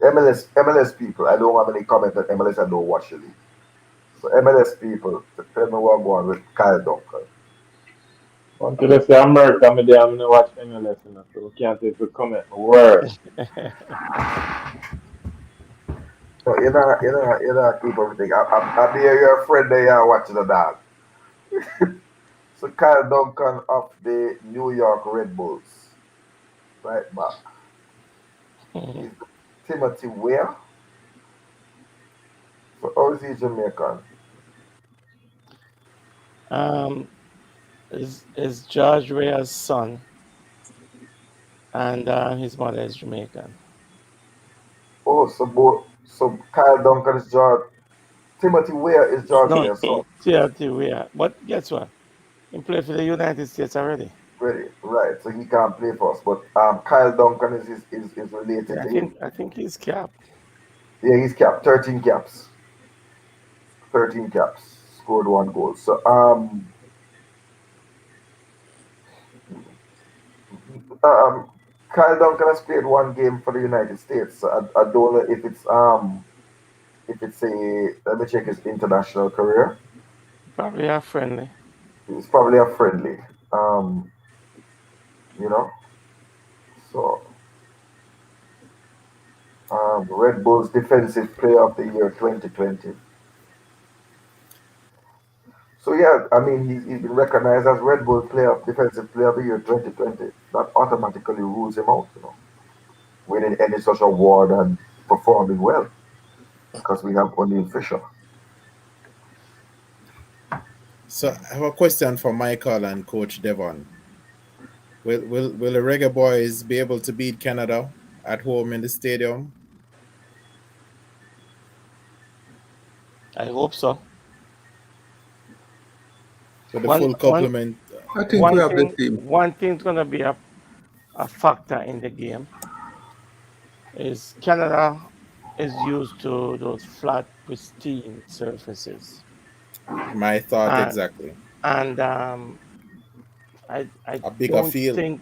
MLS people, I don't have any comment on MLS, I don't watch the league. So MLS people, tell me what I'm going with Kyle Duncan. until they say America, I'm going to watch MLS, so we can't take the comment. Word. So you know, keep everything. I hear your friend there, you're watching the dog. So Kyle Duncan of the New York Red Bulls, right back. Is Timothy Weah. So how is he Jamaican? Is George Weah's son, and his mother is Jamaican. Oh, so Kyle Duncan is George. Timothy Weah is George No, Weah's son. Timothy Weah. But guess what? He played for the United States already. Ready, right? So he can't play for us. But Kyle Duncan is related to him. I think he's capped. Yeah, he's capped. 13 caps. 13 caps. Scored 1 goal. So Kyle Duncan has played 1 game for the United States. So I don't know if it's a, let me check his international career. Probably a friendly. It's probably a friendly. You know. So Red Bulls Defensive Player of the Year 2020. So yeah, I mean he's been recognized as Red Bull Defensive Player of the Year 2020. That automatically rules him out, you know, winning any such award and performing well, because we have O'Neal Fisher. So I have a question for Michael and Coach Devon. Will the Reggae Boyz be able to beat Canada at home in the stadium? I hope so. With the full complement. I think we have the team. One thing's gonna be a factor in the game is Canada is used to those flat, pristine surfaces. My thought exactly. And I A bigger don't field. think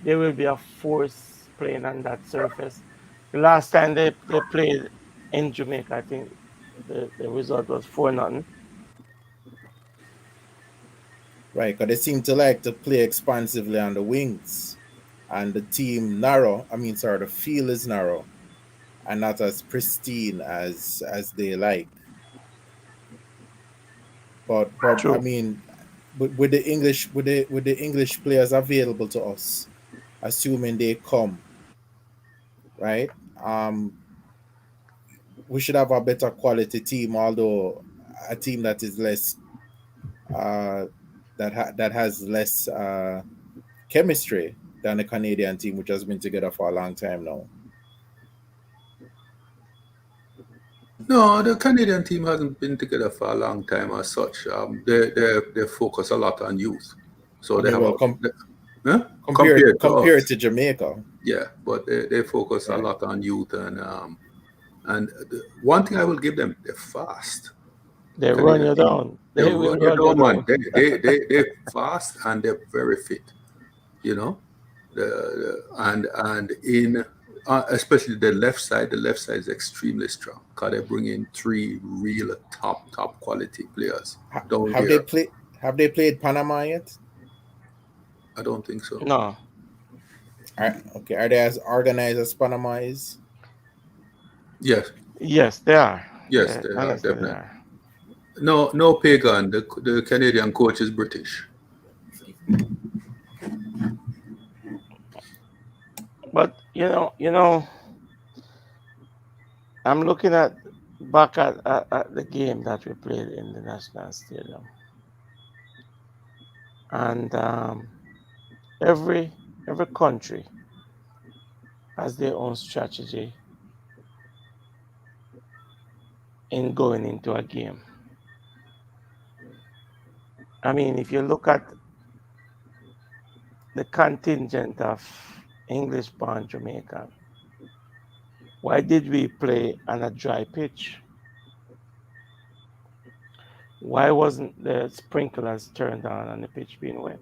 there will be a force playing on that surface. The last time they played in Jamaica, I think the result was 4-0. Right, because they seem to like to play expansively on the wings. And the team narrow, the field is narrow and not as pristine as they like. But True. I mean, with the English players available to us, assuming they come, right? We should have a better quality team, although a team that is less that has less chemistry than the Canadian team, which has been together for a long time now. No, the Canadian team hasn't been together for a long time as such. They focus a lot on youth, so they have compared to Jamaica. Yeah, but they focus a lot on youth, and one thing I will give them, they're fast. They run you down. They run you down, man. They're fast and they're very fit. You know, and in especially the left side is extremely strong because they bring in 3 real top quality players. Have they played Panama yet? I don't think so. No. Okay, are they as organized as Panama is? Yes. Yes, they are. Yes, they are, definitely. They are. No pagan. The Canadian coach is British. But you know, I'm looking back at the game that we played in the National Stadium, and every country has their own strategy in going into a game. I mean, if you look at the contingent of English-born Jamaican, why did we play on a dry pitch? Why wasn't the sprinklers turned on and the pitch being wet?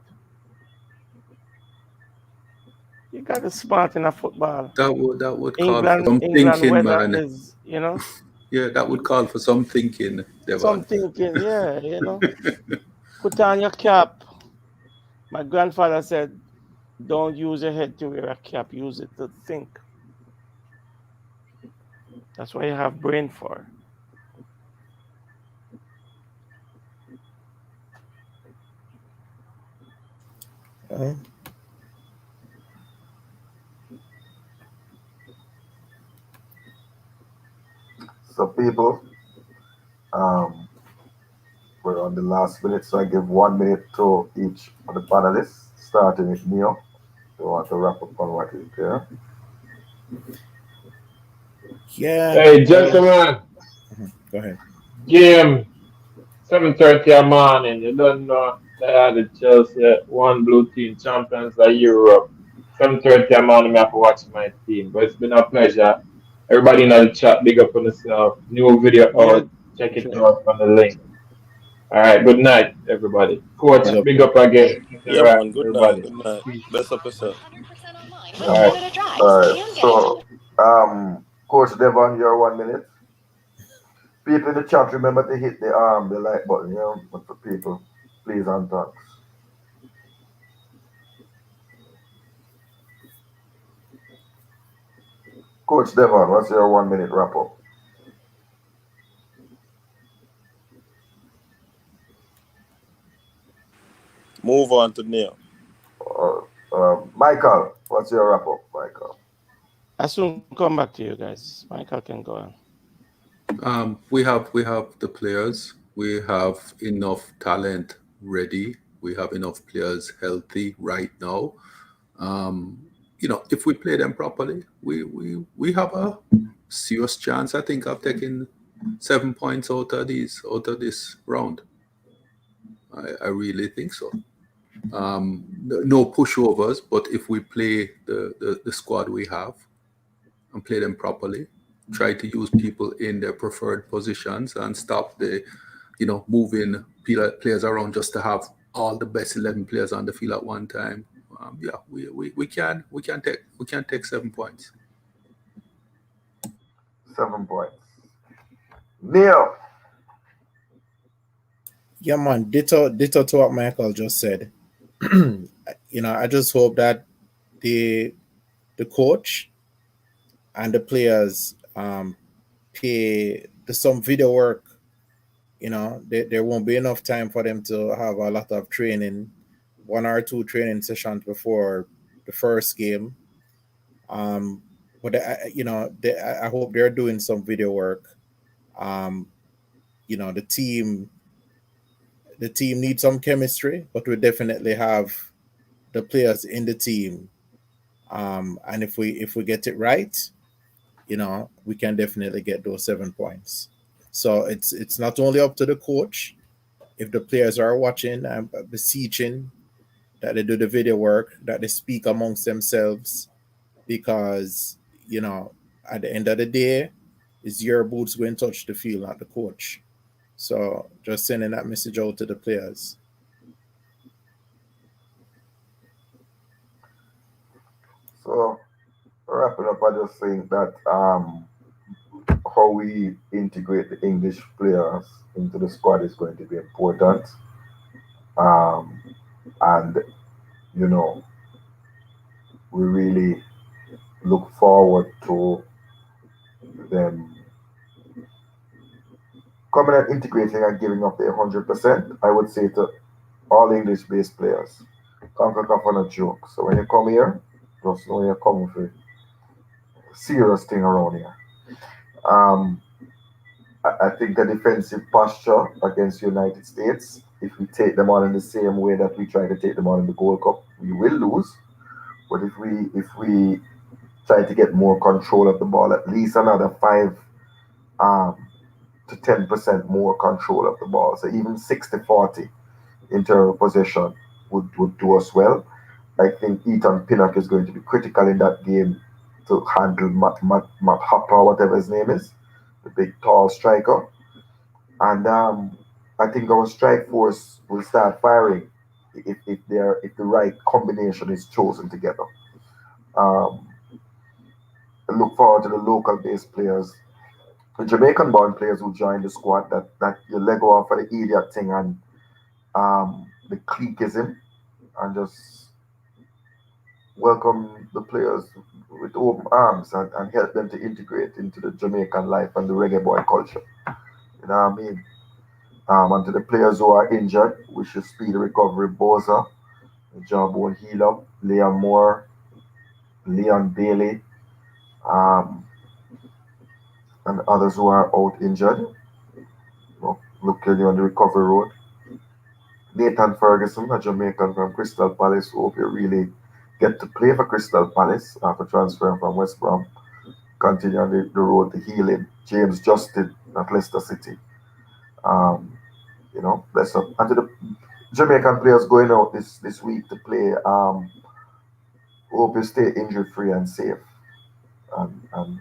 You got to smart in a football. That would call for some thinking, man. Is, Yeah, that would call for some thinking. Devon. Some thinking, yeah, Put on your cap. My grandfather said, don't use your head to wear a cap, use it to think. That's what you have brain for. So people, we're on the last minute, so I give 1 minute to each of the panelists, starting with Neo. You want to wrap up on what is there? Yeah. Hey, gentlemen. Go ahead. Game 7:30 a morning. You don't know they are the Chelsea one blue team champions of Europe. 7:30 a morning, I have to watch my team. But it's been a pleasure. Everybody in the chat, big up on yourself. New video out. Check it out on the link. All right. Good night, everybody. Coach, big up again. Yeah, man. Good night. Good night. Best of yourself. All right. So, Coach Devon, your 1 minute. People in the chat, remember to hit the like button, but for people, please and thanks. Coach Devon, what's your 1 minute wrap up? Move on to Neil. Michael, what's your wrap up, Michael? I soon come back to you guys. Michael can go on. We have the players. We have enough talent ready. We have enough players healthy right now. If we play them properly, we have a serious chance, I think, of taking 7 points out of this round. I really think so. No pushovers, but if we play the squad we have and play them properly, try to use people in their preferred positions and stop the, moving players around just to have all the best 11 players on the field at one time. We can take 7 points. 7 points. Neil. Yeah, man. Ditto to what Michael just said. I just hope that the coach and the players pay some video work. There won't be enough time for them to have a lot of training, 1 or 2 training sessions before the first game. But I hope they're doing some video work. The team needs some chemistry, but we definitely have the players in the team. And if we get it right, we can definitely get those 7 points. So it's not only up to the coach. If the players are watching and beseeching that they do the video work, that they speak amongst themselves, because at the end of the day, it's your boots going to touch the field, not the coach. So just sending that message out to the players. So wrapping up, I just think that how we integrate the English players into the squad is going to be important. And we really look forward to them coming and integrating and giving up their 100%. I would say to all English-based players, CONCACAF on a joke. So when you come here, just know you're coming for a serious thing around here. I think the defensive posture against the United States, if we take them on in the same way that we try to take them on in the Gold Cup, we will lose. But if we try to get more control of the ball, at least another 5 to 10% more control of the ball, so even 60-40 in terms of possession would do us well. I think Ethan Pinnock is going to be critical in that game to handle Matt Hopper, whatever his name is, the big tall striker. And I think our strike force will start firing if the right combination is chosen together. I look forward to the local based players, the Jamaican born players who join the squad, that you let go off for the idiot thing and the cliqueism, and just welcome the players with open arms and help them to integrate into the Jamaican life and the reggae boy culture. You know what I mean? And to the players who are injured, we should speed the recovery. Boza, Jawbone Heal Up, Leon Moore, Leon Bailey, and others who are out injured. Look at you on the recovery road. Nathan Ferguson, a Jamaican from Crystal Palace, who hope you really get to play for Crystal Palace after transferring from West Brom. Continue on the road to healing. James Justin at Leicester City. Bless up. And to the Jamaican players going out this week to play, hope you stay injury free and safe. And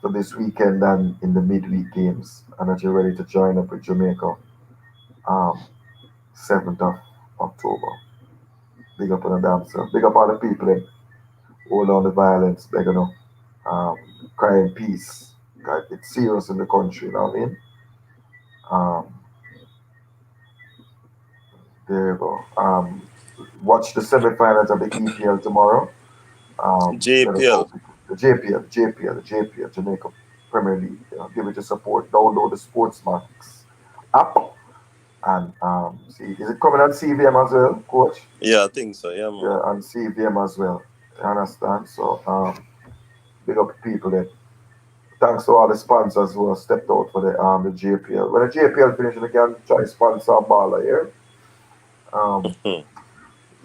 for this weekend and in the midweek games, and that you're ready to join up with Jamaica. 7th of October. Big up on the dancer. Big up all the people that hold on the violence, beg cry in peace. Like, it's serious in the country, you know what I mean? There you go. Watch the semi-finals of the EPL tomorrow. JPL. The JPL, Jamaica Premier League. Give it your support. Download the Sportsmax app. And see, is it coming on CVM as well, Coach? Yeah, I think so. Yeah, man. Yeah, on CVM as well. You understand? So, big up people there. Thanks to all the sponsors who have stepped out for the JPL. When the JPL finishes, we can try to sponsor a baller here.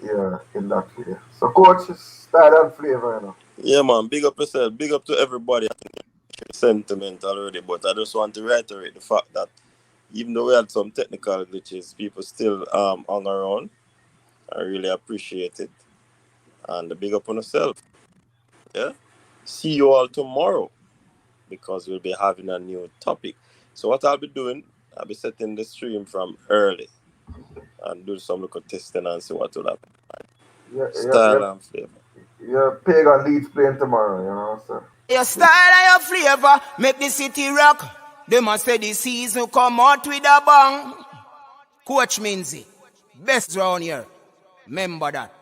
Yeah, in that way. So, Coach, style and flavor, Yeah, man. Big up yourself. Big up to everybody. I think sentiment already, but I just want to reiterate the fact that even though we had some technical glitches, people still hung around. I really appreciate it. And big up on yourself. Yeah. see you all tomorrow because we'll be having a new topic. So what I'll be doing, I'll be setting the stream from early and do some little testing and see what will happen. Style and flavor. Yeah, Pagan Leeds playing tomorrow, you know, sir. Your style and your flavor make the city rock. They must say the season come out with a bang. Coach Minzy, best round here. Remember that.